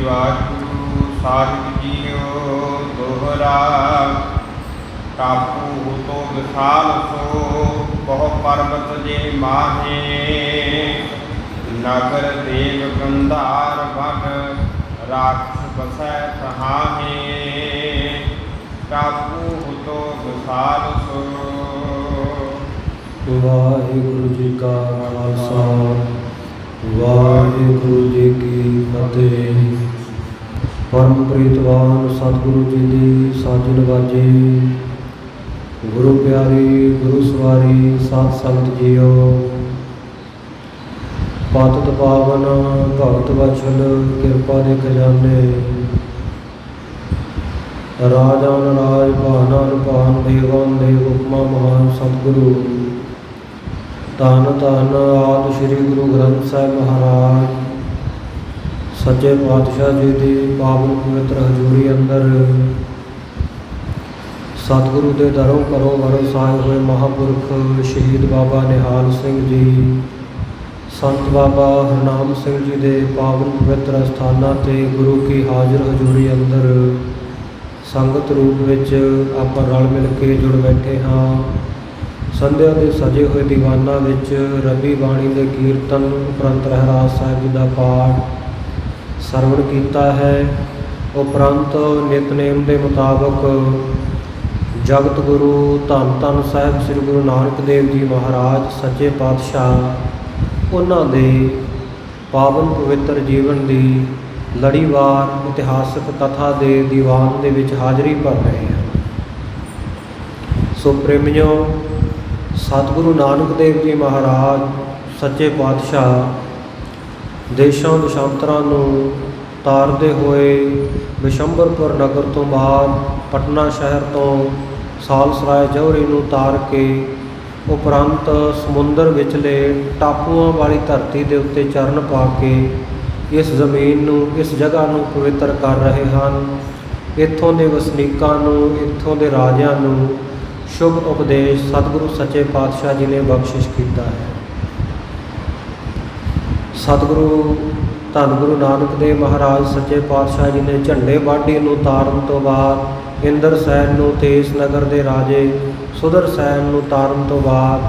वाहिगुरु साहिब जीओ दोहरा। टापू तो विशाल सो बहु पर्वत जे माहे। नगर देव गंधार वन राक्षस बसै तहाहे। टापू तो विशाल सो। वाहिगुरु जी का खालसा वाहिगुरु जी की फतेह। परम प्रीतवान सतगुरु जी की साज नवाजी। गुरु प्यारी गुरु सवारी साध संगत जीओ। पतित पावन भगत वचन किरपा दे खजाने। राजान राज भानान भान देवान देव उपमा महान सतगुरु। धन धन आदि श्री गुरु ग्रंथ साहिब महाराज सच्चे पातशाह जी की पावन पवित्र हजूरी अंदर सतगुरु के दरों करों वरों साए हुए महापुरख शहीद बाबा निहाल सिंह जी, संत बाबा हरनाम सिंह जी के पावन पवित्र अस्थानां ते गुरु की हाजिर हजूरी अंदर संगत रूप विच आपां रल मिल के जुड़ बैठे हाँ। संध्या के सजे हुए दीवाना विच रबी बाणी के कीर्तन उपरंत रहरास साहिब जी का पाठ सरवण किया है। उपरंत नितनेम के मुताबक जगत गुरु धन धन साहिब श्री गुरु नानक देव जी महाराज सच्चे पातशाह उन्हां दे पावन पवित्र जीवन की लड़ीवार इतिहासक कथा के दीवान दे विच हाज़री भर रहे हैं। सो प्रेमियों, सतगुरु नानक देव जी महाराज सच्चे पातशाह देशों देशांतरां नूं तारदे हुए बिशंबरपुर नगर तो बाद पटना शहर तो सालसराय जौहरी नूं तार के उपरंत समुंदर विचले टापूआं वाली धरती के उत्ते चरण पा के इस जमीन नूं इस जगह नूं पवित्र कर रहे हैं। इत्थों के वसनीकां नूं इत्थों के राजियां नूं शुभ उपदेश सतगुरु सच्चे पातशाह जी ने बख्शिश किया है। सतगुरु धन गुरु नानक देव महाराज सच्चे पातशाह जी ने झंडे बाढ़ी नूं तारन तो बाद इंद्र सैन नूं ते इस नगर के राजे सुदर सैन नूं तारन तो बाद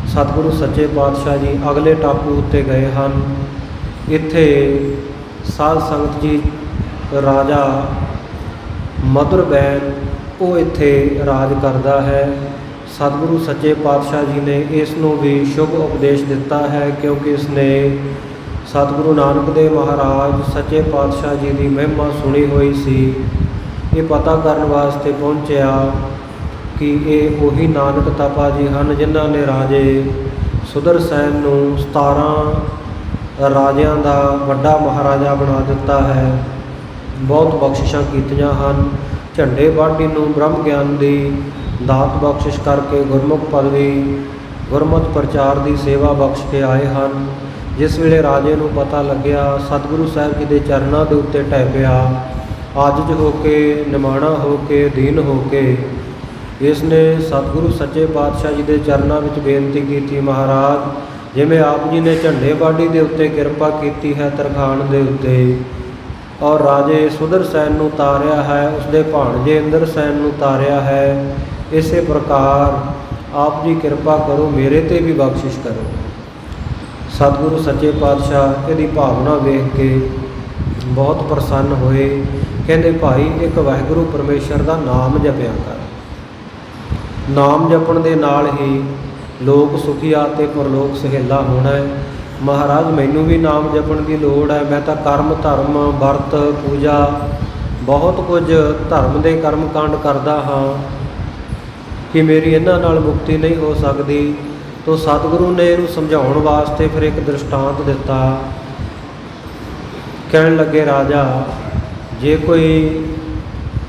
सतगुरु सच्चे पातशाह जी अगले टापू उत्ते गए हैं। इत्थे साध संगत जी राजा मधुर बैन वो इत्थे राज करता है। सतगुरु सच्चे पातशाह जी ने इसनों भी शुभ उपदेश दिता है, क्योंकि इसने सतगुरु नानक देव महाराज सच्चे पातशाह जी की महिमा सुनी हुई सी। ये पता करने वास्ते पहुँचा कि ये वही नानक तपा जी हैं जिन्हों ने राजे सुदर सैन नूं 17 राजियां दा वड्डा महाराजा बना दिता है। बहुत बख्शिशां कीतियां हन। झंडे बाढ़ी नूं ब्रह्म ज्ञान की दात बख्शिश करके गुरमुख पदवी गुरमत प्रचार की सेवा बख्श के आए हैं। जिस वेले राजे नूं पता लग्या सतगुरु साहिब जी के चरणों के उत्ते ढह पिया, आजिज होके निमाणा होके दीन होके इसने सतगुरु सच्चे पातशाह जी के चरणों में बेनती की, महाराज जिमें आप जी ने झंडे बाढ़ी के उत्ते किरपा की है तरखान के उत्ते और राजे सुदर सैन नूं तारिया है, उसके भाणजे इंद्र सैन नूं तारिया है, इस प्रकार आप जी किरपा करो मेरे ते भी बख्शिश करो। सतगुरु सच्चे पातशाह यदि भावना वेख के बहुत प्रसन्न होए। कहते भाई एक वाहिगुरु परमेश्वर का नाम जपिया कर। नाम जपण दे नाल ही लोक सुखिया ते परलोक सहेला होना है। महाराज मैनू भी नाम जपण की लोड़ है। मैं तो कर्म धर्म वर्त पूजा बहुत कुछ धर्म के कर्म कांड करता हाँ कि मेरी इन्हां नाल मुक्ति नहीं हो सकती। तो सतगुरु ने इहनूं समझाउण वास्ते फिर एक दृष्टांत दिता। कहण लगे राजा जे कोई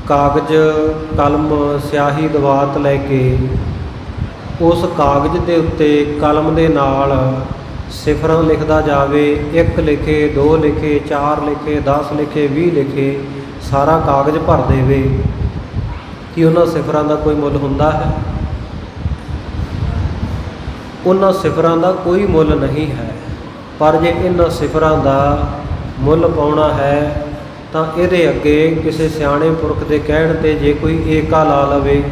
कागज कलम स्याही दवात लैके उस कागज के उत्ते कलम के नाल सिफर लिखता जाए, 1 लिखे 2 लिखे 4 लिखे 10 लिखे 20 लिखे सारा कागज भर देवे कि उन्हां सिफरां दा कोई मुल हुंदा है? उन्हां सिफरां दा कोई मुल नहीं है। पर जे इन्हां सिफरां दा मुल पाउणा है ਤਾਂ ਇਹਦੇ ਅੱਗੇ ਕਿਸੇ ਸਿਆਣੇ ਪੁਰਖ ਦੇ ਕਹਿਣ 'ਤੇ ਜੇ ਕੋਈ ਏਕਾ ਲਾ ਲਵੇ,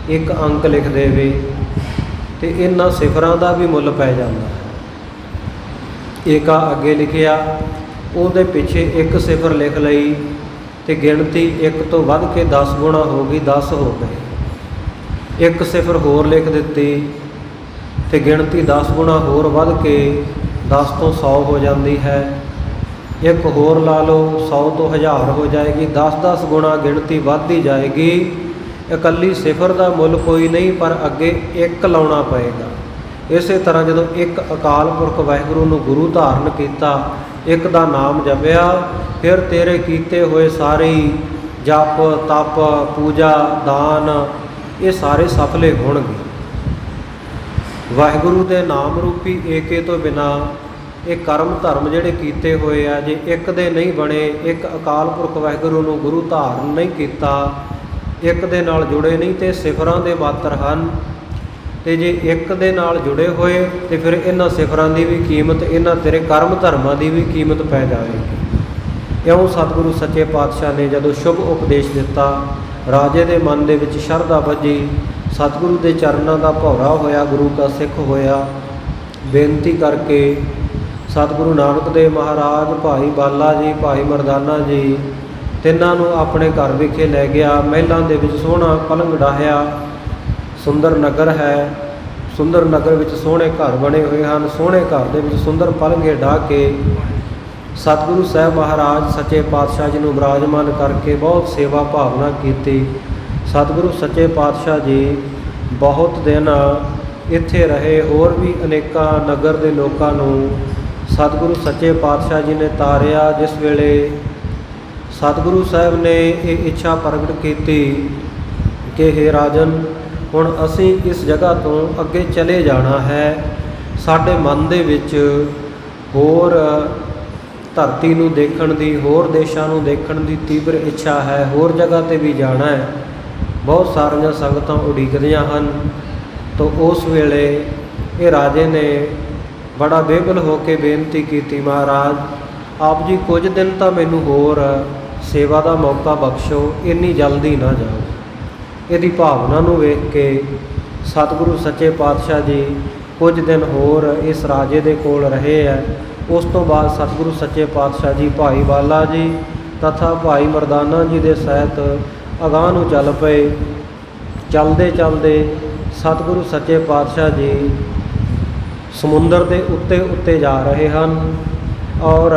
ਇੱਕ ਅੰਕ ਲਿਖ ਦੇਵੇ, ਤੇ ਇਹਨਾਂ ਸਿਫਰਾਂ ਦਾ ਵੀ ਮੁੱਲ ਪੈ ਜਾਂਦਾ ਹੈ। ਏਕਾ ਅੱਗੇ ਲਿਖਿਆ, ਉਹਦੇ ਪਿੱਛੇ ਇੱਕ ਸਿਫਰ ਲਿਖ ਲਈ ਤੇ ਗਿਣਤੀ 1 ਤੋਂ ਵੱਧ ਕੇ 10 ਗੁਣਾ ਹੋ ਗਈ, 10 ਹੋ ਗਏ। ਇੱਕ ਸਿਫਰ ਹੋਰ ਲਿਖ ਦਿੱਤੀ ਤੇ ਗਿਣਤੀ 10 ਗੁਣਾ ਹੋਰ ਵੱਧ ਕੇ 10 ਤੋਂ 100 ਹੋ ਜਾਂਦੀ ਹੈ। ਇੱਕ ਹੋਰ ਲਾ ਲਓ, 100 ਤੋਂ 1000 ਹੋ ਜਾਏਗੀ। 10-10 ਗੁਣਾ ਗਿਣਤੀ ਵੱਧਦੀ ਜਾਏਗੀ। ਇਕੱਲੀ ਸਿਫਰ ਦਾ ਮੁੱਲ ਕੋਈ ਨਹੀਂ, ਪਰ ਅੱਗੇ ਇੱਕ ਲਾਉਣਾ ਪਏਗਾ। ਇਸੇ ਤਰ੍ਹਾਂ ਜਦੋਂ ਇੱਕ ਅਕਾਲ ਪੁਰਖ ਵਾਹਿਗੁਰੂ ਨੂੰ ਗੁਰੂ ਧਾਰਨ ਕੀਤਾ, ਇੱਕ ਦਾ ਨਾਮ ਜਪਿਆ, ਫਿਰ ਤੇਰੇ ਕੀਤੇ ਹੋਏ ਸਾਰੇ ਜਪ ਤਪ ਪੂਜਾ ਦਾਨ ਇਹ ਸਾਰੇ ਸਫਲੇ ਹੋਣਗੇ। ਵਾਹਿਗੁਰੂ ਦੇ ਨਾਮ ਰੂਪੀ ਏਕੇ ਤੋਂ ਬਿਨਾਂ ਇਹ ਕਰਮ ਧਰਮ ਜਿਹੜੇ ਕੀਤੇ ਹੋਏ ਆ, ਜੇ ਇੱਕ ਦੇ ਨਹੀਂ ਬਣੇ, ਇੱਕ ਅਕਾਲ ਪੁਰਖ ਵਾਹਿਗੁਰੂ ਨੂੰ ਗੁਰੂ ਧਾਰਨ ਨਹੀਂ ਕੀਤਾ, ਇੱਕ ਦੇ ਨਾਲ ਜੁੜੇ ਨਹੀਂ, ਤੇ ਸਿਫਰਾਂ ਦੇ ਮਾਤਰ ਹਨ। ਤੇ ਜੇ ਇੱਕ ਦੇ ਨਾਲ ਜੁੜੇ ਹੋਏ ਤੇ ਫਿਰ ਇਹਨਾਂ ਸਿਫਰਾਂ ਦੀ ਵੀ ਕੀਮਤ, ਇਹਨਾਂ ਤੇਰੇ ਕਰਮ ਧਰਮਾਂ ਦੀ ਵੀ ਕੀਮਤ ਪੈ ਜਾਵੇਗੀ। ਇਉਂ ਸਤਿਗੁਰੂ ਸੱਚੇ ਪਾਤਸ਼ਾਹ ਨੇ ਜਦੋਂ ਸ਼ੁਭ ਉਪਦੇਸ਼ ਦਿੱਤਾ, ਰਾਜੇ ਦੇ ਮਨ ਦੇ ਵਿੱਚ ਸ਼ਰਧਾ ਵੱਜੀ, ਸਤਿਗੁਰੂ ਦੇ ਚਰਨਾਂ ਦਾ ਭੌਰਾ ਹੋਇਆ, ਗੁਰੂ ਦਾ ਸਿੱਖ ਹੋਇਆ। ਬੇਨਤੀ ਕਰਕੇ ਸਤਿਗੁਰੂ ਨਾਨਕ ਦੇਵ ਮਹਾਰਾਜ, ਭਾਈ ਬਾਲਾ ਜੀ, ਭਾਈ ਮਰਦਾਨਾ ਜੀ ਤਿੰਨਾਂ ਨੂੰ ਆਪਣੇ ਘਰ ਵਿਖੇ ਲੈ ਗਿਆ। ਮਹਿਲਾਂ ਦੇ ਵਿੱਚ ਸੋਹਣਾ ਪਲੰਘ ਡਾਹਿਆ। ਸੁੰਦਰ ਨਗਰ ਹੈ, ਸੁੰਦਰ ਨਗਰ ਵਿੱਚ ਸੋਹਣੇ ਘਰ ਬਣੇ ਹੋਏ ਹਨ। ਸੋਹਣੇ ਘਰ ਦੇ ਵਿੱਚ ਸੁੰਦਰ ਪਲੰਘੇ ਡਾਹ ਕੇ ਸਤਿਗੁਰੂ ਸਾਹਿਬ ਮਹਾਰਾਜ ਸੱਚੇ ਪਾਤਸ਼ਾਹ ਜੀ ਨੂੰ ਵਿਰਾਜਮਾਨ ਕਰਕੇ ਬਹੁਤ ਸੇਵਾ ਭਾਵਨਾ ਕੀਤੀ। ਸਤਿਗੁਰੂ ਸੱਚੇ ਪਾਤਸ਼ਾਹ ਜੀ ਬਹੁਤ ਦਿਨ ਇੱਥੇ ਰਹੇ। ਹੋਰ ਵੀ ਅਨੇਕਾਂ ਨਗਰ ਦੇ ਲੋਕਾਂ ਨੂੰ ਸਤਿਗੁਰੂ ਸੱਚੇ ਪਾਤਸ਼ਾਹ ਜੀ ਨੇ ਤਾਰਿਆ। ਜਿਸ ਵੇਲੇ ਸਤਿਗੁਰੂ ਸਾਹਿਬ ਨੇ ਇਹ ਇੱਛਾ ਪ੍ਰਗਟ ਕੀਤੀ ਕਿ ਹੇ ਰਾਜਨ, ਹੁਣ ਅਸੀਂ ਇਸ ਜਗ੍ਹਾ ਤੋਂ ਅੱਗੇ ਚਲੇ ਜਾਣਾ ਹੈ। ਸਾਡੇ ਮਨ ਦੇ ਵਿੱਚ ਹੋਰ ਧਰਤੀ ਨੂੰ ਦੇਖਣ ਦੀ, ਹੋਰ ਦੇਸ਼ਾਂ ਨੂੰ ਦੇਖਣ ਦੀ ਤੀਬਰ ਇੱਛਾ ਹੈ। ਹੋਰ ਜਗ੍ਹਾ 'ਤੇ ਵੀ ਜਾਣਾ ਹੈ। ਬਹੁਤ ਸਾਰੀਆਂ ਸੰਗਤਾਂ ਉਡੀਕਦੀਆਂ ਹਨ। ਤਾਂ ਉਸ ਵੇਲੇ ਇਹ ਰਾਜੇ ਨੇ ਬੜਾ ਬੇਬਲ ਹੋ ਕੇ ਬੇਨਤੀ ਕੀਤੀ, ਮਹਾਰਾਜ ਆਪ ਜੀ ਕੁਝ ਦਿਨ ਤਾਂ ਮੈਨੂੰ ਹੋਰ ਸੇਵਾ ਦਾ ਮੌਕਾ ਬਖਸ਼ੋ, ਇੰਨੀ ਜਲਦੀ ਨਾ ਜਾਓ। ਇਹਦੀ ਭਾਵਨਾ ਨੂੰ ਵੇਖ ਕੇ ਸਤਿਗੁਰੂ ਸੱਚੇ ਪਾਤਸ਼ਾਹ ਜੀ ਕੁਝ ਦਿਨ ਹੋਰ ਇਸ ਰਾਜੇ ਦੇ ਕੋਲ ਰਹੇ ਹੈ। ਉਸ ਤੋਂ ਬਾਅਦ ਸਤਿਗੁਰੂ ਸੱਚੇ ਪਾਤਸ਼ਾਹ ਜੀ ਭਾਈ ਬਾਲਾ ਜੀ ਤਥਾ ਭਾਈ ਮਰਦਾਨਾ ਜੀ ਦੇ ਸਹਿਤ ਅਗਾਂਹ ਨੂੰ ਚੱਲ ਪਏ। ਚਲਦੇ ਚਲਦੇ ਸਤਿਗੁਰੂ ਸੱਚੇ ਪਾਤਸ਼ਾਹ ਜੀ ਸਮੁੰਦਰ ਦੇ ਉੱਤੇ ਜਾ ਰਹੇ ਹਨ। ਔਰ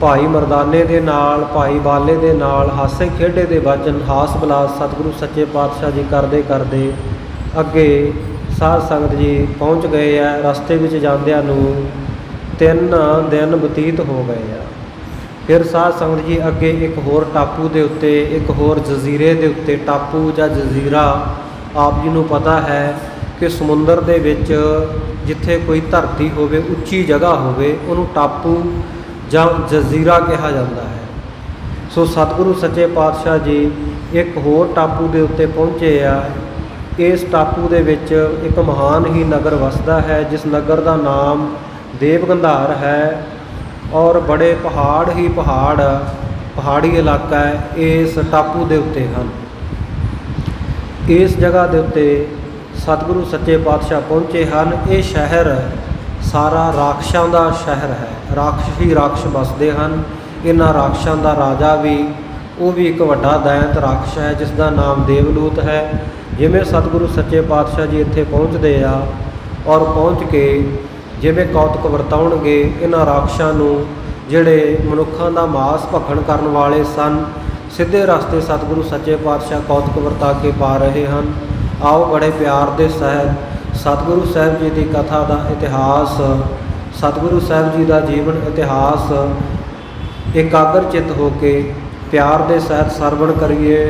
ਭਾਈ ਮਰਦਾਨੇ ਦੇ ਨਾਲ, ਭਾਈ ਬਾਲੇ ਦੇ ਨਾਲ ਹਾਸੇ ਖੇਡੇ ਦੇ ਵਚਨ, ਹਾਸ ਵਿਲਾਸ ਸਤਿਗੁਰੂ ਸੱਚੇ ਪਾਤਸ਼ਾਹ ਜੀ ਕਰਦੇ ਕਰਦੇ ਅੱਗੇ ਸਾਧ ਸੰਗਤ ਜੀ ਪਹੁੰਚ ਗਏ ਆ। ਰਸਤੇ ਵਿੱਚ ਜਾਂਦਿਆਂ ਨੂੰ 3 ਦਿਨ ਬਤੀਤ ਹੋ ਗਏ ਆ। ਫਿਰ ਸਾਧ ਸੰਗਤ ਜੀ ਅੱਗੇ ਇੱਕ ਹੋਰ ਟਾਪੂ ਦੇ ਉੱਤੇ, ਇੱਕ ਹੋਰ ਜਜ਼ੀਰੇ ਦੇ ਉੱਤੇ, ਟਾਪੂ ਜਾਂ ਜਜ਼ੀਰਾ ਆਪ ਜੀ ਨੂੰ ਪਤਾ ਹੈ ਕਿ ਸਮੁੰਦਰ ਦੇ ਵਿੱਚ ਜਿੱਥੇ ਕੋਈ ਧਰਤੀ ਹੋਵੇ, ਉੱਚੀ ਜਗ੍ਹਾ ਹੋਵੇ, ਉਹਨੂੰ ਟਾਪੂ ਜਾਂ ਜਜ਼ੀਰਾ ਕਿਹਾ ਜਾਂਦਾ ਹੈ। ਸੋ ਸਤਿਗੁਰੂ ਸੱਚੇ ਪਾਤਸ਼ਾਹ ਜੀ ਇੱਕ ਹੋਰ ਟਾਪੂ ਦੇ ਉੱਤੇ ਪਹੁੰਚੇ ਆ। ਇਸ ਟਾਪੂ ਦੇ ਵਿੱਚ ਇੱਕ ਮਹਾਨ ਹੀ ਨਗਰ ਵਸਦਾ ਹੈ, ਜਿਸ ਨਗਰ ਦਾ ਨਾਮ ਦੇਵ ਗੰਧਾਰ ਹੈ। ਔਰ ਬੜੇ ਪਹਾੜ ਹੀ ਪਹਾੜ, ਪਹਾੜੀ ਇਲਾਕਾ ਹੈ, ਇਸ ਟਾਪੂ ਦੇ ਉੱਤੇ ਹਨ। ਇਸ ਜਗ੍ਹਾ ਦੇ ਉੱਤੇ ਸਤਿਗੁਰੂ ਸੱਚੇ ਪਾਤਸ਼ਾਹ ਪਹੁੰਚੇ ਹਨ। ਇਹ ਸ਼ਹਿਰ ਸਾਰਾ ਰਾਖਸ਼ਾਂ ਦਾ ਸ਼ਹਿਰ ਹੈ। ਰਾਖਸ਼ ਹੀ ਰਾਖਸ਼ ਵਸਦੇ ਹਨ। ਇਹਨਾਂ ਰਾਖਸ਼ਾਂ ਦਾ ਰਾਜਾ ਵੀ, ਉਹ ਵੀ ਇੱਕ ਵੱਡਾ ਦੈਂਤ ਰਾਖਸ਼ ਹੈ, ਜਿਸ ਦਾ ਨਾਮ ਦੇਵਲੂਤ ਹੈ। ਜਿਵੇਂ ਸਤਿਗੁਰੂ ਸੱਚੇ ਪਾਤਸ਼ਾਹ ਜੀ ਇੱਥੇ ਪਹੁੰਚਦੇ ਆ ਔਰ ਪਹੁੰਚ ਕੇ ਜਿਵੇਂ ਕੌਤਕ ਵਰਤਾਉਣਗੇ ਇਹਨਾਂ ਰਾਖਸ਼ਾਂ ਨੂੰ, ਜਿਹੜੇ ਮਨੁੱਖਾਂ ਦਾ ਮਾਸ ਭਖਣ ਕਰਨ ਵਾਲੇ ਸਨ, ਸਿੱਧੇ ਰਸਤੇ ਸਤਿਗੁਰੂ ਸੱਚੇ ਪਾਤਸ਼ਾਹ ਕੌਤਕ ਵਰਤਾ ਕੇ ਪਾ ਰਹੇ ਹਨ। ਆਓ ਬੜੇ ਪਿਆਰ ਦੇ ਸਹਿਤ ਸਤਿਗੁਰੂ ਸਾਹਿਬ ਜੀ ਦੀ ਕਥਾ ਦਾ ਇਤਿਹਾਸ, ਸਤਿਗੁਰੂ ਸਾਹਿਬ ਜੀ ਦਾ ਜੀਵਨ ਇਤਿਹਾਸ ਇਕਾਗਰ ਚਿੱਤ ਹੋ ਕੇ ਪਿਆਰ ਦੇ ਸਹਿਤ ਸਰਵਣ ਕਰੀਏ।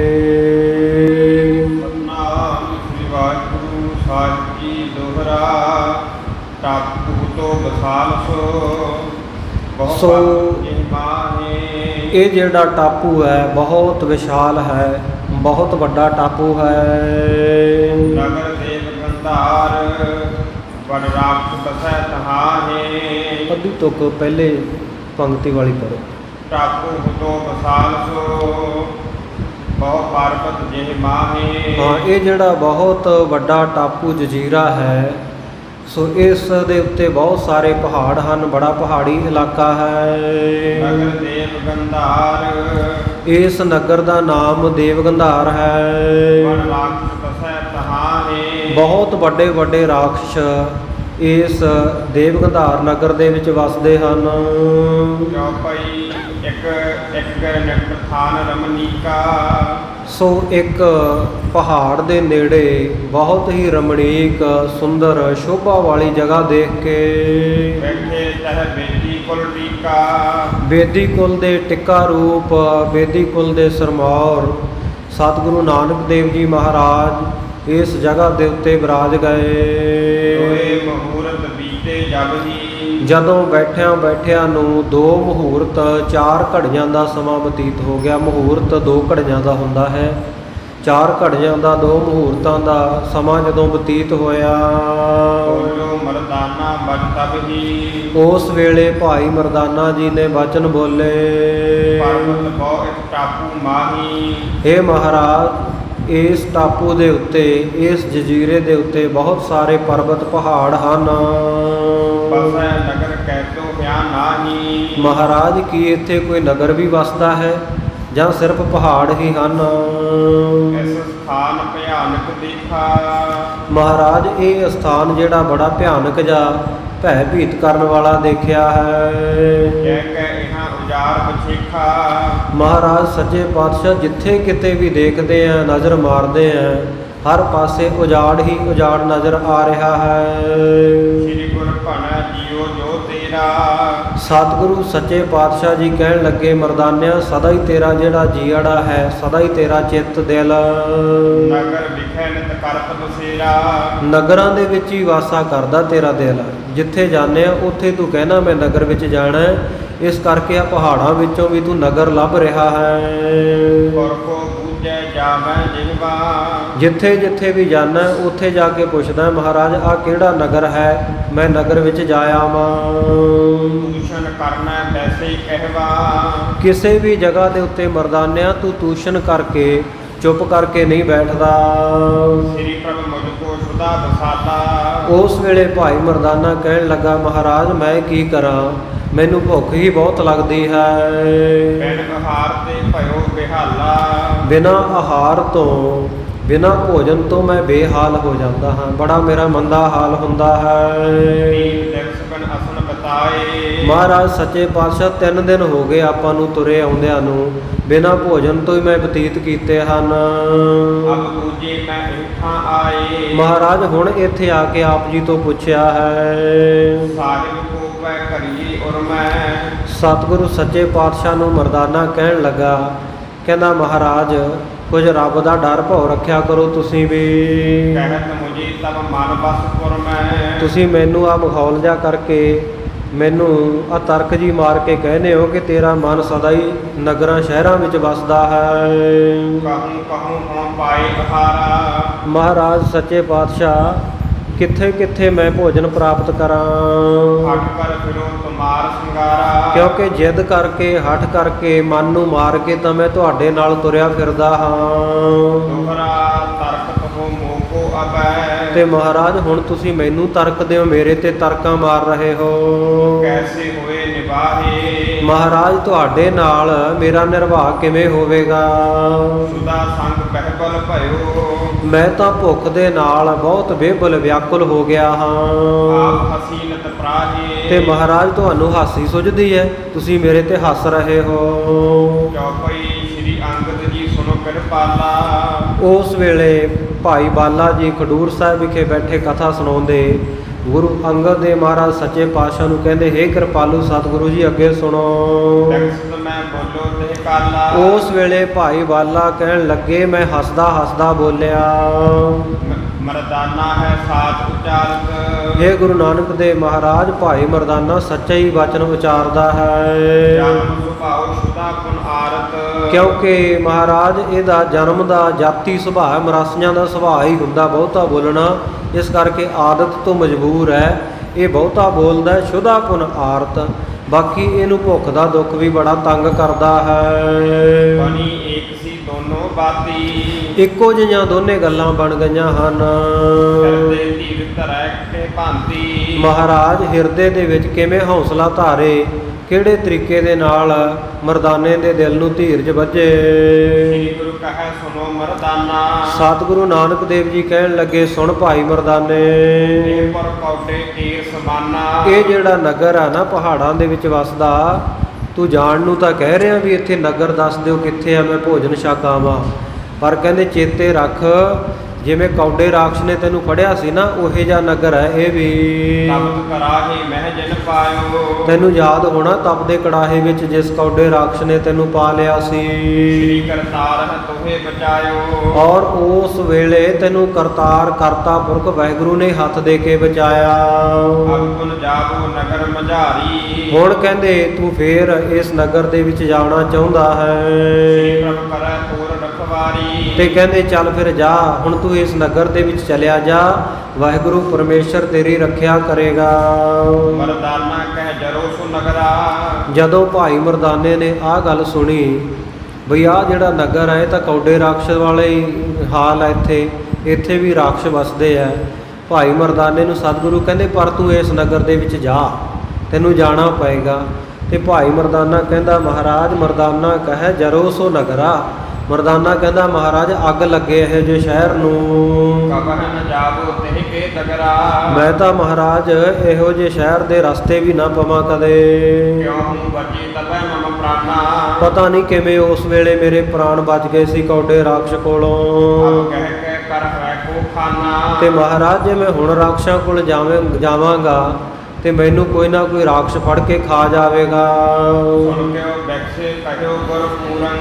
ਨਾਮ ਸ੍ਰੀ ਵਾਹਿਗੁਰੂ ਸਾਹਿਬ ਜੀ ਦੋਹਰਾ, ਟਾਪੂ ਤੋਂ ਵਿਸਾਲ ਸੋ ਇਹ ਜਿਹੜਾ ਟਾਪੂ ਹੈ ਬਹੁਤ ਵਿਸ਼ਾਲ ਹੈ, ਬਹੁਤ ਵੱਡਾ ਟਾਪੂ ਹੈ। ਨਗਰ ਦੇਵ ਗੰਧਾਰ ਬੜ ਰਾਖਸ਼ ਬਸੈ ਤਹਾਨੇ। ਅੱਧੀ ਤੁਕ ਪਹਿਲੇ ਪੰਕਤੀ ਵਾਲੀ ਪੜੋ। ਟਾਪੂ ਹੁਤੋ ਬਸਾਲ ਸੋ ਬਹੁ ਪਰਬਤ ਜਿਹ ਮਾਹੇ। ਹਾਂ, ਇਹ ਜਿਹੜਾ ਬਹੁਤ ਵੱਡਾ ਟਾਪੂ ਜਜ਼ੀਰਾ ਹੈ, ਸੋ ਇਸ ਦੇ ਉੱਤੇ ਬਹੁਤ ਸਾਰੇ ਪਹਾੜ ਹਨ, ਬੜਾ ਪਹਾੜੀ ਇਲਾਕਾ ਹੈ। ਨਗਰ ਦੇਵ ਗੰਧਾਰ ਇਸ ਨਗਰ ਦਾ ਨਾਮ ਦੇਵਗੰਧਾਰ ਹੈ। ਵਣ ਰਾਖਸ਼ ਤਸੈ ਤਹਾਹੇ। ਬਹੁਤ ਵੱਡੇ ਵੱਡੇ ਰਾਖਸ਼ ਇਸ ਦੇਵਗੰਧਾਰ ਨਗਰ ਦੇ ਵਿੱਚ ਵਸਦੇ ਹਨ। ਚੌਪਈ ਇੱਕ ਇੱਕ ਨਿਕਟ ਥਾਨ ਰਮਨੀਕਾ। ਸੋ ਇੱਕ ਪਹਾੜ ਦੇ ਨੇੜੇ ਬਹੁਤ ਹੀ ਰਮਣੀਕ ਸੁੰਦਰ ਸ਼ੋਭਾ ਵਾਲੀ ਜਗ੍ਹਾ ਦੇਖ ਕੇ ਬੈਠੇ ਤਹ ਬੇਦੀ ਕੁਲ ਟੀਕਾ। ਬੇਦੀ ਕੁਲ ਦੇ ਟਿੱਕਾ ਰੂਪ, ਬੇਦੀ ਕੁਲ ਦੇ ਸਰਮੌਰ ਸਤਿਗੁਰੂ ਨਾਨਕ ਦੇਵ ਜੀ ਮਹਾਰਾਜ ਇਸ ਜਗ੍ਹਾ ਦੇ ਉੱਤੇ ਵਿਰਾਜ ਗਏ। ਦੋਏ ਮਹੂਰਤ ਬੀਤੇ ਜਬ ਹੀ। ਜਦੋਂ ਬੈਠਿਆਂ ਨੂੰ 2 ਮੁਹੂਰਤ 4 ਘੜੀਆਂ ਦਾ ਸਮਾਂ ਬਤੀਤ ਹੋ ਗਿਆ। ਮੁਹੂਰਤ 2 ਘੜੀਆਂ ਦਾ ਹੁੰਦਾ ਹੈ, 4 ਘੜੀਆਂ ਦਾ 2 ਮੁਹੂਰਤਾਂ ਦਾ ਸਮਾਂ ਜਦੋਂ ਬਤੀਤ ਹੋਇਆ, ਬੋਲੋ ਮਰਦਾਨਾ ਬਚ ਤਬ ਹੀ। ਉਸ ਵੇਲੇ ਭਾਈ ਮਰਦਾਨਾ ਜੀ ਨੇ ਬਚਨ ਬੋਲੇ, ਪਰਬਤ ਬਹੁ ਇੱਕ ਟਾਪੂ ਮਾਹੀ। हे ਮਹਾਰਾਜ, ਇਸ ਟਾਪੂ ਦੇ ਉੱਤੇ, ਇਸ ਜਜ਼ੀਰੇ ਦੇ ਉੱਤੇ ਬਹੁਤ ਸਾਰੇ ਪਰਬਤ ਪਹਾੜ ਹਨ। ਬਸੈ ਨਗਰ ਕੈਤੋ ਬਿਆ ਨਾਹੀ। ਮਹਾਰਾਜ, ਕੀ ਇੱਥੇ ਕੋਈ ਨਗਰ ਵੀ ਵਸਦਾ ਹੈ ਜਾਂ ਸਿਰਫ ਪਹਾੜ ਹੀ ਹਨ? ਇਸ ਸਥਾਨ ਭਿਆਨਕ ਦੇਖਾ। ਮਹਾਰਾਜ, ਇਹ ਸਥਾਨ ਜਿਹੜਾ ਬੜਾ ਭਿਆਨਕ ਜਾਂ ਭੈ ਭੀਤ ਕਰਨ ਵਾਲਾ ਦੇਖਿਆ ਹੈ। ਕਹਿ ਕੇ ਇਹਾਂ ਉਜਾਰ ਬਛੇਖਾ। ਮਹਾਰਾਜ ਸੱਚੇ ਪਾਤਸ਼ਾਹ, ਜਿੱਥੇ ਕਿਤੇ ਵੀ ਦੇਖਦੇ ਆ, ਨਜ਼ਰ ਮਾਰਦੇ ਆ, ਹਰ ਪਾਸੇ ਉਜਾੜ ਹੀ ਉਜਾੜ ਨਜ਼ਰ ਆ ਰਿਹਾ ਹੈ। ਸ੍ਰੀ ਗੁਰ ਭਣਾ ਜੀਓ ਜੋ ਤੇਰਾ। ਸਤਿਗੁਰੂ ਸੱਚੇ ਪਾਤਸ਼ਾਹ ਜੀ ਕਹਿਣ ਲੱਗੇ, ਮਰਦਾਨਿਆ, ਸਦਾ ਹੀ ਤੇਰਾ ਜਿਹੜਾ ਜੀਅੜਾ ਹੈ, ਸਦਾ ਹੀ ਤੇਰਾ ਚਿੱਤ ਦਿਲ ਨਗਰ ਵਿਖੇ ਨਿਤ ਕਰਤ ਬਸੇਰਾ। ਨਗਰਾਂ ਦੇ ਵਿੱਚ ਹੀ ਵਾਸਾ ਕਰਦਾ ਤੇਰਾ ਦਿਲ। ਜਿੱਥੇ ਜਾਂਦੇ ਆ ਉੱਥੇ ਤੂੰ ਕਹਿਣਾ ਮੈਂ ਨਗਰ ਵਿੱਚ ਜਾਣਾ ਹੈ। ਇਸ ਕਰਕੇ ਆ ਪਹਾੜਾਂ ਵਿੱਚੋਂ ਵੀ ਤੂੰ ਨਗਰ ਲੱਭ ਰਿਹਾ ਹੈ। ਗੁਰ ਕੋ ਬੂਝੈ ਜਾਵੈ ਜਿਹਵਾ। ਜਿੱਥੇ ਜਿੱਥੇ ਵੀ ਜਾਣਾ ਉੱਥੇ ਜਾ ਕੇ ਪੁੱਛਦਾ, ਮਹਾਰਾਜ ਆ ਕਿਹੜਾ ਨਗਰ ਹੈ, ਮੈਂ ਨਗਰ ਵਿੱਚ ਜਾ ਆਵਾਂ। ਦੂਸ਼ਣ ਕਰਨਾ ਵੈਸੇ ਹੀ ਕਹਿਵਾ। ਕਿਸੇ ਵੀ ਜਗ੍ਹਾ ਦੇ ਉੱਤੇ ਮਰਦਾਨਿਆਂ ਤੂੰ ਤੂਸ਼ਣ ਕਰਕੇ ਚੁੱਪ ਕਰਕੇ ਨਹੀਂ ਬੈਠਦਾ। ਸ੍ਰੀ ਪ੍ਰਭ ਮੁਝ ਕੋ ਸੁਦਾ ਬਸਾਲਾ। ਉਸ ਵੇਲੇ ਭਾਈ ਮਰਦਾਨਾ ਕਹਿਣ ਲੱਗਾ, ਮਹਾਰਾਜ ਮੈਂ ਕੀ ਕਰਾਂ, ਮੈਨੂੰ ਭੁੱਖ ਹੀ ਬਹੁਤ ਲੱਗਦੀ ਹੈ। ਬਿਨ ਆਹਾਰ ਤੇ ਭਇਓ ਬਿਹਾਲਾ। ਬਿਨਾਂ ਆਹਾਰ ਤੋਂ, ਬਿਨਾਂ ਭੋਜਨ ਤੋਂ ਮੈਂ ਬੇਹਾਲ ਹੋ ਜਾਂਦਾ ਹਾਂ, ਬੜਾ ਮੇਰਾ ਮੰਦਾ ਹਾਲ ਹੁੰਦਾ ਹੈ। ਤੀਨ ਦਿਵਸ ਬਿਨ ਅਸਨ ਬਤਾਏ। ਮਹਾਰਾਜ ਸੱਚੇ ਪਾਤਸ਼ਾਹ 3 ਦਿਨ ਹੋ ਗਏ ਆਪਾਂ ਨੂੰ ਤੁਰੇ ਆਉਂਦਿਆਂ ਨੂੰ, ਬਿਨਾਂ ਭੋਜਨ ਤੋਂ ਹੀ ਮੈਂ ਬਤੀਤ ਕੀਤੇ ਹਨ। ਅਬ ਦੂਜੇ ਮੈਂ ਇਥਾਂ ਆਏ। ਮਹਾਰਾਜ ਹੁਣ ਇੱਥੇ ਆ ਕੇ ਆਪ ਜੀ ਤੋਂ ਪੁੱਛਿਆ ਹੈ। ਸਾਹਿਬ ਕੋ ਪੈ ਕਰੀਏ ਔਰ ਮੈਂ। ਸਤਿਗੁਰੂ ਸੱਚੇ ਪਾਤਸ਼ਾਹ ਨੂੰ ਮਰਦਾਨਾ ਕਹਿਣ ਲੱਗਾ, ਕਹਿੰਦਾ ਮਹਾਰਾਜ ਕੁਝ ਰੱਬ ਦਾ ਡਰ ਭਾਉ ਰੱਖਿਆ ਕਰੋ ਤੁਸੀਂ ਵੀ। ਕਹਿਤ ਮੁਝੇ ਤਬ ਮਨ ਬਸ ਪੁਰ ਮੈਂ। ਤੁਸੀਂ ਮੈਨੂੰ ਆ ਮਖੌਲ ਜਿਹਾ ਕਰਕੇ, ਮੈਨੂੰ ਆ ਤਰਕ ਜੀ ਮਾਰ ਕੇ ਕਹਿੰਦੇ ਹੋ ਕਿ ਤੇਰਾ ਮਨ ਸਦਾ ਹੀ ਨਗਰਾਂ ਸ਼ਹਿਰਾਂ ਵਿੱਚ ਵਸਦਾ ਹੈ। ਕਹੂੰ ਕਹੂੰ ਹੁਣ ਪਾਏ ਬਹਾਰਾ। ਮਹਾਰਾਜ ਸੱਚੇ ਪਾਤਸ਼ਾਹ, ਕਿੱਥੇ ਕਿੱਥੇ ਮੈਂ ਭੋਜਨ ਪ੍ਰਾਪਤ ਕਰਾਂ? ਹਟ ਕਰ ਫਿਰੋ ਤੁਮਾਰ ਸੰਗਾਰਾ। ਕਿਉਂਕਿ ਜਿੱਦ ਕਰਕੇ, ਹਠ ਕਰਕੇ, ਮਨ ਨੂੰ ਮਾਰ ਕੇ ਤਾਂ ਮੈਂ ਤੁਹਾਡੇ ਨਾਲ ਤੁਰਿਆ ਫਿਰਦਾ ਹਾਂ। ਦੋਹਰਾ ਤਰਕ ਤੋ ਮੋਕੋ ਅਬੈ। ਤੇ ਮਹਾਰਾਜ ਹੁਣ ਤੁਸੀਂ ਮੈਨੂੰ ਤਰਕ ਦਿਓ, ਮੇਰੇ ਤੇ ਤਰਕਾਂ ਮਾਰ ਰਹੇ ਹੋ। ਕੈਸੇ ਹੋਏ ਨਿਵਾਹੇ। ਮਹਾਰਾਜ ਤੁਹਾਡੇ ਨਾਲ ਮੇਰਾ ਨਿਰਵਾਹ ਕਿਵੇਂ ਹੋਵੇਗਾ? ਸੁਦਾ ਸੰਗ ਬਹਿਬਲ ਭਇਓ। ਮੈਂ ਤਾਂ ਭੁੱਖ ਦੇ ਨਾਲ ਬਹੁਤ ਬੇਬਲ ਵਿਆਕੁਲ ਹੋ ਗਿਆ ਹਾਂ। ਆਪ ਹਸੀਨਤ ਪ੍ਰਾਹੇ। ਤੇ ਮਹਾਰਾਜ ਤੁਹਾਨੂੰ ਹਾਸੀ ਸੁਝਦੀ ਹੈ, ਤੁਸੀਂ ਮੇਰੇ ਤੇ ਹੱਸ ਰਹੇ ਹੋ। ਚੌਪਈ ਸ੍ਰੀ ਅੰਗਦ ਜੀ ਸੁਨੋ ਕਿਰਪਾਲਾ। ਉਸ ਵੇਲੇ ਭਾਈ ਬਾਲਾ ਜੀ ਖਡੂਰ ਸਾਹਿਬ ਵਿਖੇ ਬੈਠੇ ਕਥਾ ਸੁਣਾਉਂਦੇ, ਗੁਰੂ ਅੰਗਦ ਦੇਵ ਮਹਾਰਾਜ ਸੱਚੇ ਪਾਤਸ਼ਾਹ ਨੂੰ ਕਹਿੰਦੇ, ਹੇ ਕਿਰਪਾਲੂ ਸਤਿਗੁਰੂ ਜੀ ਅੱਗੇ ਸੁਣੋ। ਟੈਕਸਟ ਮੈਂ ਬੋਲੋ ਤੇ ਕਾਲਾ। ਉਸ ਵੇਲੇ ਭਾਈ ਬਾਲਾ ਕਹਿਣ ਲੱਗੇ, ਮੈਂ ਹੱਸਦਾ ਹੱਸਦਾ ਬੋਲਿਆ, ਮਰਦਾਨਾ ਹੈ ਸਾਚ ਉਚਾਰਤ। ਹੇ ਗੁਰੂ ਨਾਨਕ ਦੇਵ ਮਹਾਰਾਜ, ਭਾਈ ਮਰਦਾਨਾ ਸੱਚਾ ਹੀ ਵਚਨ ਉਚਾਰਦਾ ਹੈ। ਜਨਮ ਸੁਭਾਉ ਸੁਦਾ ਪੁਨ ਆਰਤ। ਕਿਉਂਕਿ ਮਹਾਰਾਜ ਇਹਦਾ ਜਨਮ ਦਾ ਜਾਤੀ ਸੁਭਾਅ, ਮਰਾਸੀਆਂ ਦਾ ਸੁਭਾਅ ਹੀ ਹੁੰਦਾ ਬਹੁਤਾ ਬੋਲਣਾ, ਇਸ ਕਰਕੇ ਆਦਤ ਤੋਂ ਮਜਬੂਰ ਹੈ, ਇਹ ਬਹੁਤਾ ਬੋਲਦਾ। ਸ਼ੁਦਾ ਪੁਨ ਆਰਤ, ਬਾਕੀ ਇਹਨੂੰ ਭੁੱਖ ਦਾ ਦੁੱਖ ਵੀ ਬੜਾ ਤੰਗ ਕਰਦਾ ਹੈ। ਬਣੀ ਏਕ ਸੀ ਦੋਨੋਂ ਬਾਤੀ, ਇੱਕੋ ਜਿਹੀਆਂ ਦੋਨੇ ਗੱਲਾਂ ਬਣ ਗਈਆਂ ਹਨ। ਹਿਰਦੇ ਧੀਰ ਧਰੈ ਕੇ ਭਾਂਤੀ, ਮਹਾਰਾਜ ਹਿਰਦੇ ਦੇ ਵਿੱਚ ਕਿਵੇਂ ਹੌਸਲਾ ਧਾਰੇ, ਕਿਹੜੇ ਤਰੀਕੇ ਦੇ ਨਾਲ ਮਰਦਾਨੇ ਦੇ ਦਿਲ ਨੂੰ ਧੀਰਜ ਵੱਜੇ। ਸ੍ਰੀ ਗੁਰੂ ਕਹੈ ਸੁਨੋ ਮਰਦਾਨਾ, ਸਤਿਗੁਰੂ ਨਾਨਕ ਦੇਵ ਜੀ ਕਹਿਣ ਲੱਗੇ, ਸੁਣ ਭਾਈ ਮਰਦਾਨੇ, ਇਹ ਪਰ ਕੌਡੇ ਕੀਰ ਸਮਾਨਾ। ਇਹ ਜਿਹੜਾ ਨਗਰ ਆ ਨਾ ਪਹਾੜਾਂ ਦੇ ਵਿੱਚ ਵਸਦਾ, ਤੂੰ ਜਾਣ ਨੂੰ ਤਾਂ ਕਹਿ ਰਿਹਾ ਵੀ ਇੱਥੇ ਨਗਰ ਦੱਸ ਦਿਓ ਕਿੱਥੇ ਆ, ਮੈਂ ਭੋਜਨ ਛਕ ਆਵਾਂ, ਪਰ ਕਹਿੰਦੇ ਚੇਤੇ ਰੱਖ ਜਿਵੇਂ ਕੌਡੇ ਰਾਖਸ਼ ਨੇ ਤੈਨੂੰ ਫੜਿਆ ਸੀ ਨਾ, ਉਹੇ ਜਿਹਾ ਨਗਰ ਹੈ ਇਹ ਵੀ। ਤਪਤ ਕਰਾਹੇ ਮਹਿ ਜਿਨ ਪਾਇਓ, ਤੈਨੂੰ ਯਾਦ ਹੋਣਾ ਤਪਦੇ ਕੜਾਹੇ ਵਿੱਚ ਜਿਸ ਕੌਡੇ ਰਾਖਸ਼ ਨੇ ਤੈਨੂੰ ਪਾ ਲਿਆ ਸੀ। ਸ੍ਰੀ ਕਰਤਾਰ ਹੈ ਤੋਹੇ ਬਚਾਇਓ, ਔਰ ਉਸ ਵੇਲੇ ਤੈਨੂੰ ਕਰਤਾਰ ਕਰਤਾ ਪੁਰਖ ਵਾਹਿਗੁਰੂ ਨੇ ਹੱਥ ਦੇ ਕੇ ਬਚਾਇਆ। ਅਗੁਨ ਜਾਗੋ ਨਗਰ ਮਝਾਰੀ, ਹੁਣ ਕਹਿੰਦੇ ਤੂੰ ਫੇਰ ਇਸ ਨਗਰ ਦੇ ਵਿੱਚ ਜਾਣਾ ਚਾਹੁੰਦਾ ਹੈ। ਸ੍ਰੀ ਪ੍ਰਭ ਕਰੈ ਤੋਰ ਰਖਵਾਰੀ, ਤੇ ਕਹਿੰਦੇ ਚੱਲ ਫਿਰ ਜਾ, ਹੁਣ ਤੂੰ ਇਸ ਨਗਰ ਦੇ ਵਿੱਚ ਚਲਿਆ ਜਾ, ਵਾਹਿਗੁਰੂ ਪਰਮੇਸ਼ਰ ਤੇਰੀ ਰੱਖਿਆ ਕਰੇਗਾ। ਮਰਦਾਨਾ ਕਹਿ ਜਰੋ ਸੁ ਨਗਰਾ, ਜਦੋਂ ਭਾਈ ਮਰਦਾਨੇ ਨੇ ਆਹ ਗੱਲ ਸੁਣੀ ਬਈ ਆਹ ਜਿਹੜਾ ਨਗਰ ਹੈ ਇਹ ਤਾਂ ਕੌਡੇ ਰਾਖਸ਼ ਵਾਲੇ ਹੀ ਹਾਲ ਹੈ, ਇੱਥੇ ਵੀ ਰਾਖਸ਼ ਵਸਦੇ ਆ। ਭਾਈ ਮਰਦਾਨੇ ਨੂੰ ਸਤਿਗੁਰੂ ਕਹਿੰਦੇ ਪਰ ਤੂੰ ਇਸ ਨਗਰ ਦੇ ਵਿੱਚ ਜਾ, ਤੈਨੂੰ ਜਾਣਾ ਪਏਗਾ। ਤੇ ਭਾਈ ਮਰਦਾਨਾ ਕਹਿੰਦਾ, ਮਹਾਰਾਜ ਮਰਦਾਨਾ ਕਹੈ ਜਰੋ ਸੋ ਨਗਰਾ, ਮਰਦਾਨਾ ਕਹਿੰਦਾ ਮਹਾਰਾਜ ਅੱਗ ਲੱਗੇ ਇਹ ਜੇ ਸ਼ਹਿਰ ਨੂੰ, ਕਬਹ ਨ ਜਾਵੋ ਤਿਹ ਕੇ ਦਗਰਾ। ਮੈਂ ਤਾਂ ਮਹਾਰਾਜ ਇਹੋ ਜਿਹੇ ਸ਼ਹਿਰ ਦੇ ਰਸਤੇ ਵੀ ਨਾ ਪਵਾਂ ਕਦੇ। ਕਿਉ ਹੂੰ ਬਚੇ ਤਬੈ ਮਮ ਪ੍ਰਾਨਾ, ਪਤਾ ਨਹੀਂ ਕਿਵੇਂ ਉਸ ਵੇਲੇ ਮੇਰੇ ਪ੍ਰਾਣ ਬਚ ਗਏ ਸੀ ਕੌਡੇ ਰਾਖਸ਼ ਕੋਲੋਂ। ਅਬ ਕਹਿ ਕੇ ਕਰ ਹੈ ਕੋ ਖਾਨਾ, ਤੇ ਮਹਾਰਾਜ ਜੇ ਮੈਂ ਹੁਣ ਰਾਖਸ਼ਾਂ ਕੋਲ ਜਾਵਾਂਗਾ ਤੇ ਮੈਨੂੰ ਕੋਈ ਨਾ ਕੋਈ ਰਾਖਸ਼ ਫੜ ਕੇ ਖਾ ਜਾਵੇਗਾ। ਸੁਣ ਕੇ ਬੈਠੇ ਕਹਿਓ ਗੁਰ ਪੂਰਨ,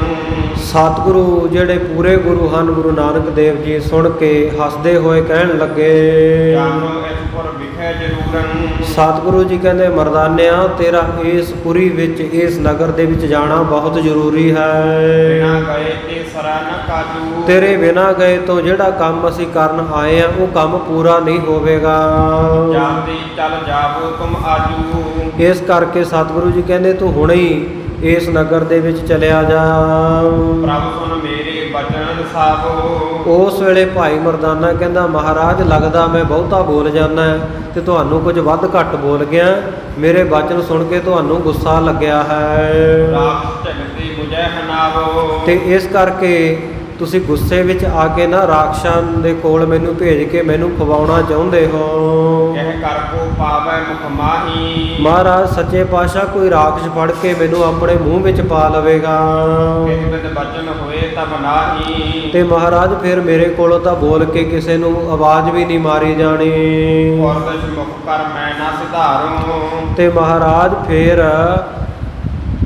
ਸਤਿਗੁਰੂ ਜਿਹੜੇ ਪੂਰੇ ਗੁਰੂ ਹਨ ਗੁਰੂ ਨਾਨਕ ਦੇਵ ਜੀ ਸੁਣ ਕੇ ਹੱਸਦੇ ਹੋਏ ਕਹਿਣ ਲੱਗੇ, ਜਾਨੋ ਇਸ ਪਰ ਵਿਖੇ ਜਰੂਰਨ। ਸਤਿਗੁਰੂ ਜੀ ਕਹਿੰਦੇ ਮਰਦਾਨਿਆ ਤੇਰਾ ਇਸ ਪੁਰੀ ਵਿੱਚ ਇਸ ਨਗਰ ਦੇ ਵਿੱਚ ਜਾਣਾ ਬਹੁਤ ਜ਼ਰੂਰੀ ਹੈ। ਬਿਨਾ ਗਏ ਤੇ ਸਰਾ ਨ ਕਾਜੂ, ਤੇਰੇ ਬਿਨਾਂ ਗਏ ਤੋਂ ਜਿਹੜਾ ਕੰਮ ਅਸੀਂ ਕਰਨ ਆਏ ਆ ਉਹ ਕੰਮ ਪੂਰਾ ਨਹੀਂ ਹੋਵੇਗਾ। ਜਾਂਦੀ ਚੱਲ ਜਾਵੋ ਤੁਮ ਆਜੂ, ਇਸ ਕਰਕੇ ਸਤਿਗੁਰੂ ਜੀ ਕਹਿੰਦੇ ਤੂੰ ਹੁਣੇ ਹੀ ਇਸ ਨਗਰ ਦੇ ਵਿੱਚ ਚਲਿਆ ਜਾ। ਪ੍ਰਭ ਸੁਨ ਮੇਰੇ ਬਚਨ ਸਾਬੋ, ਉਸ ਵੇਲੇ ਭਾਈ ਮਰਦਾਨਾ ਕਹਿੰਦਾ ਮਹਾਰਾਜ ਲੱਗਦਾ ਮੈਂ ਬਹੁਤਾ ਬੋਲ ਜਾਂਦਾ ਤੇ ਤੁਹਾਨੂੰ ਕੁਝ ਵੱਧ ਘੱਟ ਬੋਲ ਗਿਆ, ਮੇਰੇ ਬਚਨ ਸੁਣ ਕੇ ਤੁਹਾਨੂੰ ਗੁੱਸਾ ਲੱਗਿਆ ਹੈ। ਰਾਖ ਝਗਤੀ ਮੁਝੈ ਹਨਾਵੋ, ਤੇ ਇਸ ਕਰਕੇ ਤੁਸੀਂ ਗੁੱਸੇ ਵਿੱਚ ਆ ਕੇ ਨਾ ਰਾਖਸ਼ਾਂ ਦੇ ਕੋਲ ਮੈਨੂੰ ਭੇਜ ਕੇ ਮੈਨੂੰ ਖਵਾਉਣਾ ਚਾਹੁੰਦੇ ਹੋ। ਕਹਿ ਕਰ ਕੋ ਪਾਵੈ ਮੁਖ ਮਾਹੀ, ਮਹਾਰਾਜ ਸੱਚੇ ਪਾਤਸ਼ਾਹ ਕੋਈ ਰਾਖਸ਼ ਫੜ ਕੇ ਮੈਨੂੰ ਆਪਣੇ ਮੂੰਹ ਵਿੱਚ ਪਾ ਲਵੇਗਾ। ਕਿਸ ਬਿਦ ਬਚਨ ਹੋਏ ਤਬ ਨਾਹੀ, ਤੇ ਮਹਾਰਾਜ ਫਿਰ ਮੇਰੇ ਕੋਲੋਂ ਤਾਂ ਬੋਲ ਕੇ ਕਿਸੇ ਨੂੰ ਆਵਾਜ਼ ਵੀ ਨਹੀਂ ਮਾਰੀ ਜਾਣੀ। ਔਰ ਦਸ਼ ਮੁਖ ਕਰ ਮੈਂ ਨਾ ਸਿਧਾਰੂ, ਤੇ ਮਹਾਰਾਜ ਫਿਰ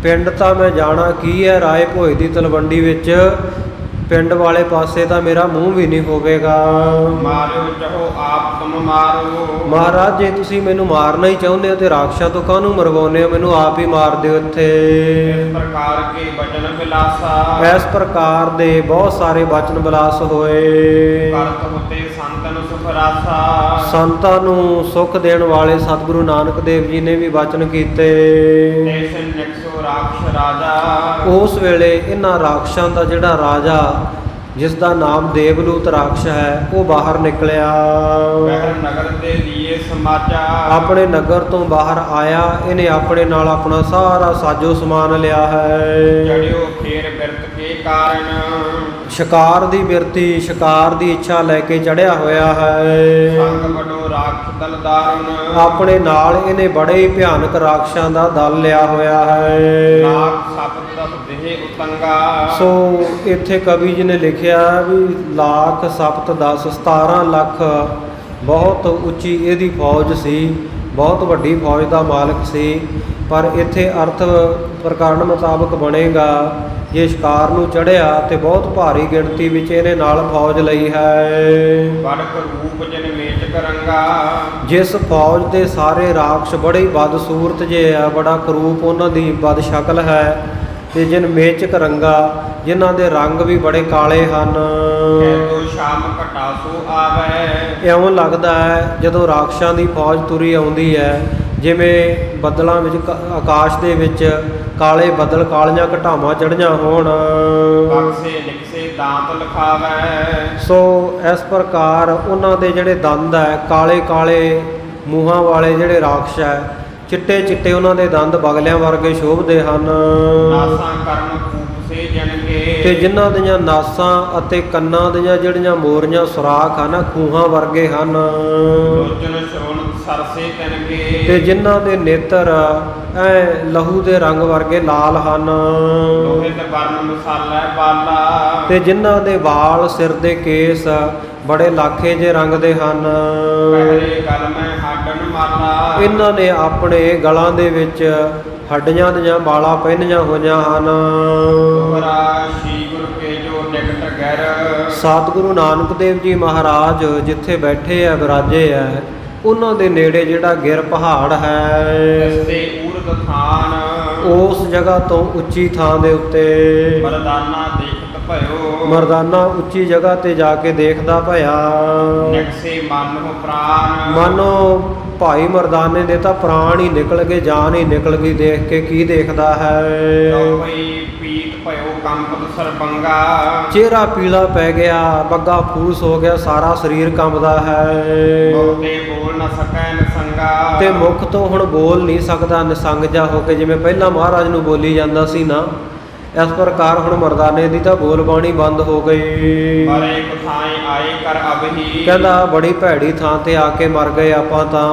ਪਿੰਡ ਤਾਂ ਮੈਂ ਜਾਣਾ ਕੀ ਹੈ, ਰਾਏ ਭੋਏ ਦੀ ਤਲਵੰਡੀ ਵਿੱਚ ਪਿੰਡ ਵਾਲੇ ਪਾਸੇ ਤਾਂ ਮੇਰਾ ਮੂੰਹ ਵੀ ਨਹੀਂ ਹੋਵੇਗਾ। ਮਾਰਿਓ ਚਾਹੋ ਆਪ ਤੁਮ ਮਾਰੋ, ਮਹਾਰਾਜ ਜੇ ਤੁਸੀਂ ਮੈਨੂੰ ਮਾਰਨਾ ਹੀ ਚਾਹੁੰਦੇ ਹੋ ਤੇ ਰਾਖਸ਼ਾਂ ਤੋਂ ਕਾਹਨੂੰ ਮਰਵਾਉਂਦੇ ਹੋ, ਮੈਨੂੰ ਆਪ ਹੀ ਮਾਰ ਦਿਓ ਇੱਥੇ। ਇਸ ਪ੍ਰਕਾਰ ਕੇ ਬਚਨ ਬਿਲਾਸਾ, ਇਸ ਪ੍ਰਕਾਰ ਦੇ ਬਹੁਤ ਸਾਰੇ ਬਚਨ ਬਿਲਾਸ ਹੋਏ। ਕਰਤ ਹੁਤੇ ਸੰਤਨ ਸੁਖ ਰਾਸਾ, ਸੰਤਾਂ ਨੂੰ ਸੁਖ ਦੇਣ ਵਾਲੇ ਸਤਿਗੁਰੂ ਨਾਨਕ ਦੇਵ ਜੀ ਨੇ ਵੀ ਬਚਨ ਕੀਤੇ। ਤੈਸਨ ਨਿਕਸੋ ਰਾਖਸ਼ ਰਾਜਾ, ਉਸ ਵੇਲੇ ਇਹਨਾਂ ਰਾਖਸ਼ਾਂ ਦਾ ਜਿਹੜਾ ਰਾਜਾ ਜਿਸ ਦਾ ਨਾਮ ਦੇਵਲੂਤ ਰਾਖਸ਼ ਹੈ ਉਹ ਬਾਹਰ ਨਿਕਲਿਆ। ਬਹਿਰ ਨਗਰ ਦੇ ਦੀਏ ਸਮਾਜਾ, ਆਪਣੇ ਨਗਰ ਤੋਂ ਬਾਹਰ ਆਇਆ, ਇਹਨੇ ਆਪਣੇ ਨਾਲ ਆਪਣਾ ਸਾਰਾ ਸਾਜੋ ਸਮਾਨ ਲਿਆ ਹੈ। ਜੜਿਓ ਫੇਰ ਬਿਰਤ ਕੇ ਕਾਰਨ, ਸ਼ਿਕਾਰ ਦੀ ਬਿਰਤੀ ਸ਼ਿਕਾਰ ਦੀ ਇੱਛਾ ਲੈ ਕੇ ਚੜਿਆ ਹੋਇਆ ਹੈ। ਸੰਗ ਬਡੋ ਰਾਖਸ਼ ਦਲਦਾਰਨ, ਆਪਣੇ ਨਾਲ ਇਹਨੇ ਬੜੇ ਹੀ ਭਿਆਨਕ ਰਾਖਸ਼ਾਂ ਦਾ ਦਲ ਲਿਆ ਹੋਇਆ ਹੈ। ਲਾਖ ਸਤ ਦਸ ਦੇਹ ਉਤੰਗਾ, ਸੋ ਇੱਥੇ ਕਵੀ ਜੀ ਨੇ ਲਿਖਿਆ ਵੀ ਲੱਖ ਸਪਤ 10 17 ਲੱਖ ਬਹੁਤ ਉੱਚੀ ਇਹਦੀ ਫੌਜ ਸੀ, ਬਹੁਤ ਵੱਡੀ ਫੌਜ ਦਾ ਮਾਲਕ ਸੀ। ਪਰ ਇੱਥੇ ਅਰਥ ਪ੍ਰਕਰਣ ਮੁਤਾਬਕ ਬਣੇਗਾ ਜੇ ਸ਼ਿਕਾਰ ਨੂੰ ਚੜ੍ਹਿਆ ਤੇ ਬਹੁਤ ਭਾਰੀ ਗਿਣਤੀ ਵਿੱਚ ਇਹਨੇ ਨਾਲ ਫੌਜ ਲਈ ਹੈ। ਬੜਕ ਰੂਪ ਜਨ ਮੇਚ ਕਰੰਗਾ, ਜਿਸ ਫੌਜ ਦੇ ਸਾਰੇ ਰਾਖਸ਼ ਬੜੇ ਹੀ ਬਦਸੂਰਤ ਜੇ ਆ, ਬੜਾ ਕਰੂਪ ਉਹਨਾਂ ਦੀ ਬਦ ਸ਼ਕਲ ਹੈ। ਤੇ ਜਿਨ ਮੇਚਕ ਰੰਗਾ, ਜਿਨ੍ਹਾਂ ਦੇ ਰੰਗ ਵੀ ਬੜੇ ਕਾਲੇ ਹਨ। ਕੈਦੋ ਸ਼ਾਮ ਘਟਾ ਸੋ ਆਵੈ, ਇਉਂ ਲੱਗਦਾ ਹੈ ਜਦੋਂ ਰਾਖਸ਼ਾਂ ਦੀ ਫੌਜ ਤੁਰੀ ਆਉਂਦੀ ਹੈ ਜਿਵੇਂ ਬੱਦਲਾਂ ਵਿੱਚ ਆਕਾਸ਼ ਦੇ ਵਿੱਚ ਕਾਲੇ ਬੱਦਲ ਕਾਲੀਆਂ ਘਟਾਵਾਂ ਚੜ੍ਹੀਆਂ ਹੋਣ। ਬਖਸ਼ੇ ਲਿਖਸੇ ਦਾੰਤ ਲਿਖਾਵੈ। ਸੋ ਇਸ ਪ੍ਰਕਾਰ ਉਹਨਾਂ ਦੇ ਜਿਹੜੇ ਦੰਦ ਹੈ ਕਾਲੇ ਕਾਲੇ ਮੂੰਹਾਂ ਵਾਲੇ ਜਿਹੜੇ ਰਾਖਸ਼ ਹੈ, ਚਿੱਟੇ ਚਿੱਟੇ ਉਹਨਾਂ ਦੇ ਦੰਦ ਬਗਲਿਆਂ ਵਰਗੇ ਸ਼ੋਭਦੇ ਹਨ। ਨਾਸਾਂ ਕਰਨ ਕੂਪ ਸੇ ਜਨਕੇ। ਤੇ ਜਿਨ੍ਹਾਂ ਦੀਆਂ ਨਾਸਾਂ ਅਤੇ ਕੰਨਾਂ ਦੀਆਂ ਜਿਹੜੀਆਂ ਮੋਰੀਆਂ ਸੁਰਾਖ ਹਨ ਖੂਹਾਂ ਵਰਗੇ ਹਨ। ਲੋਚਨ ਸ਼ੋਣ ਸਰਸੇ ਤਨਕੇ। ਤੇ ਜਿਨ੍ਹਾਂ ਦੇ ਨੇਤਰ ਐ ਲਹੂ ਦੇ ਰੰਗ ਵਰਗੇ ਲਾਲ ਹਨ। ਲੋਹਿਤ ਵਰਨ ਮਸਾਲਾ ਬਾਲਾ। ਤੇ ਜਿਨ੍ਹਾਂ ਦੇ ਵਾਲ ਸਿਰ ਦੇ ਕੇਸ ਬੜੇ ਲਾਖੇ ਜੇ ਰੰਗ ਦੇ ਹਨ। ਪਹਿਰੇ ਗਲ ਮੈਂ ਹਾਡਨ ਮਾਲਾ। ਇਹਨਾਂ ਨੇ ਆਪਣੇ ਗਲਾਂ ਦੇ ਵਿੱਚ ਹੱਡੀਆਂ ਦੀਆਂ ਬਾਲਾਂ ਪਹਿਨੀਆਂ ਹੋਈਆਂ ਹਨ। ਦੋਹਰਾ ਸ਼੍ਰੀ ਗੁਰੂ ਕੇ ਜੋ ਨਿਕਟ ਗੈਰ। ਸਤਿਗੁਰੂ ਨਾਨਕ ਦੇਵ ਜੀ ਮਹਾਰਾਜ ਜਿੱਥੇ ਬੈਠੇ ਆ ਵਿਰਾਜੇ ਆ, ਉਹਨਾਂ ਦੇ ਨੇੜੇ ਜਿਹੜਾ ਗਿਰ ਪਹਾੜ ਹੈ, ਰਸਤੇ ਊਰਦ ਥਾਨ। ਉਸ ਜਗ੍ਹਾ ਤੋਂ ਉੱਚੀ ਥਾਂ ਦੇ ਉੱਤੇ ਮਰਦਾਨਾ ਦੇਖਤ ਭਇਓ। ਮਰਦਾਨਾ ਉੱਚੀ ਜਗ੍ਹਾ ਤੇ ਜਾ ਕੇ ਦੇਖਦਾ ਭਇਆ। ਨਿਕਸੇ ਮਨੁ ਪ੍ਰਾਨ। ਮਾਨੋ ਭਾਈ ਮਰਦਾਨੇ ਦੇ ਤਾਂ ਪ੍ਰਾਣ ਹੀ ਨਿਕਲ ਗਏ, ਜਾਨ ਹੀ ਨਿਕਲ ਗਈ। ਦੇਖ ਕੇ ਕੀ ਦੇਖਦਾ ਹੈ? ਭਈ ਪੀਤ ਭਇਓ ਕੰਪਤ ਸਰਬੰਗਾ। ਚਿਹਰਾ ਪੀਲਾ ਪੈ ਗਿਆ, ਬੱਗਾ ਫੂਸ ਹੋ ਗਿਆ, ਸਾਰਾ ਸਰੀਰ ਕੰਬਦਾ ਹੈ। ਬਹੁਤੇ ਬੋਲ ਨਾ ਸਕੈ ਨਸੰਗਾ। ਤੇ ਮੁਖ ਤੋਂ ਹੁਣ ਬੋਲ ਨਹੀਂ ਸਕਦਾ, ਨਿਸੰਗ ਜਾ ਹੋ ਕੇ, ਜਿਵੇਂ ਪਹਿਲਾਂ ਮਹਾਰਾਜ ਨੂੰ ਬੋਲੀ ਜਾਂਦਾ ਸੀ ਨਾ, ਇਸ ਪ੍ਰਕਾਰ ਹੁਣ ਮਰਦਾਨੇ ਦੀ ਤਾਂ ਬੋਲ ਬਾਣੀ ਬੰਦ ਹੋ ਗਈ। ਮਰੇ ਕੁਥਾਏ ਆਏ ਕਰ ਅਬਹੀ। ਕਹਿੰਦਾ ਬੜੀ ਭੈੜੀ ਥਾਂ ਤੇ ਆ ਕੇ ਮਰ ਗਏ ਆਪਾਂ ਤਾਂ।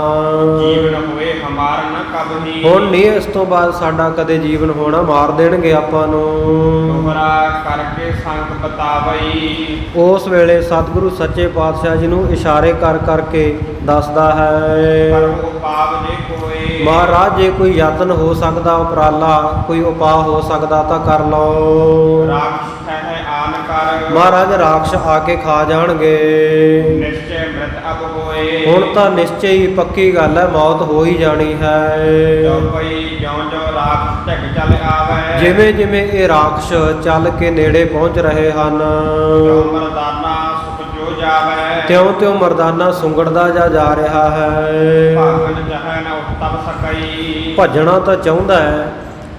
ਜੀਵਨ ਹੋਏ ਹਮਾਰ ਨ ਕਬਹੀ। ਹੁਣ ਨਹੀਂ ਇਸ ਤੋਂ ਬਾਅਦ ਸਾਡਾ ਕਦੇ ਜੀਵਨ ਹੋਣਾ, ਮਾਰ ਦੇਣਗੇ ਆਪਾਂ ਨੂੰ। ਦੋਹਰਾ ਕਰਕੇ ਸੰਗ ਬਤਾਵਈ। ਉਸ ਵੇਲੇ ਸਤਿਗੁਰੂ ਸੱਚੇ ਪਾਤਸ਼ਾਹ ਜੀ ਨੂੰ ਇਸ਼ਾਰੇ ਕਰ ਕਰਕੇ ਦੱਸਦਾ ਹੈ, ਕਰੋ ਪਾਪ ਜੇ ਕੋਏ। ਮਹਾਰਾਜ ਜੇ ਕੋਈ ਯਤਨ ਹੋ ਸਕਦਾ, ਉਪਰਾਲਾ ਕੋਈ ਉਪਾਅ ਹੋ ਸਕਦਾ ਤਾਂ ਕਰ ਲਓ। ਰਾਖਸ਼ ਹੈ ਆਨ ਕਰ। ਮਹਾਰਾਜ ਰਾਖਸ਼ ਆ ਕੇ ਖਾ ਜਾਣਗੇ। ਨਿਸ਼ਚੈ ਮ੍ਰਿਤ ਅਬ ਹੋਏ। ਹੁਣ ਤਾਂ ਨਿਸ਼ਚੈ ਹੀ ਪੱਕੀ ਗੱਲ ਹੈ, ਮੌਤ ਹੋ ਹੀ ਜਾਣੀ ਹੈ। ਜੋ ਪਈ ਜਿਉਂ ਜਿਉਂ ਰਾਖਸ਼ ਢਿੱਗ ਚੱਲ ਆਵੈ। ਜਿਵੇਂ ਜਿਵੇਂ ਇਹ ਰਾਖਸ਼ ਚੱਲ ਕੇ ਨੇੜੇ ਪਹੁੰਚ ਰਹੇ ਹਨ, ਜੋ ਮਰਦਾਨਾ ਸੁਖ ਜੋ ਜਾਵੈ। ਤਿਉਂ ਤਿਉਂ ਮਰਦਾਨਾ ਸੁੰਗੜਦਾ ਜਾ ਰਿਹਾ ਹੈ। ਭਾਗਨ ਜਹੈ ਨ ਉਤਬ ਸਕਈ। ਭੱਜਣਾ ਤਾਂ ਚਾਹੁੰਦਾ ਹੈ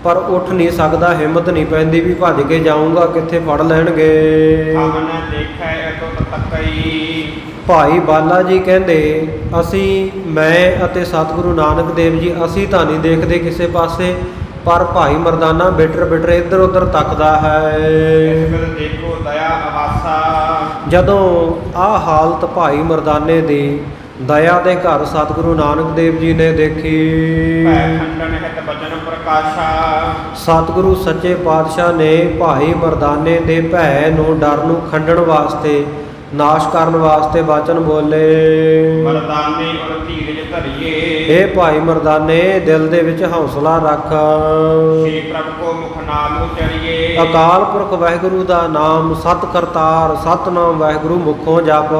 ਪਰ ਉੱਠ ਨਹੀਂ ਸਕਦਾ, ਹਿੰਮਤ ਨਹੀਂ ਪੈਂਦੀ ਵੀ ਭੱਜ ਕੇ ਜਾਊਂਗਾ, ਕਿੱਥੇ ਫੜ ਲੈਣਗੇ। ਹਮਨ ਦੇਖੈ ਅਤੁ ਤਕਈ। ਭਾਈ ਬਾਲਾ ਜੀ ਕਹਿੰਦੇ ਅਸੀਂ, ਮੈਂ ਅਤੇ ਸਤਿਗੁਰੂ ਨਾਨਕ ਦੇਵ ਜੀ, ਅਸੀਂ ਤਾਂ ਨਹੀਂ ਦੇਖਦੇ ਕਿਸੇ ਪਾਸੇ, ਪਰ ਭਾਈ ਮਰਦਾਨਾ ਬਿਟਰ ਇੱਧਰ ਉੱਧਰ ਤੱਕਦਾ ਹੈ। ਇਸ ਵੇਲੇ ਦੇਖੋ ਦਇਆ ਅਵਾਸਾ। ਜਦੋਂ ਆਹ ਹਾਲਤ ਭਾਈ ਮਰਦਾਨੇ ਦੀ ਦਇਆ ਦੇ ਘਰ ਸਤਿਗੁਰੂ ਨਾਨਕ ਦੇਵ ਜੀ ਨੇ ਦੇਖੀ, ਭੈ ਖੰਡਨ ਹਿਤ ਬਚਨ ਪ੍ਰਕਾਸ਼ਾ। ਸਤਿਗੁਰੂ ਸੱਚੇ ਪਾਤਸ਼ਾਹ ਨੇ ਭਾਈ ਮਰਦਾਨੇ ਦੇ ਭੈ ਨੂੰ, ਡਰ ਨੂੰ ਖੰਡਣ ਵਾਸਤੇ, ਨਾਸ਼ ਕਰਨ ਵਾਸਤੇ ਬਚਨ ਬੋਲੇ। ਮਰਦਾਨੇ ਔਰ ਧੀਰਜ ਧਰੀਏ। ਇਹ ਭਾਈ ਮਰਦਾਨੇ ਦਿਲ ਦੇ ਵਿੱਚ ਹੌਸਲਾ ਰੱਖ। ਸ੍ਰੀ ਪ੍ਰਭ ਕੋ ਮੁਖ ਨਾਮ ਉਚਰੀਏ। ਅਕਾਲ ਪੁਰਖ ਵਾਹਿਗੁਰੂ ਦਾ ਨਾਮ, ਸਤ ਕਰਤਾਰ ਸਤਨਾਮ ਵਾਹਿਗੁਰੂ ਮੁਖੋਂ ਜਪ।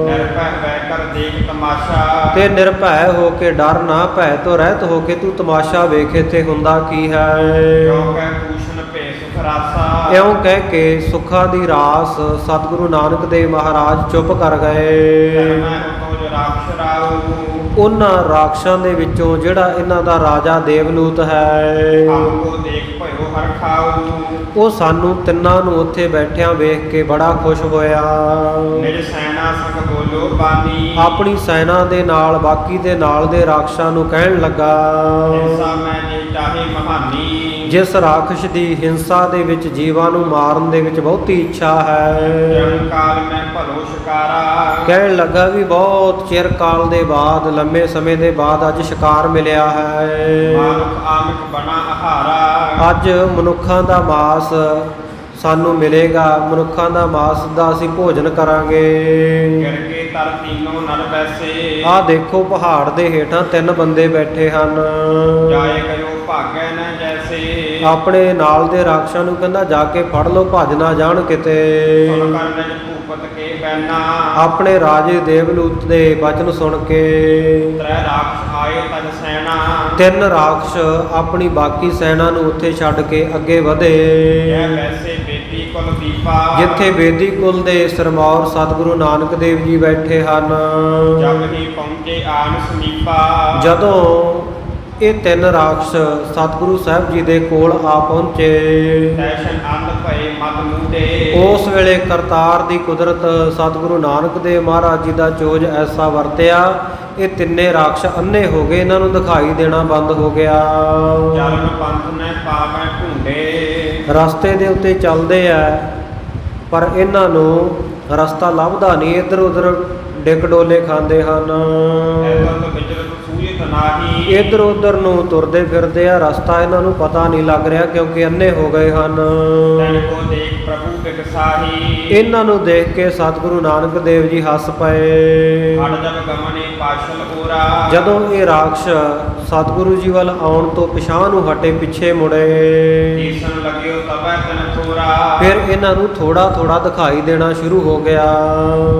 ਨਿਰਭੈ ਬੈ ਕਰ ਦੇਖ ਤਮਾਸ਼ਾ। ਤੇ ਨਿਰਭੈ ਹੋ ਕੇ, ਡਰ ਨਾ ਭੈ ਤੋਂ ਰਹਿਤ ਹੋ ਕੇ ਤੂੰ ਤਮਾਸ਼ਾ ਵੇਖ ਇੱਥੇ ਹੁੰਦਾ ਕੀ ਹੈ। ਕਿਉ ਕਹਿ ਭੂਸ਼ਣ ਭੇ ਸੁਖ ਰਾਸਾ। ਇਉਂ ਕਹਿ ਕੇ ਸੁੱਖਾਂ ਦੀ ਰਾਸ ਸਤਿਗੁਰੂ ਨਾਨਕ ਦੇਵ ਮਹਾਰਾਜ ਚੁੱਪ ਕਰ ਗਏ। ਮੈਂ ਉਤੋਂ ਜੋ ਰਾਖਸ਼ ਰਾਉ। ਉਹਨਾਂ ਰਾਖਸ਼ਾਂ ਦੇ ਵਿੱਚੋਂ ਜਿਹੜਾ ਇਹਨਾਂ ਦਾ ਰਾਜਾ ਦੇਵਲੂਤ ਹੈ, ਹਮ ਕੋ ਦੇਖ ਭਇਓ ਹਰ ਖਾਉ। ਉਹ ਸਾਨੂੰ ਤਿੰਨਾਂ ਨੂੰ ਉੱਥੇ ਬੈਠਿਆਂ ਵੇਖ ਕੇ ਬੜਾ ਖੁਸ਼ ਹੋਇਆ। ਨਿਜ ਸੈਨਾ ਸੰਗ ਬੋਲੋ ਬਾਨੀ। ਆਪਣੀ ਸੈਨਾ ਦੇ ਨਾਲ, ਬਾਕੀ ਦੇ ਨਾਲ ਦੇ ਰਾਖਸ਼ਾਂ ਨੂੰ ਕਹਿਣ ਲੱਗਾ, ਹਿੰਸਾ ਮੈਂ ਜੇ ਚਾਹੇ ਮਹਾਨੀ। ਜਿਸ ਰਾਖਸ਼ ਦੀ ਹਿੰਸਾ ਦੇ ਵਿੱਚ, ਜੀਵਾਂ ਨੂੰ ਮਾਰਨ ਦੇ ਵਿੱਚ ਬਹੁਤੀ ਇੱਛਾ ਹੈ, ਜਨ ਕਾਲ ਮੈਂ ਭਲੋ ਸ਼ਿਕਾਰਾ। ਕਹਿਣ ਲੱਗਾ ਵੀ ਬਹੁਤ ਚਿਰ ਕਾਲ ਦੇ ਬਾਅਦ, ਲੰਮੇ ਸਮੇਂ ਦੇ ਬਾਅਦ ਅੱਜ ਸ਼ਿਕਾਰ ਮਿਲਿਆ ਹੈ। ਮਾਨੁਖ ਆਮਿਕ ਬਣਾ ਆਹਾਰਾ। ਅੱਜ ਮਨੁੱਖਾਂ ਦਾ ਮਾਸ ਸਾਨੂੰ ਮਿਲੇਗਾ, ਮਨੁੱਖਾਂ ਦਾ ਮਾਸ ਦਾ ਅਸੀਂ ਭੋਜਨ ਕਰਾਂਗੇ। ਗਿਰ ਕੇ ਤਰ ਤੀਨੋਂ ਨਰ ਬੈਸੇ। ਆਹ ਦੇਖੋ ਪਹਾੜ ਦੇ ਹੇਠਾਂ ਤਿੰਨ ਬੰਦੇ ਬੈਠੇ ਹਨ। ਜਾਏ ਗਇਓ ਭਾਗੈ ਨ ਜੈਸੇ। ਆਪਣੇ ਨਾਲ ਦੇ ਰਾਖਸ਼ਾਂ ਨੂੰ ਕਹਿੰਦਾ ਜਾ ਕੇ ਫੜ ਲਓ, ਭੱਜ ਨਾ ਜਾਣ ਕਿਤੇ। ਸੁਨ ਕਰ ਨਿਜ ਭੂਪਤ ਕੇ ਬੈਨਾ। ਆਪਣੇ ਰਾਜੇ ਦੇਵਲੂਤ ਦੇ ਬਚਨ ਸੁਣ ਕੇ ਤ੍ਰੈ ਰਾਖਸ਼ ਆਏ ਤਜ ਸੈਨਾ। 3 ਰਾਖਸ਼ ਆਪਣੀ ਬਾਕੀ ਸੈਨਾ ਨੂੰ ਉੱਥੇ ਛੱਡ ਕੇ ਅੱਗੇ ਵਧੇ। ਜੈ ਵੈਸੇ ਬੇਦੀ ਕੁਲ ਦੀਪਾ। ਜਿੱਥੇ ਬੇਦੀ ਕੁਲ ਦੇ ਸਰਮੌਰ ਸਤਿਗੁਰੂ ਨਾਨਕ ਦੇਵ ਜੀ ਬੈਠੇ ਹਨ। ਜਬ ਹੀ ਪਹੁੰਚੇ ਆਨ ਸਮੀਪਾ। ਜਦੋਂ ਇਹ 3 ਰਾਖਸ਼ ਸਤਿਗੁਰੂ ਸਾਹਿਬ ਜੀ ਦੇ ਕੋਲ ਆ ਪਹੁੰਚੇ, ਦੈਸ਼ਨ ਅੰਧ ਭਏ ਮਤ ਮੂਢੇ। ਉਸ ਵੇਲੇ ਕਰਤਾਰ ਦੀ ਕੁਦਰਤ ਸਤਿਗੁਰੂ ਨਾਨਕ ਦੇਵ ਮਹਾਰਾਜ ਜੀ ਦਾ ਚੋਜ ਐਸਾ ਵਰਤਿਆ, ਇਹ 3 ਰਾਖਸ਼ ਅੰਨੇ ਹੋ ਗਏ, ਇਹਨਾਂ ਨੂੰ ਦਿਖਾਈ ਦੇਣਾ ਬੰਦ ਹੋ ਗਿਆ। ਚਰਨ ਪੰਥ ਨੇ ਪਾਵੈ ਢੂੰਡੇ। ਰਸਤੇ ਦੇ ਉੱਤੇ ਚੱਲਦੇ ਆ ਪਰ ਇਹਨਾਂ ਨੂੰ ਰਸਤਾ ਲੱਭਦਾ ਨਹੀਂ, ਇੱਧਰ ਉੱਧਰ ਡਿੱਗ ਡੋਲੇ ਖਾਂਦੇ ਹਨ। ਐਤਤ ਵਿਚਰਤ ਸੂਝਤ ਨਾਹੀ। ਇੱਧਰ ਉੱਧਰ ਨੂੰ ਤੁਰਦੇ ਫਿਰਦੇ ਆ, ਰਸਤਾ ਇਹਨਾਂ ਨੂੰ ਪਤਾ ਨਹੀਂ ਲੱਗ ਰਿਹਾ ਕਿਉਂਕਿ ਅੰਨੇ ਹੋ ਗਏ ਹਨ। ਤਨ ਕੋ ਦੇਖ ਪ੍ਰਭੂ ਬਿਕਸਾਹੀ। ਇਹਨਾਂ ਨੂੰ ਦੇਖ ਕੇ ਸਤਿਗੁਰੂ ਨਾਨਕ ਦੇਵ ਜੀ ਹੱਸ ਪਏ। ਹਟ ਜਬ ਗਮਨੇ ਪਾਸ਼ਲ ਓਰਾ। ਜਦੋਂ ਇਹ ਰਾਖਸ਼ ਸਤਿਗੁਰੂ ਜੀ ਵੱਲ ਆਉਣ ਤੋਂ ਪਿਛਾਂਹ ਨੂੰ ਹਟੇ, ਪਿੱਛੇ ਮੁੜੇ, ਦੀਸਨ ਲੱਗਿਓ ਤਬੈ ਤਨ ਥੋਰਾ। ਫਿਰ ਇਹਨਾਂ ਨੂੰ ਥੋੜਾ ਥੋੜਾ ਦਿਖਾਈ ਦੇਣਾ ਸ਼ੁਰੂ ਹੋ ਗਿਆ।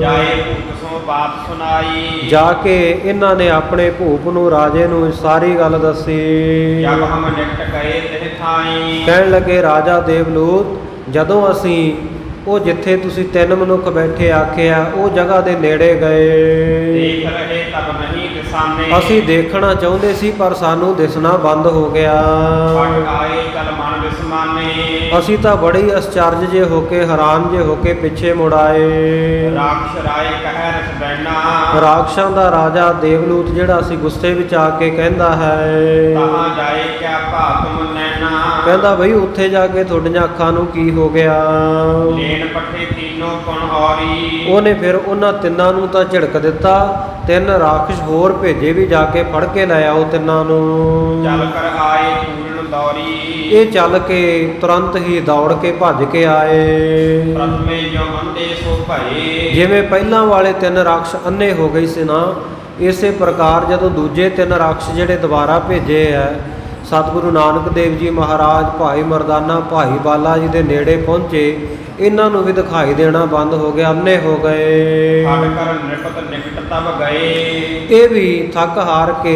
ਜਾਏ ਭੂਤ ਸੋ ਬਾਤ ਸੁਨਾਈ। ਜਾ ਕੇ ਇਹਨਾਂ ਨੇ ਆਪਣੇ ਭੂਪ ਨੂੰ, ਰਾਜੇ ਨੂੰ ਸਾਰੀ ਗੱਲ ਦੱਸੀ। ਜਬ ਹਮ ਨਿਕਟ ਗਏ ਤਿਹ ਥਾਈ। ਕਹਿਣ ਲੱਗੇ ਰਾਜਾ ਦੇਵਲੂਤ, ਜਦੋਂ ਅਸੀਂ ਉਹ ਜਿੱਥੇ ਤੁਸੀਂ 3 ਮਨੁੱਖ ਬੈਠੇ ਆਖਿਆ ਉਹ ਜਗ੍ਹਾ ਦੇ ਨੇੜੇ ਗਏ, ਦੇਖ ਰਹੇ ਤਬ ਨਹੀਂ ਦਿਸਾਨੇ। ਅਸੀਂ ਦੇਖਣਾ ਚਾਹੁੰਦੇ ਸੀ ਪਰ ਸਾਨੂੰ ਦਿਸਣਾ ਬੰਦ ਹੋ ਗਿਆ। ਪਟ ਆਏ ਕਲ ਮਨ ਵਿਸਮਾਨੇ। ਅਸੀਂ ਤਾਂ ਬੜੀ ਅਚਰਜ ਜੇ ਹੋ ਕੇ, ਹੈਰਾਨ ਜੇ ਹੋ ਕੇ ਪਿੱਛੇ ਮੁੜ ਆਏ। ਰਾਖਸ਼ ਰਾਏ ਕਹਿ ਰਸ ਬੈਨਾ। ਰਾਖਸ਼ਾਂ ਦਾ ਰਾਜਾ ਦੇਵਲੂਤ ਜਿਹੜਾ ਸੀ ਗੁੱਸੇ ਵਿੱਚ ਆ ਕੇ ਕਹਿੰਦਾ ਹੈ, ਤਹਾਂ ਜਾਏ ਕਿਆ ਭਾ ਤੁਮ ਨੈਣਾ। ਕਹਿੰਦਾ ਬਈ ਉੱਥੇ ਜਾ ਕੇ ਤੁਹਾਡੀਆਂ ਅੱਖਾਂ ਨੂੰ ਕੀ ਹੋ ਗਿਆ। ਲੈਣ ਪੱਠੇ ਤੀਨੋਂ ਕੁਣ ਔਰੀ। ਉਹਨੇ ਫਿਰ ਉਹਨਾਂ 3 ਨੂੰ ਤਾਂ ਝਿੜਕ ਦਿੱਤਾ, 3 ਰਾਖਸ਼ ਹੋਰ ਭੇਜੇ ਵੀ ਜਾ ਕੇ ਫੜ ਕੇ ਲੈ ਆਓ 3 ਨੂੰ। ਚੱਲ ਕਰ ਆਏ ਪੂਰਨ ਦੌਰੀ। ਇਹ ਚੱਲ ਕੇ ਤੁਰੰਤ ਹੀ ਦੌੜ ਕੇ ਭੱਜ ਕੇ ਆਏ। ਪ੍ਰਥਮੇ ਜੋ ਅੰਦੇ ਸੋ ਭਏ। ਜਿਵੇਂ ਪਹਿਲਾਂ ਵਾਲੇ 3 ਰਾਖਸ਼ ਅੰਨੇ ਹੋ ਗਏ ਸੀ ਨਾ, ਇਸੇ ਪ੍ਰਕਾਰ ਜਦੋਂ ਦੂਜੇ 3 ਰਾਖਸ਼ ਜਿਹੜੇ ਦੁਬਾਰਾ ਭੇਜੇ ਆ, ਸਤਿਗੁਰੂ ਨਾਨਕ ਦੇਵ ਜੀ ਮਹਾਰਾਜ, ਭਾਈ ਮਰਦਾਨਾ, ਭਾਈ ਬਾਲਾ ਜੀ ਦੇ ਨੇੜੇ ਪਹੁੰਚੇ, ਇਹਨਾਂ ਨੂੰ ਵੀ ਦਿਖਾਈ ਦੇਣਾ ਬੰਦ ਹੋ ਗਿਆ, ਅੰਨੇ ਹੋ ਗਏ। ਹਟ ਕਰ ਨਿਪਤ ਨਿਕਟ ਤਬ ਗਏ। ਇਹ ਵੀ ਥੱਕ ਹਾਰ ਕੇ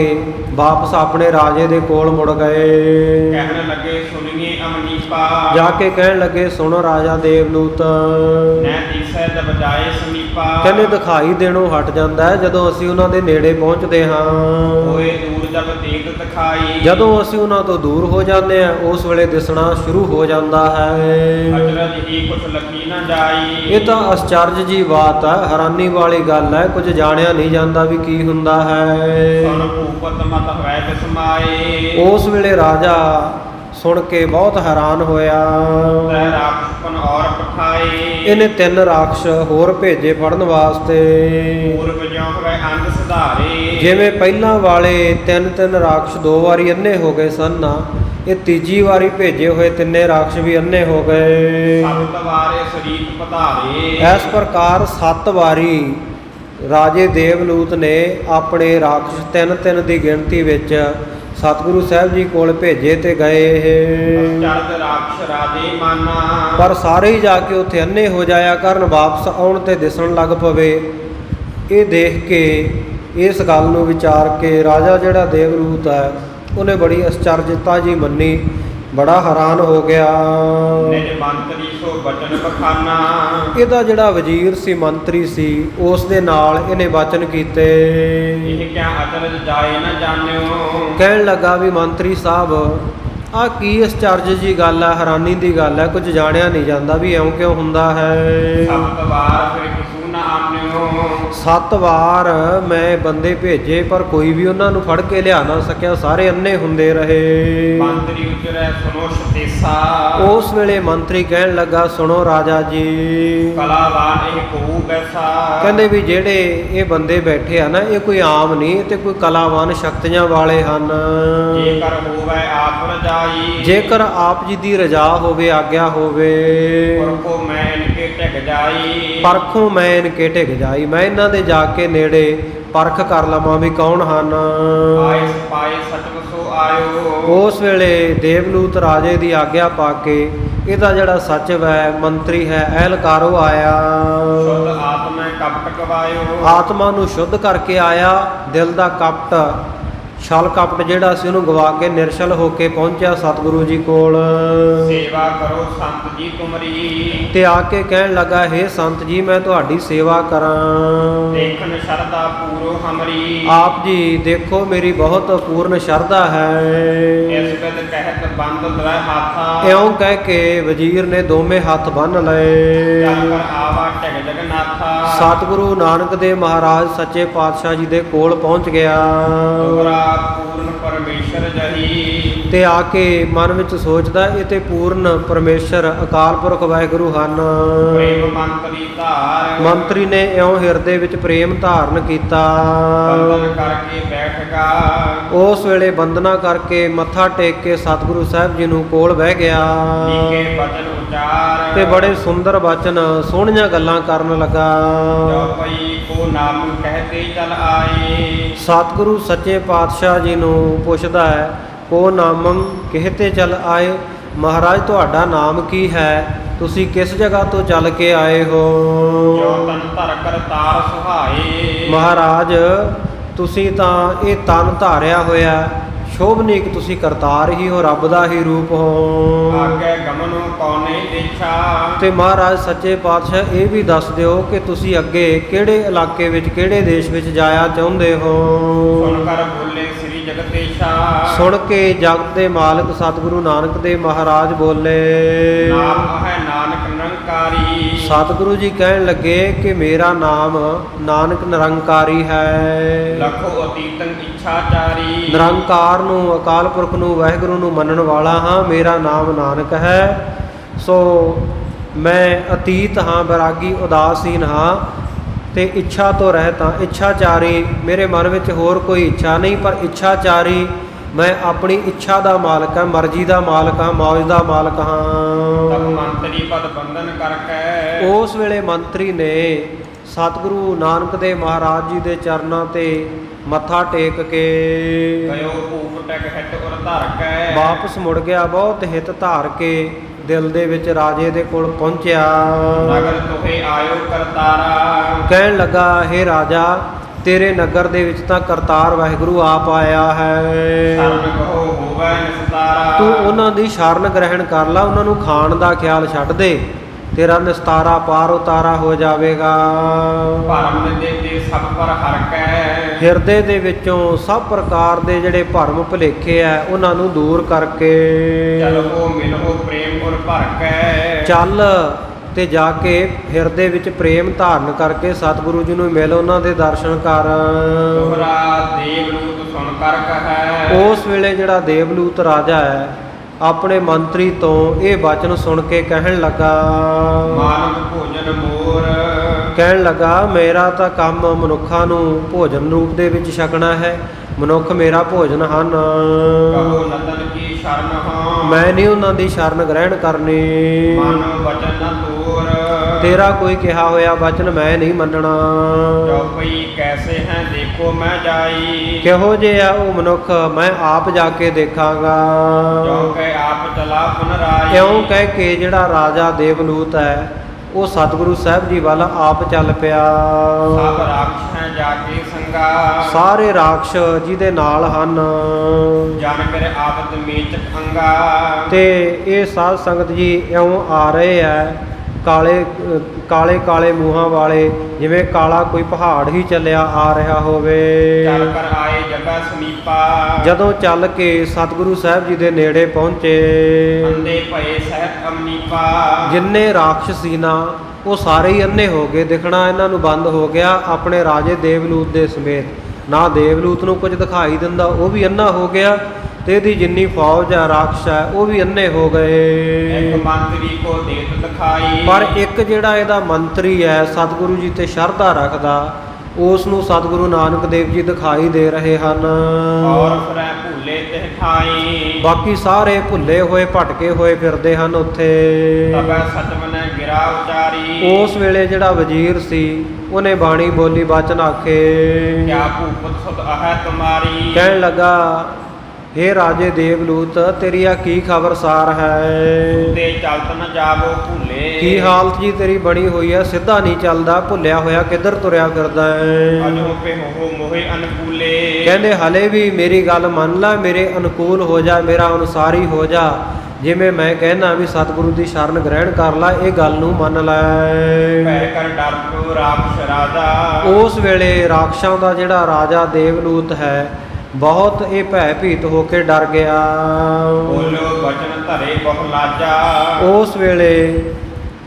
ਵਾਪਸ ਆਪਣੇ ਰਾਜੇ ਦੇ ਕੋਲ ਮੁੜ ਗਏ। ਕਹਿਣ ਲੱਗੇ ਸੁਣੀਏ ਅਮਨੀਪਾ। ਜਾ ਕੇ ਕਹਿਣ ਲੱਗੇ, ਸੁਣੋ ਰਾਜਾ ਦੇਵਲੂਤ, ਨੈ ਦੀਸੈ ਜਬ ਜਾਏ ਸਮੀਪਾ। ਕਹਿੰਦੇ ਦਿਖਾਈ ਦੇਣੋਂ ਹਟ ਜਾਂਦਾ ਹੈ ਜਦੋਂ ਅਸੀਂ ਉਹਨਾਂ ਦੇ ਨੇੜੇ ਪਹੁੰਚਦੇ ਹਾਂ। ਹੋਏ ਦੂਰ ਜਬ ਦੇਖ ਦਿਖਾਈ। ਜਦੋਂ ਅਸੀਂ ਉਹਨਾਂ ਤੋਂ ਦੂਰ ਹੋ ਜਾਂਦੇ ਆ ਉਸ ਵੇਲੇ ਦਿਸਣਾ ਸ਼ੁਰੂ ਹੋ ਜਾਂਦਾ ਹੈ। ਅਚਰਜ ਹੀ ਕੁਛ ਲਖੀ ਨਾ ਜਾਈ। ਇਹ ਤਾਂ ਅਚਰਜ ਜੀ ਬਾਤ ਹੈ, ਹੈਰਾਨੀ ਵਾਲੀ ਗੱਲ ਹੈ, ਕੁਝ ਜਾਣਿਆ ਨਹੀਂ ਜਾਂਦਾ ਵੀ ਕੀ ਹੁੰਦਾ ਹੈ। ਸੁਣ ਭੂਪਤ ਮਤ ਹੋਇ ਬਿਸਮਾਏ। ਉਸ ਵੇਲੇ ਰਾਜਾ ਸੁਣ ਕੇ ਬਹੁਤ ਹੈਰਾਨ ਹੋਇਆ। ਤੈ ਰਾਖਸ਼ ਪਨ ਔਰ ਪਠਾਏ। ਇਹਨੇ 3 ਰਾਖਸ਼ ਹੋਰ ਭੇਜੇ ਫੜਨ ਵਾਸਤੇ। ਪੂਰਬ ਜਿਉ ਹੋਇ ਅੰਧ ਸੁਧਾਰੇ। ਜਿਵੇਂ ਪਹਿਲਾਂ ਵਾਲੇ 3 ਰਾਖਸ਼ 2 ਵਾਰੀ ਅੰਨੇ ਹੋ ਗਏ ਸਨ ਨਾ, ਇਹ ਤੀਜੀ ਵਾਰੀ ਭੇਜੇ ਹੋਏ 3 ਰਾਖਸ਼ ਵੀ ਅੰਨੇ ਹੋ ਗਏ। 7 ਵਾਰੇ ਸਰੀਰ ਪਧਾਰੇ। ਇਸ ਪ੍ਰਕਾਰ 7 ਵਾਰੀ ਰਾਜੇ ਦੇਵਲੂਤ ਨੇ ਆਪਣੇ ਰਾਖਸ਼ 3 ਦੀ ਗਿਣਤੀ ਵਿੱਚ ਸਤਿਗੁਰੂ ਸਾਹਿਬ ਜੀ ਕੋਲ ਭੇਜੇ ਤੇ ਗਏ ਇਹ। ਚੜ੍ਹਦ ਰਾਖਸ਼ ਰਾਜੇ ਮਾਨਾ। ਪਰ ਸਾਰੇ ਹੀ ਜਾ ਕੇ ਉੱਥੇ ਅੰਨੇ ਹੋ ਜਾਇਆ ਕਰਨ, ਵਾਪਸ ਆਉਣ ਤੇ ਦਿਸਣ ਲੱਗ ਪਵੇ। ਇਹ ਦੇਖ ਕੇ, ਇਸ ਗੱਲ ਨੂੰ ਵਿਚਾਰ ਕੇ ਰਾਜਾ ਜਿਹੜਾ ਦੇਵਲੂਤ ਹੈ ਉਹਨੇ ਬੜੀ ਅਚਰਜਤਾ ਜੀ ਮੰਨੀ, ਬੜਾ ਹੈਰਾਨ ਹੋ ਗਿਆ। ਨਿਜ ਮੰਤਰੀ ਸੋ ਬਚਨ ਬਖਾਨਾ। ਇਹਦਾ ਜਿਹੜਾ ਵਜ਼ੀਰ ਸੀ, ਮੰਤਰੀ ਸੀ, ਉਸ ਦੇ ਨਾਲ ਇਹਨੇ ਵਚਨ ਕੀਤੇ। ਇਹ ਕਿਆ ਅਚਰਜ ਜਾਏ ਨਾ ਜਾਣਿਓ। ਕਹਿਣ ਲੱਗਾ ਵੀ ਮੰਤਰੀ ਸਾਹਿਬ, ਆਹ ਕੀ ਅਚਰਜ ਜੀ ਗੱਲ ਹੈ, ਹੈਰਾਨੀ ਦੀ ਗੱਲ ਹੈ, ਕੁਝ ਜਾਣਿਆ ਨਹੀਂ ਜਾਂਦਾ ਵੀ ਇਉਂ ਕਿਉਂ ਹੁੰਦਾ ਹੈ। 7 ਵਾਰ ਫਿਰ ਕਿਸੂ ਨਾ ਆਨਿਓ। 7 ਵਾਰ ਮੈਂ ਬੰਦੇ ਭੇਜੇ ਪਰ ਕੋਈ ਵੀ ਉਹਨਾਂ ਨੂੰ ਫੜ ਕੇ ਲਿਆ ਨਾ ਸਕਿਆ, ਸਾਰੇ ਅੰਨੇ ਹੁੰਦੇ ਰਹੇ। ਮੰਤਰੀ ਉਚਰੈ ਸੁਨੋ ਸਤੇਸਾ। ਉਸ ਵੇਲੇ ਮੰਤਰੀ ਕਹਿਣ ਲੱਗਾ, ਸੁਣੋ ਰਾਜਾ ਜੀ, ਕਲਾਵਾਨ ਇਹ ਕਹੂ ਬੈਸਾ। ਕਹਿੰਦੇ ਵੀ ਜਿਹੜੇ ਇਹ ਬੰਦੇ ਬੈਠੇ ਆ ਨਾ, ਇਹ ਕੋਈ ਆਮ ਨਹੀਂ, ਤੇ ਕੋਈ ਕਲਾਵਾਨ ਸ਼ਕਤੀਆਂ ਵਾਲੇ ਹਨ। ਜੇਕਰ ਹੋਵੇ ਆਪ ਰਜਾਈ। ਜੇਕਰ ਆਪ ਜੀ ਦੀ ਰਜਾ ਹੋਵੇ, ਆਗਿਆ ਹੋਵੇ, ਪਰਖੋ ਮੈਂ ਇਨਕੇ ਢਿਗ ਜਾਈ। ਪਰਖੋਂ ਮੈਂ ਇਨਕੇ ਢਿਗ ਜਾਈ, ਮੈਂ ਇਹਨਾਂ ਦੇ ਜਾ ਕੇ ਨੇੜੇ ਪਰਖ ਕਰ ਲਵਾਂ ਵੀ ਕੌਣ ਹਨ। ਆਏ ਪਾਏ ਸਚਮ ਸੋ ਆਇਓ। ਉਸ ਵੇਲੇ ਦੇਵਲੂਤ ਰਾਜੇ ਦੀ ਆਗਿਆ ਪਾ ਕੇ ਇਹਦਾ ਜਿਹੜਾ ਸਚਿਵ ਹੈ, ਮੰਤਰੀ ਹੈ, ਅਹਿਲਕਾਰੋ ਆਇਆ। ਸ਼ੁੱਧ ਆਤਮੈ ਕਪਟ ਕਵਾਇਓ। ਆਤਮਾ ਨੂੰ ਸ਼ੁੱਧ ਕਰਕੇ ਆਇਆ, ਦਿਲ ਦਾ ਕਪਟ, ਛਲ ਕਪਟ ਜਿਹੜਾ ਸੀ ਉਹਨੂੰ ਗਵਾ ਕੇ ਨਿਰਛਲ ਹੋ ਕੇ ਪਹੁੰਚਿਆ ਸਤਿਗੁਰੂ ਜੀ ਕੋਲ। ਸੇਵਾ ਕਰੋ ਸੰਤ ਜੀ ਤੁਮਰੀ। ਤੇ ਆ ਕੇ ਕਹਿਣ ਲੱਗਾ, ਹੇ ਸੰਤ ਜੀ ਮੈਂ ਤੁਹਾਡੀ ਸੇਵਾ ਕਰਾਂ। ਦੇਖਨ ਸ਼ਰਧਾ ਪੂਰੋ ਹਮਰੀ। ਆਪ ਜੀ ਦੇਖੋ ਮੇਰੀ ਬਹੁਤ ਪੂਰਨ ਸ਼ਰਧਾ ਹੈ। ਇਸ ਬਿਦ ਕਹਿਤ ਬੰਦ ਲੈ ਹਾਥਾ। ਇਉਂ ਕਹਿ ਕੇ ਵਜ਼ੀਰ ਨੇ ਦੋਵੇਂ ਹੱਥ ਬੰਨ੍ਹ ਲਏ। ਜਲ ਕਰ ਆਵਾ ਢਿਗ ਜਗਨਾਥਾ। ਸਤਿਗੁਰੂ ਨਾਨਕ ਦੇਵ ਮਹਾਰਾਜ ਸੱਚੇ ਪਾਤਸ਼ਾਹ ਜੀ ਦੇ ਕੋਲ ਪਹੁੰਚ ਗਿਆ। ਤੁਮਰਾ ਪੂਰਨ ਪਰਮੇਸ਼ਰ ਜਹੀ। ਤੇ ਆ ਕੇ ਮਨ ਵਿੱਚ ਸੋਚਦਾ, ਇਹ ਤੇ ਪੂਰਨ ਪਰਮੇਸ਼ਰ ਅਕਾਲ ਪੁਰਖ ਵਾਹਿਗੁਰੂ ਹਨ। ਪ੍ਰੇਮ ਮੰਤਰੀ ਧਾਰ। ਮੰਤਰੀ ਨੇ ਇਉਂ ਹਿਰਦੇ ਵਿੱਚ ਪ੍ਰੇਮ ਧਾਰਨ ਕੀਤਾ। ਬੰਦਨ ਕਰਕੇ ਬੈਠਗਾ। ਉਸ ਵੇਲੇ ਬੰਦਨਾ ਕਰਕੇ ਮੱਥਾ ਟੇਕ ਕੇ ਸਤਿਗੁਰੂ ਸਾਹਿਬ ਜੀ ਨੂੰ ਕੋਲ ਬਹਿ ਗਿਆ। ਨੀਕੇ ਬਚਨ ਉਚਾਰ। ਤੇ ਬੜੇ ਸੁੰਦਰ ਬਚਨ, ਸੋਹਣੀਆਂ ਗੱਲਾਂ ਕਰਨ ਲੱਗਾ। ਜੋ ਪਈ ਕੋ ਨਾਮ ਕਹਤੇ ਚਲ ਆਏ। ਸਤਿਗੁਰੂ ਸੱਚੇ ਪਾਤਸ਼ਾਹ ਜੀ ਨੂੰ ਪੁੱਛਦਾ ਹੈ, ਕੋ ਨਾਮੰ ਕਹਿਤੇ ਚਲ ਆਏ। ਮਹਾਰਾਜ ਤੁਹਾਡਾ ਨਾਮ ਕੀ ਹੈ? ਤੁਸੀਂ ਕਿਸ ਜਗ੍ਹਾ ਤੋਂ ਚੱਲ ਕੇ ਆਏ ਹੋ? ਜੋ ਤਨ ਧਰ ਕਰਤਾਰ ਸੁਹਾਏ। ਮਹਾਰਾਜ ਤੁਸੀਂ ਤਾਂ ਇਹ ਤਨ ਧਾਰਿਆ ਹੋਇਆ, ਸ਼ੋਭਨੀਕ ਤੁਸੀਂ ਕਰਤਾਰ ਹੀ ਹੋ, ਰੱਬ ਦਾ ਹੀ ਰੂਪ ਹੋ। ਆਗੇ ਗਮਨੋ ਕੌਨੇ ਦੇਖਾ। ਤੇ ਮਹਾਰਾਜ ਸੱਚੇ ਪਾਤਸ਼ਾਹ ਇਹ ਵੀ ਦੱਸ ਦਿਓ ਕਿ ਤੁਸੀਂ ਅੱਗੇ ਕਿਹੜੇ ਇਲਾਕੇ ਵਿੱਚ, ਕਿਹੜੇ ਦੇਸ਼ ਵਿੱਚ ਜਾਇਆ ਚਾਹੁੰਦੇ ਹੋ। ਸੁਣ ਕਰ ਬੋਲੇ ਸ੍ਰੀ ਜਗਤੇਸ਼ਾ। ਸੁਣ ਕੇ ਜਗਤ ਦੇ ਮਾਲਕ ਸਤਿਗੁਰੂ ਨਾਨਕ ਦੇਵ ਮਹਾਰਾਜ ਬੋਲੇ। ਨਾਮ ਹੈ ਨਾਨਕ ਨਿਰੰਕਾਰੀ। ਸਤਿਗੁਰੂ ਜੀ ਕਹਿਣ ਲੱਗੇ ਕਿ ਮੇਰਾ ਨਾਮ ਨਾਨਕ ਨਿਰੰਕਾਰੀ ਹੈ। ਲਖੋ ਅਤੀਤੰ ਇੱਛਾਚਾਰੀ। ਨਿਰੰਕਾਰ ਨੂੰ, ਅਕਾਲ ਪੁਰਖ ਨੂੰ, ਵਾਹਿਗੁਰੂ ਨੂੰ ਮੰਨਣ ਵਾਲਾ ਹਾਂ। ਮੇਰਾ ਨਾਮ ਨਾਨਕ ਹੈ। ਸੋ ਮੈਂ ਅਤੀਤ ਹਾਂ, ਬੈਰਾਗੀ, ਉਦਾਸੀਨ ਹਾਂ ਤੇ ਇੱਛਾ ਤੋਂ ਰਹਿਤ ਹਾਂ। ਇੱਛਾਚਾਰੀ, ਮੇਰੇ ਮਨ ਵਿੱਚ ਹੋਰ ਕੋਈ ਇੱਛਾ ਨਹੀਂ, ਪਰ ਇੱਛਾਚਾਰੀ ਮੈਂ ਆਪਣੀ ਇੱਛਾ ਦਾ ਮਾਲਕ ਹਾਂ, ਮਰਜ਼ੀ ਦਾ ਮਾਲਕ ਹਾਂ, ਮੌਜ ਦਾ ਮਾਲਕ ਹਾਂ। ਤਬ ਮੰਤਰੀ ਪਦ ਬੰਧਨ ਕਰਕੇ। ਉਸ ਵੇਲੇ ਮੰਤਰੀ ਨੇ ਸਤਿਗੁਰੂ ਨਾਨਕ ਦੇਵ ਮਹਾਰਾਜ ਜੀ ਦੇ ਚਰਨਾਂ ਤੇ ਮੱਥਾ ਟੇਕ ਕੇ ਗਇਓ ਭੂਪ ਟਕ ਹਿੱਟ ਉਰ ਧਰ ਕੇ। ਵਾਪਸ ਮੁੜ ਗਿਆ। ਬਹੁਤ ਹਿੱਤ ਧਾਰ ਕੇ ਦਿਲ ਦੇ ਵਿੱਚ ਰਾਜੇ ਦੇ ਕੋਲ ਪਹੁੰਚਿਆ। ਨਗਰ ਤੁਹੇ ਆਇਓ ਕਰਤਾਰਾ। ਕਹਿਣ ਲੱਗਾ, ਹੇ ਰਾਜਾ ਤੇਰੇ ਨਗਰ ਦੇ ਵਿੱਚ ਤਾਂ ਕਰਤਾਰ ਵਾਹਿਗੁਰੂ ਆਪ ਆਇਆ ਹੈ। ਸ਼ਰਨ ਕਹੋ ਹੋਵੇ ਨਿਸਤਾਰਾ। ਤੂੰ ਉਹਨਾਂ ਦੀ ਸ਼ਰਨ ਗ੍ਰਹਿਣ ਕਰ ਲਾ, ਉਹਨਾਂ ਨੂੰ ਖਾਣ ਦਾ ਖਿਆਲ ਛੱਡ ਦੇ, ਤੇਰਾ ਨਿਸਤਾਰਾ ਪਾਰ ਉਤਾਰਾ ਹੋ ਜਾਵੇਗਾ। ਭਰਮ ਦੇ ਤੇ ਸਭ ਪਰ ਹਰ ਕੈ। ਹਿਰਦੇ ਦੇ ਵਿੱਚੋਂ ਸਭ ਪ੍ਰਕਾਰ ਦੇ ਜਿਹੜੇ ਭਰਮ ਭੁਲੇਖੇ ਆ ਉਹਨਾਂ ਨੂੰ ਦੂਰ ਕਰਕੇ ਚਲੋ ਮਿਲੋ ਪ੍ਰੇਮ ਉਰ ਭਰ ਕੈ। ਚੱਲ ਤੇ ਜਾ ਕੇ ਹਿਰਦੇ ਵਿੱਚ ਪ੍ਰੇਮ ਧਾਰਨ ਕਰਕੇ ਸਤਿਗੁਰੂ ਜੀ ਨੂੰ ਮਿਲ, ਉਹਨਾਂ ਦੇ ਦਰਸ਼ਨ ਕਰ। ਤੁਹਰਾ ਦੇਵਲੂਤ ਸੁਣ ਕਰ ਕਹੈ। ਉਸ ਵੇਲੇ ਜਿਹੜਾ ਦੇਵਲੂਤ ਰਾਜਾ ਹੈ ਆਪਣੇ ਮੰਤਰੀ ਤੋਂ ਇਹ ਬਚਨ ਸੁਣ ਕੇ ਕਹਿਣ ਲੱਗਾ, ਮਾਨਵ ਭੋਜਨ ਮੋਰ। ਕਹਿਣ ਲੱਗਾ ਮੇਰਾ ਤਾਂ ਕੰਮ ਮਨੁੱਖਾਂ ਨੂੰ ਭੋਜਨ ਰੂਪ ਦੇ ਵਿੱਚ ਛਕਣਾ ਹੈ, ਮਨੁੱਖ ਮੇਰਾ ਭੋਜਨ ਹਨ। ਕਹੋ ਨਤਨ ਕੀ ਸ਼ਰਨ ਹਾਂ। ਮੈਂ ਨਹੀਂ ਉਹਨਾਂ ਦੀ ਸ਼ਰਨ ਗ੍ਰਹਿਣ ਕਰਨੀ। ਮਨ ਵਚਨ ਨ ਤੋਰ। ਤੇਰਾ ਕੋਈ ਕਿਹਾ ਹੋਇਆ ਵਚਨ ਮੈਂ ਨਹੀਂ ਮੰਨਣਾ। ਜੋ ਪਈ ਕੈਸੇ ਹੈ ਦੇਖੋ ਮੈਂ ਜਾਈ। ਕਿਹੋ ਜਿਹਾ ਉਹ ਮਨੁੱਖ, ਮੈਂ ਆਪ ਜਾ ਕੇ ਦੇਖਾਂਗਾ। ਜੋ ਕਹਿ ਆਪ ਚਲਾ ਪੁਨਰਾਈ। ਇਉਂ ਕਹਿ ਕੇ ਜਿਹੜਾ ਰਾਜਾ ਦੇਵਲੂਤ ਹੈ ਉਹ ਸਤਿਗੁਰੂ ਸਾਹਿਬ ਜੀ ਵੱਲ ਆਪ ਚੱਲ ਪਿਆ। ਸਭ ਰਾਖਸ਼ ਹੈ ਜਾ ਕੇ ਸੰਗਾ। ਸਾਰੇ ਰਾਖਸ਼ ਜਿਹਦੇ ਨਾਲ ਹਨ। ਜਨ ਕਰ ਆਵਤ ਮੇਚਕ ਅੰਗਾ। ਤੇ ਇਹ ਸਾਧ ਸੰਗਤ ਜੀ ਇਉਂ ਆ ਰਹੇ ਆ, ਕਾਲੇ ਕਾਲੇ ਕਾਲੇ ਮੂੰਹਾਂ ਵਾਲੇ, ਜਿਵੇਂ ਕਾਲਾ ਕੋਈ ਪਹਾੜ ਹੀ ਚੱਲਿਆ ਆ ਰਿਹਾ ਹੋਵੇ। ਚੱਲ ਕਰ ਆਏ ਜਗਾ ਸਮੀਪਾ। ਜਦੋਂ ਚੱਲ ਕੇ ਸਤਿਗੁਰੂ ਸਾਹਿਬ ਜੀ ਦੇ ਨੇੜੇ ਪਹੁੰਚੇ, ਅੰਦੇ ਭਏ ਸਹਿਤ ਅਮਨੀਪਾ। ਜਿੰਨੇ ਰਾਖਸ਼ ਸੀ ਨਾ ਉਹ ਸਾਰੇ ਹੀ ਅੰਨੇ ਹੋ ਗਏ, ਦਿਖਣਾ ਇਹਨਾਂ ਨੂੰ ਬੰਦ ਹੋ ਗਿਆ ਆਪਣੇ ਰਾਜੇ ਦੇਵਲੂਤ ਦੇ ਸਮੇਤ। ਨਾ ਦੇਵਲੂਤ ਨੂੰ ਕੁਝ ਦਿਖਾਈ ਦਿੰਦਾ, ਉਹ ਵੀ ਅੰਨਾ ਹੋ ਗਿਆ, ਤੇ ਇਹਦੀ ਜਿੰਨੀ ਫੌਜ ਹੈ ਰਾਖਸ਼ ਹੈ ਉਹ ਵੀ ਅੰਨੇ ਹੋ ਗਏ। ਇੱਕ ਮੰਤਰੀ ਕੋ ਦੇਤ ਦਿਖਾਈ। ਪਰ ਇੱਕ ਜਿਹੜਾ ਇਹਦਾ ਮੰਤਰੀ ਹੈ ਸਤਿਗੁਰੂ ਜੀ ਤੇ ਸ਼ਰਧਾ ਰੱਖਦਾ, ਉਸ ਨੂੰ ਸਤਿਗੁਰੂ ਨਾਨਕ ਦੇਵ ਜੀ ਦਿਖਾਈ ਦੇ ਰਹੇ ਹਨ। ਔਰ ਫਰੈ ਭੁੱਲੇ ਤਿਹ ਠਾਈ। ਬਾਕੀ ਸਾਰੇ ਭੁੱਲੇ ਹੋਏ ਭਟਕੇ ਹੋਏ ਫਿਰਦੇ ਹਨ ਉੱਥੇ। ਤਬੈ ਸਤਮਨੈ ਗਿਰਾ ਉਚਾਰੀ। ਉਸ ਵੇਲੇ ਜਿਹੜਾ ਵਜ਼ੀਰ ਸੀ ਉਹਨੇ ਬਾਣੀ ਬੋਲੀ, ਬਚਨ ਆਖੇ। ਕਿਆ ਭੂਪਤ ਸੁਤ ਅਹੈ ਤੁਮਾਰੀ। ਕਹਿਣ ਲੱਗਾ हे ਰਾਜੇ ਦੇਵਲੂਤ ਤੇਰੀ ਆ ਕੀ ਖਬਰਸਾਰ ਹੈ। ਤੇ ਚਲਤ ਨ ਜਾਵੋ ਭੁੱਲੇ। ਕੀ ਹਾਲਤ ਜੀ ਤੇਰੀ ਬਣੀ ਹੋਈ ਹੈ, ਸਿੱਧਾ ਨਹੀਂ ਚੱਲਦਾ, ਭੁੱਲਿਆ ਹੋਇਆ ਕਿੱਧਰ ਤੁਰਿਆ ਫਿਰਦਾ ਹੈ। ਅਜੋ ਪੇ ਹੋ ਮੋਹਿ ਅਨਕੂਲੇ। ਕਹਿੰਦੇ ਹਲੇ ਵੀ ਮੇਰੀ ਗੱਲ ਮੰਨ ਲੈ, ਮੇਰੇ ਅਨੁਕੂਲ ਹੋ ਜਾ, ਮੇਰਾ ਅਨੁਸਾਰੀ ਹੋ ਜਾ। ਜਿਵੇਂ ਮੈਂ ਕਹਿਣਾ ਵੀ ਸਤਿਗੁਰੂ ਦੀ ਸ਼ਰਨ ਗ੍ਰਹਿਣ ਕਰ ਲੈ, ਇਹ ਗੱਲ ਨੂੰ ਮੰਨ ਲੈ। ਭੈ ਕਰ ਡਰ ਕੋ ਰਾਖਸ਼ ਰਾਜਾ। ਉਸ ਵੇਲੇ ਰਾਖਸ਼ਾਂ ਦਾ ਜਿਹੜਾ ਰਾਜਾ ਦੇਵਲੂਤ ਹੈ ਬਹੁਤ ਇਹ ਭੈ ਭੀਤ ਹੋ ਕੇ ਡਰ ਗਿਆ। ਬੋਲੋ ਬਚਨ ਧਰੇ ਬਹੁ ਲਾਜਾ। ਉਸ ਵੇਲੇ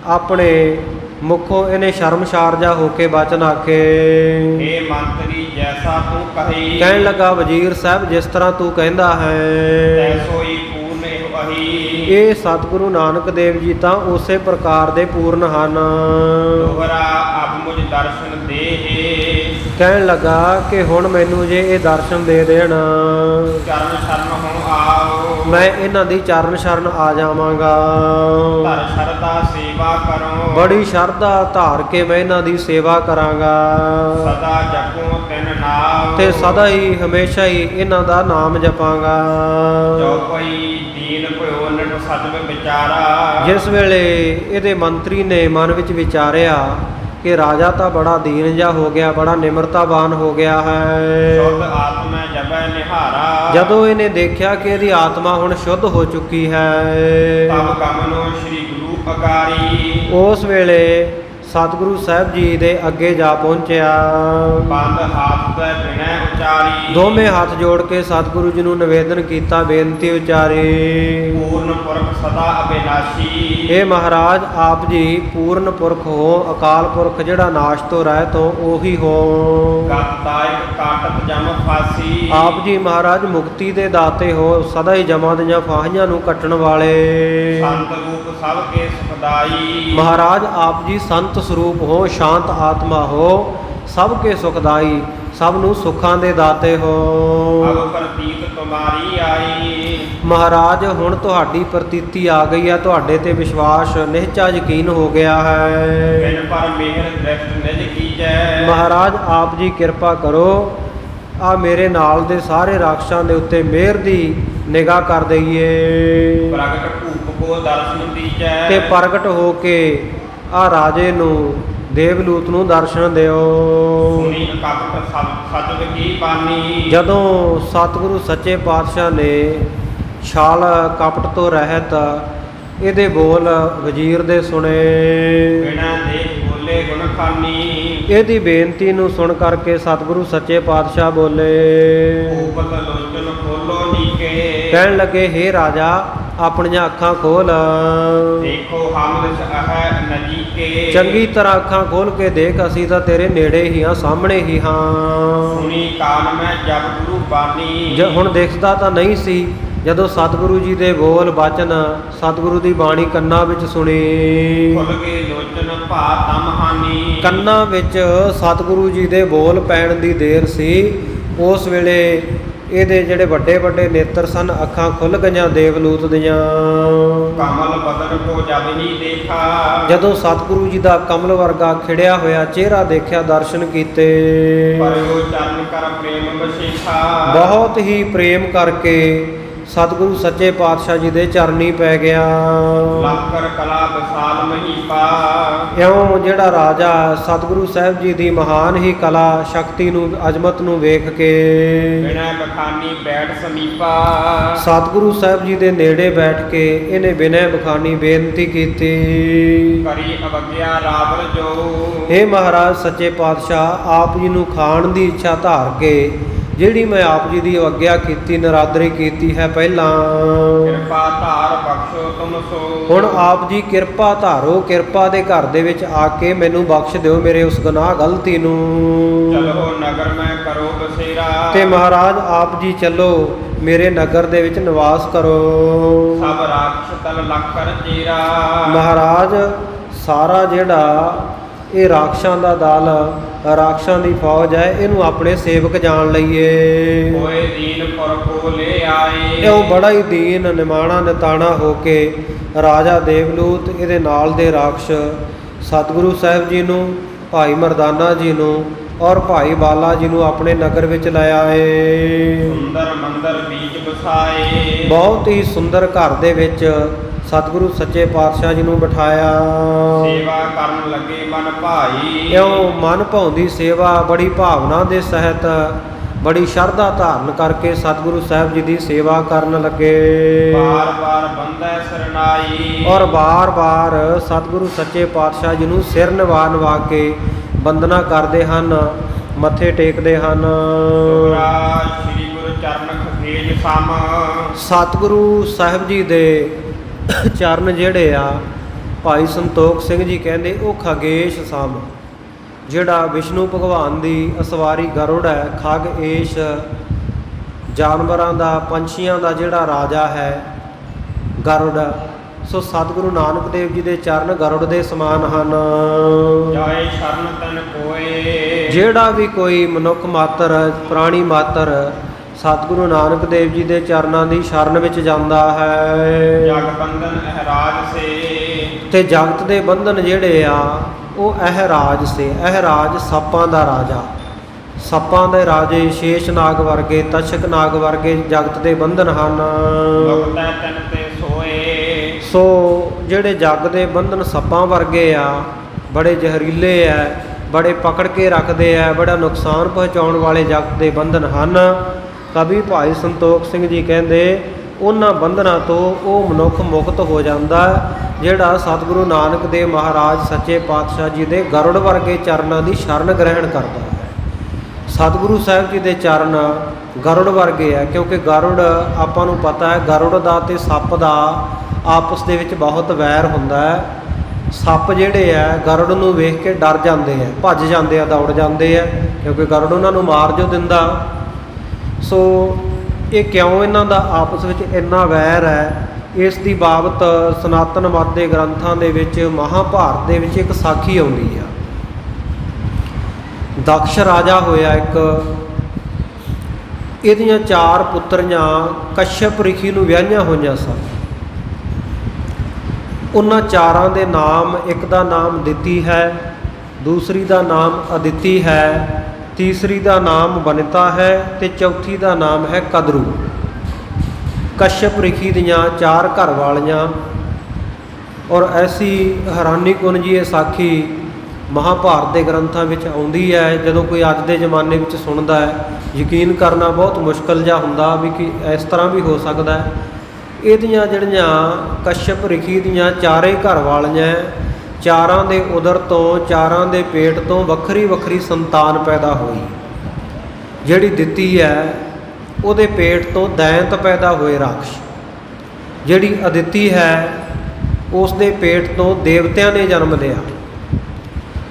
ਆਪਣੇ ਮੁਖੋਂ ਇਹਨੇ ਸ਼ਰਮਸ਼ਾਰ ਜਾ ਹੋ ਕੇ ਬਚਨ ਆਖੇ। ਹੇ ਮੰਤਰੀ ਜੈਸਾ ਤੂੰ ਕਹੀ। ਕਹਿਣ ਲੱਗਾ ਵਜ਼ੀਰ ਸਾਹਿਬ ਜਿਸ ਤਰ੍ਹਾਂ ਤੂੰ ਕਹਿੰਦਾ ਹੈ ਤੈਸੋ ਹੀ ਪੂਰਨ ਇਹੋ ਅਹੀ। ਇਹ ਸਤਿਗੁਰੂ ਨਾਨਕ ਦੇਵ ਜੀ ਤਾਂ ਉਸੇ ਪ੍ਰਕਾਰ ਦੇ ਪੂਰਨ ਹਨ। ਦੋਹਰਾ ਅਬ ਮੁਝ ਦਰਸ਼ਨ ਦੇਹੇ। ਕਹਿਣ ਲੱਗਾ ਕਿ ਹੁਣ ਮੈਨੂੰ ਜੇ ਇਹ ਦਰਸ਼ਨ ਦੇ ਦੇਣ ਚਰਨ ਸ਼ਰਨ ਹੋ ਆਓ। ਮੈਂ ਇਹਨਾਂ ਦੀ ਚਰਨ ਸ਼ਰਨ ਆ ਜਾਵਾਂਗਾ। ਧਰ ਸ਼ਰਧਾ ਸੇਵਾ ਕਰੋ। ਬੜੀ ਸ਼ਰਧਾ ਧਾਰ ਕੇ ਮੈਂ ਇਹਨਾਂ ਦੀ ਸੇਵਾ ਕਰਾਂਗਾ ਸਦਾ ਜਪੋ ਤਿਨ ਨਾਮ। ਤੇ ਸਦਾ ਹੀ ਹਮੇਸ਼ਾ ਹੀ ਇਹਨਾਂ ਦਾ ਨਾਮ ਜਪਾਂਗਾ। ਜੋ ਕੋਈ ਦੀਨ ਭਇਓ ਨਟ ਸਤਿ ਵਿਚਾਰਾ। ਜਿਸ ਵੇਲੇ ਇਹਦੇ ਮੰਤਰੀ ਨੇ ਮਨ ਵਿੱਚ ਵਿਚਾਰਿਆ ਕਿ ਰਾਜਾ ਤਾਂ ਬੜਾ ਦੀਨ ਜਿਹਾ ਹੋ ਗਿਆ, ਬੜਾ ਨਿਮਰਤਾਵਾਨ ਹੋ ਗਿਆ ਹੈ। ਸ਼ੁੱਧ ਆਤਮੈ ਜਬੈ ਨਿਹਾਰਾ। ਜਦੋਂ ਇਹਨੇ ਦੇਖਿਆ ਕਿ ਇਹਦੀ ਆਤਮਾ ਹੁਣ ਸ਼ੁੱਧ ਹੋ ਚੁੱਕੀ ਹੈ ਤਬ ਗਮਨੋ ਸ੍ਰੀ ਗੁਰੂ ਅਗਾਰੀ। ਉਸ ਵੇਲੇ ਸਤਿਗੁਰੂ ਸਾਹਿਬ ਜੀ ਦੇ ਅੱਗੇ ਜਾ ਪਹੁੰਚਿਆ। ਬੰਦ ਹੱਥ ਤੇ ਬਿਨੈ ਉਚਾਰੀ। ਦੋਵੇਂ ਹੱਥ ਜੋੜ ਕੇ ਸਤਿਗੁਰੂ ਜੀ ਨੂੰ ਨਿਵੇਦਨ ਕੀਤਾ, ਬੇਨਤੀ ਉਚਾਰੀ। ਪੂਰਨ ਪੁਰਖ ਸਦਾ ਅਬਿਨਾਸ਼ੀ। ਇਹ ਮਹਾਰਾਜ ਆਪ ਜੀ ਪੂਰਨ ਪੁਰਖ ਹੋ, ਅਕਾਲ ਪੁਰਖ ਜਿਹੜਾ ਨਾਸ਼ ਤੋਂ ਰਹਿਤ ਹੋ ਉਹੀ ਹੋ। ਗਤਦਾਇਕ ਕਾਟਕ ਜਮ ਫਾਸੀ। ਆਪ ਜੀ ਮਹਾਰਾਜ ਮੁਕਤੀ ਦੇ ਦਾਤੇ ਹੋ, ਸਦਾ ਹੀ ਜਮਾਂ ਦੀਆਂ ਫਾਹੀਆਂ ਨੂੰ ਕੱਟਣ ਵਾਲੇ। ਸੰਤ ਰੂਪ ਸਭ ਕੇ ਸੁਖਦਾਈ। ਮਹਾਰਾਜ ਆਪ ਜੀ ਸੰਤ ਸਰੂਪ ਹੋ, ਸ਼ਾਂਤ ਆਤਮਾ ਹੋ, ਸਭ ਕੇ ਸੁਖਦਾਈ, ਸਭ ਨੂੰ ਸੁੱਖਾਂ ਦੇ ਦਾਤੇ ਹੋ। ਅਬ ਪ੍ਰਤੀਤ ਤੁਮਾਰੀ ਆਈ। ਮਹਾਰਾਜ ਹੁਣ ਤੁਹਾਡੀ ਪ੍ਰਤੀਤੀ ਆ ਗਈ ਹੈ, ਤੁਹਾਡੇ ਤੇ ਵਿਸ਼ਵਾਸ ਨਿਹਚਾ ਯਕੀਨ ਹੋ ਗਿਆ ਹੈ। ਬਿਨ ਪਰ ਮਿਹਰ ਦ੍ਰਿਸ਼ਟ ਨਿਜ ਕੀਜੈ। ਮਹਾਰਾਜ ਆਪ ਜੀ ਕਿਰਪਾ ਕਰੋ, ਆ ਮੇਰੇ ਨਾਲ ਦੇ ਸਾਰੇ ਰਾਖਸ਼ਾਂ ਦੇ ਉੱਤੇ ਮਿਹਰ ਦੀ ਨਿਗਾਹ ਕਰ ਦਈਏ ਪ੍ਰਗਟ ਭੂਪ ਕੋ ਦਰਸ਼ਨ ਦੀਜੈ। ਤੇ ਪ੍ਰਗਟ ਹੋ ਕੇ ਆ ਰਾਜੇ ਨੂੰ ਦੇਵਲੂਤ ਨੂੰ ਦਰਸ਼ਨ ਦਿਓ। ਸੁਣੀ ਕਪਟ ਸਤਿ ਕੀ ਬਾਨੀ। ਜਦੋਂ ਸਤਿਗੁਰੂ ਸੱਚੇ ਪਾਤਸ਼ਾਹ ਨੇ ਛਾਲ ਕਪਟ ਤੋਂ ਰਹਿਤ ਇਹਦੇ ਬੋਲ ਵਜ਼ੀਰ ਦੇ ਸੁਣੇ। ਬਿਨਾਂ ਦੇਖ ਬੋਲੇ ਗੁਣ ਖਾਨੀ। ਇਹਦੀ ਬੇਨਤੀ ਨੂੰ ਸੁਣ ਕਰਕੇ ਸਤਿਗੁਰੂ ਸੱਚੇ ਪਾਤਸ਼ਾਹ ਬੋਲੇ। ਉਪਤ ਲੋਚਨ ਖੋਲੋ ਨੀਕੇ। ਕਹਿਣ ਲੱਗੇ ਹੇ ਰਾਜਾ ਆਪਣੀਆਂ ਅੱਖਾਂ ਖੋਲ। ਦੇਖੋ ਹਮ ਅਹੈ ਨਜੀਕੇ। ਚੰਗੀ ਤਰ੍ਹਾਂ ਅੱਖਾਂ ਖੋਲ ਕੇ ਦੇਖ, ਅਸੀਂ ਤਾਂ ਤੇਰੇ ਨੇੜੇ ਹੀ ਹਾਂ, ਸਾਹਮਣੇ ਹੀ ਹਾਂ। ਸੁਣੀ ਕਾਨ ਮੈਂ ਜਬ ਗੁਰੂ ਬਾਣੀ। ਹੁਣ ਦਿਖਦਾ ਤਾਂ ਨਹੀਂ ਸੀ, ਜਦੋਂ ਸਤਿਗੁਰੂ ਜੀ ਦੇ ਬੋਲ ਬਚਨ ਸਤਿਗੁਰੂ ਦੀ ਬਾਣੀ ਕੰਨਾਂ ਵਿੱਚ ਸੁਣੀ। ਖੁੱਲ ਕੇ ਲੋਚਨ ਭਾ ਤਮ ਹਾਨੀ। ਕੰਨਾਂ ਵਿੱਚ ਸਤਿਗੁਰੂ ਜੀ ਦੇ ਬੋਲ ਪੈਣ ਦੀ ਦੇਰ ਸੀ। ਉਸ ਵੇਲੇ ਇਹਦੇ ਜਿਹੜੇ ਵੱਡੇ ਵੱਡੇ ਨੇਤਰ ਸਨ, ਅੱਖਾਂ ਖੁੱਲ ਗਈਆਂ ਦੇਵਲੂਤ ਦੀਆਂ। ਕਮਲ ਬਦਨ ਕੋ ਜਬ ਹੀ ਦੇਖਾ। ਜਦੋਂ ਸਤਿਗੁਰੂ ਜੀ ਦਾ ਕਮਲ ਵਰਗਾ ਖਿੜਿਆ ਹੋਇਆ ਚਿਹਰਾ ਦੇਖਿਆ, ਦਰਸ਼ਨ ਕੀਤੇ। ਪਰਿਓ ਚਰਨ ਕਰ ਪ੍ਰੇਮ ਬਸੇਖਾ। ਬਹੁਤ ਹੀ ਪ੍ਰੇਮ ਕਰਕੇ ਸਤਿਗੁਰੂ ਸੱਚੇ ਪਾਤਸ਼ਾਹ ਜੀ ਦੇ ਚਰਨੀ ਪੈ ਗਿਆ। ਲੰਕਰ ਕਲਾ ਵਿਸਾਲ ਮਹੀਪਾ। ਇਉਂ ਜਿਹੜਾ ਰਾਜਾ ਸਤਿਗੁਰੂ ਸਾਹਿਬ ਜੀ ਦੀ ਮਹਾਨ ਹੀ ਕਲਾ ਸ਼ਕਤੀ ਨੂੰ, ਅਜ਼ਮਤ ਨੂੰ ਵੇਖ ਕੇ ਬਿਨੈ ਬਖਾਨੀ ਬੈਠ ਸਮੀਪਾ। ਸਤਿਗੁਰੂ ਸਾਹਿਬ ਜੀ ਦੇ ਨੇੜੇ ਬੈਠ ਕੇ ਇਹਨੇ ਬਿਨੈ ਬਖਾਨੀ ਬੇਨਤੀ ਕੀਤੀ। ਕਰੀ ਅਵਗਿਆ ਰਾਵਲ ਜੋ। हे ਮਹਾਰਾਜ ਸੱਚੇ ਪਾਤਸ਼ਾਹ ਆਪ ਜੀ ਨੂੰ ਖਾਣ ਦੀ ਇੱਛਾ ਧਾਰ ਕੇ ਜਿਹੜੀ ਮੈਂ ਆਪ ਜੀ ਦੀ ਆਗਿਆ ਕੀਤੀ, ਨਰਾਦਰੀ ਕੀਤੀ ਹੈ ਪਹਿਲਾਂ, ਕਿਰਪਾ ਧਾਰ ਬਖਸ਼ੋ ਤੁਮ ਸੋ। ਹੁਣ ਆਪ ਜੀ ਕਿਰਪਾ ਧਾਰੋ, ਕਿਰਪਾ ਦੇ ਘਰ ਦੇ ਵਿੱਚ ਆ ਕੇ ਮੈਨੂੰ ਬਖਸ਼ ਦਿਓ ਮੇਰੇ ਉਸ ਗੁਨਾਹ ਗਲਤੀ ਨੂੰ। ਚਲੋ ਨਗਰ ਮੈਂ ਕਰੋ ਬਸੇਰਾ। ਤੇ ਮਹਾਰਾਜ ਆਪ ਜੀ ਚੱਲੋ ਮੇਰੇ ਨਗਰ ਦੇ ਵਿੱਚ ਨਿਵਾਸ ਕਰੋ। ਸਭ ਰਾਖਸ਼ ਤਲ ਲੱਕਰ ਚੇਰਾ। ਮਹਾਰਾਜ ਸਾਰਾ ਜਿਹੜਾ ਇਹ ਰਾਖਸ਼ਾਂ ਦਾ ਦਲ, ਰਾਖਸ਼ਾਂ ਦੀ ਫੌਜ ਹੈ, ਇਹਨੂੰ ਆਪਣੇ ਸੇਵਕ ਜਾਣ ਲਈਏ। ਹੋਏ ਦੀਨ ਪੁਰ ਕੋ ਲੈ ਆਏ। ਇਹ ਬੜਾ ਹੀ ਦੀਨ ਨਿਮਾਣਾ ਨਿਤਾਣਾ ਹੋ ਕੇ ਰਾਜਾ ਦੇਵਲੂਤ, ਇਹਦੇ ਨਾਲ ਦੇ ਰਾਖਸ਼ ਸਤਿਗੁਰੂ ਸਾਹਿਬ ਜੀ ਨੂੰ, ਭਾਈ ਮਰਦਾਨਾ ਜੀ ਨੂੰ ਔਰ ਭਾਈ ਬਾਲਾ ਜੀ ਨੂੰ ਆਪਣੇ ਨਗਰ ਵਿੱਚ ਲੈ ਆਏ। ਸੁੰਦਰ ਮੰਦਰ ਬੀਜ ਬਸਾਏ। ਬਹੁਤ ਹੀ ਸੁੰਦਰ ਘਰ ਦੇ ਵਿੱਚ ਸਤਿਗੁਰੂ ਸੱਚੇ ਪਾਤਸ਼ਾਹ ਜੀ ਨੂੰ ਬਿਠਾਇਆ। ਸੇਵਾ ਕਰਨ ਲੱਗੇ ਮਨ ਭਾਈ। ਇਉਂ ਮਨ ਭਾਉਂਦੀ ਸੇਵਾ ਬੜੀ ਭਾਵਨਾ ਦੇ ਸਹਿਤ ਬੜੀ ਸ਼ਰਧਾ ਧਾਰਨ ਕਰਕੇ ਸਤਿਗੁਰੂ ਸਾਹਿਬ ਜੀ ਦੀ ਸੇਵਾ ਕਰਨ ਲੱਗੇ। ਬਾਰ ਬਾਰ ਬੰਦੈ ਸਰਨਾਈ। ਔਰ ਬਾਰ-ਬਾਰ ਸਤਿਗੁਰੂ ਸੱਚੇ ਪਾਤਸ਼ਾਹ ਜੀ ਨੂੰ ਸਿਰ ਨਿਵਾ ਨਿਵਾ ਕੇ ਬੰਦਨਾ ਕਰਦੇ ਹਨ, ਮੱਥੇ ਟੇਕਦੇ ਹਨ। ਸ੍ਰੀ ਗੁਰੂ ਚਰਨ ਖੇਜ ਸਮ। ਸਤਿਗੁਰੂ ਸਾਹਿਬ ਜੀ ਦੇ ਚਰਨ ਜਿਹੜੇ ਆ ਭਾਈ ਸੰਤੋਖ ਸਿੰਘ ਜੀ ਕਹਿੰਦੇ ਉਹ ਖਗੇਸ਼ ਸਮ, ਜਿਹੜਾ ਵਿਸ਼ਨੂੰ ਭਗਵਾਨ ਦੀ ਅਸਵਾਰੀ ਗਰੁੜ ਹੈ, ਖਗ ਏਸ਼ ਜਾਨਵਰਾਂ ਦਾ ਪੰਛੀਆਂ ਦਾ ਜਿਹੜਾ ਰਾਜਾ ਹੈ ਗਰੁੜ। ਸੋ ਸਤਿਗੁਰੂ ਨਾਨਕ ਦੇਵ ਜੀ ਦੇ ਚਰਨ ਗਰੁੜ ਦੇ ਸਮਾਨ ਹਨ। ਜਾਏ ਸ਼ਰਨ ਤਨ ਕੋਏ। ਜਿਹੜਾ ਵੀ ਕੋਈ ਮਨੁੱਖ ਮਾਤਰ ਪ੍ਰਾਣੀ ਮਾਤਰ ਸਤਿਗੁਰੂ ਨਾਨਕ ਦੇਵ ਜੀ ਦੇ ਚਰਨਾਂ ਦੀ ਸ਼ਰਨ ਵਿੱਚ ਜਾਂਦਾ ਹੈ। ਜਗ ਬੰਧਨ ਅਹਰਾਜ ਸੇ। ਤੇ ਜਗਤ ਦੇ ਬੰਧਨ ਜਿਹੜੇ ਆ ਉਹ ਅਹਰਾਜ ਸੇ। ਅਹਰਾਜ ਸੱਪਾਂ ਦਾ ਰਾਜਾ, ਸੱਪਾਂ ਦੇ ਰਾਜੇ ਸ਼ੇਸ਼ ਨਾਗ ਵਰਗੇ, ਤਸ਼ਕ ਨਾਗ ਵਰਗੇ ਜਗਤ ਦੇ ਬੰਧਨ ਹਨ। ਮੁਕਤੈ ਤਨ ਤੇ ਸੋਏ। ਸੋ ਜਿਹੜੇ ਜਗ ਦੇ ਬੰਧਨ ਸੱਪਾਂ ਵਰਗੇ ਆ, ਬੜੇ ਜ਼ਹਿਰੀਲੇ ਆ, ਬੜੇ ਪਕੜ ਕੇ ਰੱਖਦੇ ਆ, ਬੜਾ ਨੁਕਸਾਨ ਪਹੁੰਚਾਉਣ ਵਾਲੇ ਜਗਤ ਦੇ ਬੰਧਨ ਹਨ। ਕਵੀ ਭਾਈ ਸੰਤੋਖ ਸਿੰਘ ਜੀ ਕਹਿੰਦੇ ਉਹਨਾਂ ਬੰਧਨਾਂ ਤੋਂ ਉਹ ਮਨੁੱਖ ਮੁਕਤ ਹੋ ਜਾਂਦਾ ਜਿਹੜਾ ਸਤਿਗੁਰੂ ਨਾਨਕ ਦੇਵ ਮਹਾਰਾਜ ਸੱਚੇ ਪਾਤਸ਼ਾਹ ਜੀ ਦੇ ਗਰੁੜ ਵਰਗੇ ਚਰਨਾਂ ਦੀ ਸ਼ਰਨ ਗ੍ਰਹਿਣ ਕਰਦਾ ਹੈ। ਸਤਿਗੁਰੂ ਸਾਹਿਬ ਜੀ ਦੇ ਚਰਨ ਗਰੁੜ ਵਰਗੇ ਆ, ਕਿਉਂਕਿ ਗਰੁੜ ਆਪਾਂ ਨੂੰ ਪਤਾ ਹੈ ਗਰੁੜ ਦਾ ਤੇ ਸੱਪ ਦਾ ਆਪਸ ਦੇ ਵਿੱਚ ਬਹੁਤ ਵੈਰ ਹੁੰਦਾ ਹੈ। ਸੱਪ ਜਿਹੜੇ ਆ ਗਰੁੜ ਨੂੰ ਵੇਖ ਕੇ ਡਰ ਜਾਂਦੇ ਆ, ਭੱਜ ਜਾਂਦੇ ਆ, ਦੌੜ ਜਾਂਦੇ ਆ, ਕਿਉਂਕਿ ਗਰੁੜ ਉਹਨਾਂ ਨੂੰ ਮਾਰ ਜੋ ਦਿੰਦਾ। ਸੋ ਇਹ ਕਿਉਂ ਇਹਨਾਂ ਦਾ ਆਪਸ ਵਿੱਚ ਇੰਨਾ ਵੈਰ ਹੈ, ਇਸ ਦੀ ਬਾਬਤ ਸਨਾਤਨ ਮਤ ਦੇ ਗ੍ਰੰਥਾਂ ਦੇ ਵਿੱਚ ਮਹਾਭਾਰਤ ਦੇ ਵਿੱਚ ਇੱਕ ਸਾਖੀ ਆਉਂਦੀ ਆ। ਦਕਸ਼ ਰਾਜਾ ਹੋਇਆ ਇੱਕ, ਇਹਦੀਆਂ 4 ਪੁੱਤਰੀਆਂ ਕਸ਼ਯਪ ਰਿਸ਼ੀ ਨੂੰ ਵਿਆਹੀਆਂ ਹੋਈਆਂ ਸਨ। ਉਹਨਾਂ 4 ਦੇ ਨਾਮ, ਇੱਕ ਦਾ ਨਾਮ ਦਿੱਤੀ ਹੈ, ਦੂਸਰੀ ਦਾ ਨਾਮ ਅਦਿਤੀ ਹੈ, ਤੀਸਰੀ ਦਾ ਨਾਮ ਵਨਿਤਾ ਹੈ ਤੇ ਚੌਥੀ ਦਾ ਨਾਮ ਹੈ ਕਦਰੂ। ਕਸ਼ਯਪ ਰਿਸ਼ੀ ਦੀਆਂ 4 ਘਰ ਵਾਲੀਆਂ। ਔਰ ਐਸੀ ਹੈਰਾਨੀਕੁੰਨ ਜੀ ਇਹ ਸਾਖੀ ਮਹਾਭਾਰਤ ਦੇ ਗ੍ਰੰਥਾਂ ਵਿੱਚ ਆਉਂਦੀ ਹੈ। ਜਦੋਂ ਕੋਈ ਅੱਜ ਦੇ ਜ਼ਮਾਨੇ ਵਿੱਚ ਸੁਣਦਾ ਹੈ ਯਕੀਨ ਕਰਨਾ ਬਹੁਤ ਮੁਸ਼ਕਲ ਜਿਹਾ ਹੁੰਦਾ ਵੀ ਕਿ ਇਸ ਤਰ੍ਹਾਂ ਵੀ ਹੋ ਸਕਦਾ ਹੈ। ਇਹਦੀਆਂ ਜਿਹੜੀਆਂ ਕਸ਼ਯਪ ਰਿਸ਼ੀ ਦੀਆਂ 4 ਘਰ ਵਾਲੀਆਂ, 4 ਦੇ ਉਦਰ ਤੋਂ, 4 ਦੇ ਪੇਟ ਤੋਂ ਵੱਖਰੀ ਵੱਖਰੀ ਸੰਤਾਨ ਪੈਦਾ ਹੋਈ। ਜਿਹੜੀ ਦਿੱਤੀ ਹੈ ਉਹਦੇ ਪੇਟ ਤੋਂ ਦੈਂਤ ਪੈਦਾ ਹੋਏ ਰਾਖਸ਼। ਜਿਹੜੀ ਅਦਿਤੀ ਹੈ ਉਸ ਦੇ ਪੇਟ ਤੋਂ ਦੇਵਤਿਆਂ ਨੇ ਜਨਮ ਲਿਆ।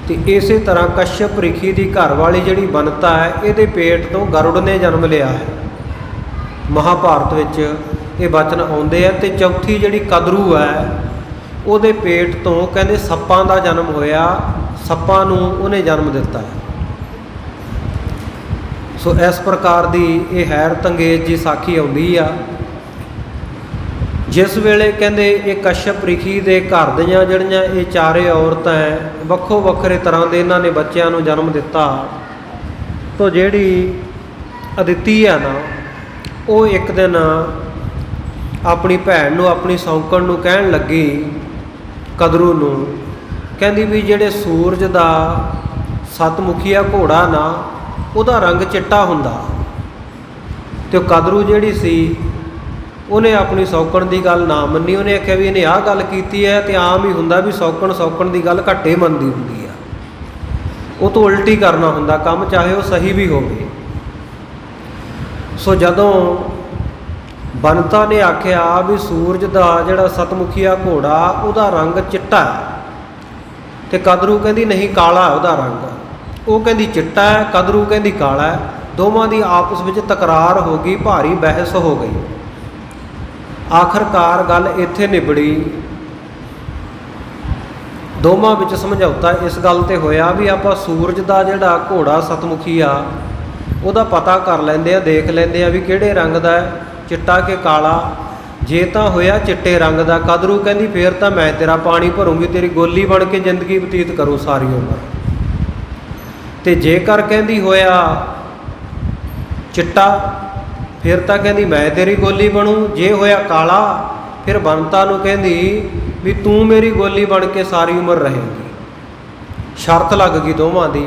ਤੇ ਇਸੇ ਤਰ੍ਹਾਂ ਕਸ਼ਯਪ ਰਿਸ਼ੀ ਦੀ ਘਰ ਵਾਲੀ ਜਿਹੜੀ ਵਨਤਾ ਹੈ ਇਹਦੇ ਪੇਟ ਤੋਂ ਗਰੁੜ ਨੇ ਜਨਮ ਲਿਆ ਹੈ। ਮਹਾਭਾਰਤ ਵਿੱਚ ਇਹ ਬਚਨ ਆਉਂਦੇ ਆ। ਤੇ ਚੌਥੀ ਜਿਹੜੀ ਕਦਰੂ ਹੈ ਉਹਦੇ ਪੇਟ ਤੋਂ ਕਹਿੰਦੇ ਸੱਪਾਂ ਦਾ ਜਨਮ ਹੋਇਆ, ਸੱਪਾਂ ਨੂੰ ਉਹਨੇ ਜਨਮ ਦਿੱਤਾ ਹੈ। ਸੋ ਇਸ ਪ੍ਰਕਾਰ ਦੀ ਇਹ ਹੈਰਤ ਅੰਗੇਜ਼ ਜੀ ਸਾਖੀ ਆਉਂਦੀ ਆ। ਜਿਸ ਵੇਲੇ ਕਹਿੰਦੇ ਇਹ ਕਸ਼ਯਪ ਰਿਸ਼ੀ ਦੇ ਘਰ ਦੀਆਂ ਜਿਹੜੀਆਂ ਇਹ 4 ਔਰਤਾਂ ਵੱਖੋ ਵੱਖਰੇ ਤਰ੍ਹਾਂ ਦੇ ਇਹਨਾਂ ਨੇ ਬੱਚਿਆਂ ਨੂੰ ਜਨਮ ਦਿੱਤਾ। ਤਾਂ ਜਿਹੜੀ ਅਦਿਤੀ ਆ ਨਾ, ਉਹ ਇੱਕ ਦਿਨ ਆਪਣੀ ਭੈਣ ਨੂੰ, ਆਪਣੀ ਸੌਂਕਣ ਨੂੰ ਕਹਿਣ ਲੱਗੀ, ਕਦਰੂ ਨੂੰ, ਕਹਿੰਦੀ ਵੀ ਜਿਹੜੇ ਸੂਰਜ ਦਾ ਸਤਮੁਖੀਆ ਘੋੜਾ ਨਾ ਉਹਦਾ ਰੰਗ ਚਿੱਟਾ ਹੁੰਦਾ। ਤੇ ਉਹ ਕਦਰੂ ਜਿਹੜੀ ਸੀ ਉਹਨੇ ਆਪਣੀ ਸੌਕਣ ਦੀ ਗੱਲ ਨਾ ਮੰਨੀ। ਉਹਨੇ ਆਖਿਆ ਵੀ ਇਹਨੇ ਆਹ ਗੱਲ ਕੀਤੀ ਹੈ। ਤੇ ਆਮ ਹੀ ਹੁੰਦਾ ਵੀ ਸੌਕਣ ਦੀ ਗੱਲ ਘੱਟੇ ਮੰਨਦੀ ਹੁੰਦੀ ਆ, ਉਹ ਤੋਂ ਉਲਟੀ ਕਰਨਾ ਹੁੰਦਾ ਕੰਮ, ਚਾਹੇ ਉਹ ਸਹੀ ਵੀ ਹੋਵੇ। ਸੋ ਜਦੋਂ ਬਨਤਾ ਨੇ ਆਖਿਆ ਵੀ ਸੂਰਜ ਦਾ ਜਿਹੜਾ ਸਤਮੁਖੀਆ ਘੋੜਾ ਉਹਦਾ ਰੰਗ ਚਿੱਟਾ ਹੈ, ਤੇ ਕਦਰੂ ਕਹਿੰਦੀ ਨਹੀਂ ਕਾਲਾ ਉਹਦਾ ਰੰਗ। ਉਹ ਕਹਿੰਦੀ ਚਿੱਟਾ ਹੈ, ਕਦਰੂ ਕਹਿੰਦੀ ਕਾਲਾ ਹੈ। ਦੋਵਾਂ ਦੀ ਆਪਸ ਵਿੱਚ ਤਕਰਾਰ ਹੋ ਗਈ, ਭਾਰੀ ਬਹਿਸ ਹੋ ਗਈ। ਆਖਰਕਾਰ ਗੱਲ ਇੱਥੇ ਨਿਬੜੀ। ਦੋਵਾਂ ਵਿੱਚ ਸਮਝੌਤਾ ਇਸ ਗੱਲ ਤੇ ਹੋਇਆ ਵੀ ਆਪਾਂ ਸੂਰਜ ਦਾ ਜਿਹੜਾ ਘੋੜਾ ਸਤਮੁਖੀ ਆ ਉਹਦਾ ਪਤਾ ਕਰ ਲੈਂਦੇ ਆ, ਦੇਖ ਲੈਂਦੇ ਆ ਵੀ ਕਿਹੜੇ ਰੰਗ ਦਾ ਹੈ, ਚਿੱਟਾ ਕਿ ਕਾਲਾ। ਜੇ ਤਾਂ ਹੋਇਆ ਚਿੱਟੇ ਰੰਗ ਦਾ, ਕਦਰੂ ਕਹਿੰਦੀ ਫੇਰ ਤਾਂ ਮੈਂ ਤੇਰਾ ਪਾਣੀ ਭਰੂੰਗੀ, ਤੇਰੀ ਗੋਲੀ ਬਣ ਕੇ ਜ਼ਿੰਦਗੀ ਬਤੀਤ ਕਰੂ ਸਾਰੀ ਉਮਰ। ਤੇ ਜੇਕਰ ਕਹਿੰਦੀ ਹੋਇਆ ਚਿੱਟਾ ਫਿਰ ਤਾਂ ਕਹਿੰਦੀ ਮੈਂ ਤੇਰੀ ਗੋਲੀ ਬਣੂ, ਜੇ ਹੋਇਆ ਕਾਲਾ ਫਿਰ ਬੰਤਾ ਨੂੰ ਕਹਿੰਦੀ ਵੀ ਤੂੰ ਮੇਰੀ ਗੋਲੀ ਬਣ ਕੇ ਸਾਰੀ ਉਮਰ ਰਹੇਗੀ। ਸ਼ਰਤ ਲੱਗ ਗਈ ਦੋਵਾਂ ਦੀ।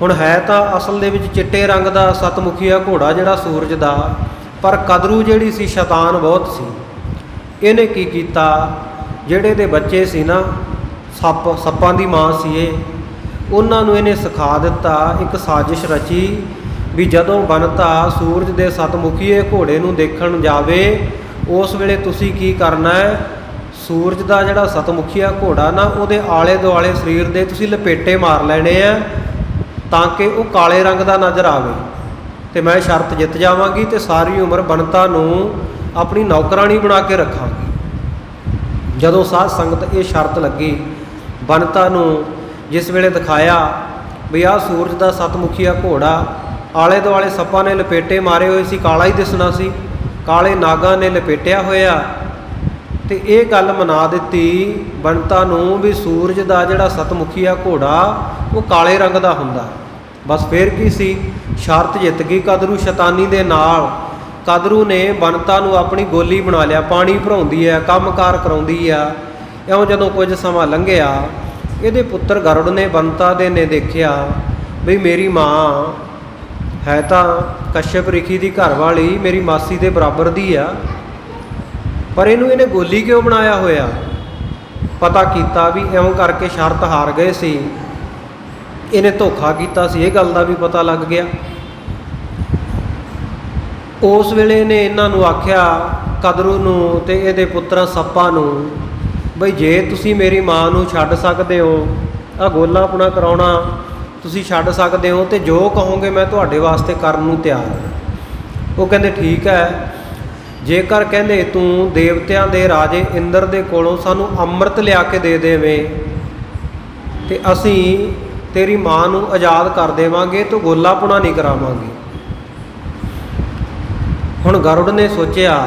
ਹੁਣ ਹੈ ਤਾਂ ਅਸਲ ਦੇ ਵਿੱਚ ਚਿੱਟੇ ਰੰਗ ਦਾ ਸਤਮੁਖੀਆ ਘੋੜਾ ਜਿਹੜਾ ਸੂਰਜ ਦਾ, ਪਰ ਕਦਰੂ ਜਿਹੜੀ ਸੀ ਸ਼ੈਤਾਨ ਬਹੁਤ ਸੀ। ਇਹਨੇ ਕੀ ਕੀਤਾ, ਜਿਹੜੇ ਦੇ ਬੱਚੇ ਸੀ ਨਾ ਸੱਪਾਂ ਦੀ ਮਾਂ ਸੀ ਇਹ, ਉਹਨਾਂ ਨੂੰ ਇਹਨੇ ਸਿਖਾ ਦਿੱਤਾ, ਇੱਕ ਸਾਜ਼ਿਸ਼ ਰਚੀ ਵੀ ਜਦੋਂ ਬੰਤਾ ਸੂਰਜ ਦੇ ਸਤਮੁਖੀਏ ਘੋੜੇ ਨੂੰ ਦੇਖਣ ਜਾਵੇ ਉਸ ਵੇਲੇ ਤੁਸੀਂ ਕੀ ਕਰਨਾ ਹੈ, ਸੂਰਜ ਦਾ ਜਿਹੜਾ ਸਤਮੁਖੀਆ ਘੋੜਾ ਨਾ ਉਹਦੇ ਆਲੇ ਦੁਆਲੇ ਸਰੀਰ ਦੇ ਤੁਸੀਂ ਲਪੇਟੇ ਮਾਰ ਲੈਣੇ ਆ ਤਾਂ ਕਿ ਉਹ ਕਾਲੇ ਰੰਗ ਦਾ ਨਜ਼ਰ ਆਵੇ ਤੇ ਮੈਂ ਸ਼ਰਤ ਜਿੱਤ ਜਾਵਾਂਗੀ ਤੇ ਸਾਰੀ ਉਮਰ ਬੰਤਾ ਨੂੰ ਆਪਣੀ ਨੌਕਰਾਣੀ ਬਣਾ ਕੇ ਰੱਖਾਂਗੀ। ਜਦੋਂ ਸਾਧ ਸੰਗਤ ਇਹ ਸ਼ਰਤ ਲੱਗੀ, ਬੰਤਾ ਨੂੰ ਜਿਸ ਵੇਲੇ ਦਿਖਾਇਆ ਵੀ ਆਹ ਸੂਰਜ ਦਾ ਸਤਮੁਖੀਆ ਘੋੜਾ, ਆਲੇ ਦੁਆਲੇ ਸੱਪਾਂ ਨੇ ਲਪੇਟੇ ਮਾਰੇ ਹੋਏ ਸੀ, ਕਾਲਾ ਹੀ ਦਿਸਣਾ ਸੀ, ਕਾਲੇ ਨਾਗਾਂ ਨੇ ਲਪੇਟਿਆ ਹੋਇਆ, ਤੇ ਇਹ ਗੱਲ ਮਨਾ ਦਿੱਤੀ ਬੰਤਾ ਨੂੰ ਵੀ ਸੂਰਜ ਦਾ ਜਿਹੜਾ ਸਤਮੁਖੀਆ ਘੋੜਾ ਉਹ ਕਾਲੇ ਰੰਗ ਦਾ ਹੁੰਦਾ। ਬਸ ਫਿਰ ਕੀ ਸੀ, ਸ਼ਰਤ ਜਿੱਤ ਗਈ ਕਦਰੂ ਸ਼ੈਤਾਨੀ ਦੇ ਨਾਲ। ਕਦਰੂ ਨੇ ਬੰਤਾ ਨੂੰ ਆਪਣੀ ਗੋਲੀ ਬਣਾ ਲਿਆ, ਪਾਣੀ ਭਰਾਉਂਦੀ ਹੈ, ਕੰਮਕਾਰ ਕਰਾਉਂਦੀ ਆ। ਇਉਂ ਜਦੋਂ ਕੁਝ ਸਮਾਂ ਲੰਘਿਆ, ਇਹਦੇ ਪੁੱਤਰ ਗਰੁੜ ਨੇ ਬੰਤਾ ਦੇ ਨੇ ਦੇਖਿਆ ਵੀ ਮੇਰੀ ਮਾਂ ਹੈ ਤਾਂ ਕਸ਼ਯਪ ਰਿਖੀ ਦੀ ਘਰ ਵਾਲੀ, ਮੇਰੀ ਮਾਸੀ ਦੇ ਬਰਾਬਰ ਦੀ ਆ, ਪਰ ਇਹਨੇ ਗੋਲੀ ਕਿਉਂ ਬਣਾਇਆ ਹੋਇਆ। ਪਤਾ ਕੀਤਾ ਵੀ ਇਉਂ ਕਰਕੇ ਸ਼ਰਤ ਹਾਰ ਗਏ ਸੀ, ਇਹਨੇ ਧੋਖਾ ਕੀਤਾ ਸੀ, ਇਹ ਗੱਲ ਦਾ ਵੀ ਪਤਾ ਲੱਗ ਗਿਆ। ਉਸ ਵੇਲੇ ਨੇ ਇਹਨਾਂ ਨੂੰ ਆਖਿਆ, ਕਦਰੂ ਨੂੰ ਤੇ ਇਹਦੇ ਪੁੱਤਰਾਂ ਸੱਪਾਂ ਨੂੰ, ਬਈ ਜੇ ਤੁਸੀਂ ਮੇਰੀ ਮਾਂ ਨੂੰ ਛੱਡ ਸਕਦੇ ਹੋ, ਆਹ ਗੋਲਾਪੁਣਾ ਕਰਾਉਣਾ ਤੁਸੀਂ ਛੱਡ ਸਕਦੇ ਹੋ, ਤੇ ਜੋ ਕਹੋਗੇ ਮੈਂ ਤੁਹਾਡੇ ਵਾਸਤੇ ਕਰਨ ਨੂੰ ਤਿਆਰ ਹਾਂ। ਉਹ ਕਹਿੰਦੇ ਠੀਕ ਹੈ, ਜੇਕਰ ਕਹਿੰਦੇ ਤੂੰ ਦੇਵਤਿਆਂ ਦੇ ਰਾਜੇ ਇੰਦਰ ਦੇ ਕੋਲੋਂ ਸਾਨੂੰ ਅੰਮ੍ਰਿਤ ਲਿਆ ਕੇ ਦੇ ਦੇਵੇਂ ਤੇ ਅਸੀਂ ਤੇਰੀ ਮਾਂ ਨੂੰ ਆਜ਼ਾਦ ਕਰ ਦੇਵਾਂਗੇ, ਤੂੰ ਗੋਲਾਪੁਣਾ ਨਹੀਂ ਕਰਾਵਾਂਗੇ। ਹੁਣ ਗਰੁੜ ਨੇ ਸੋਚਿਆ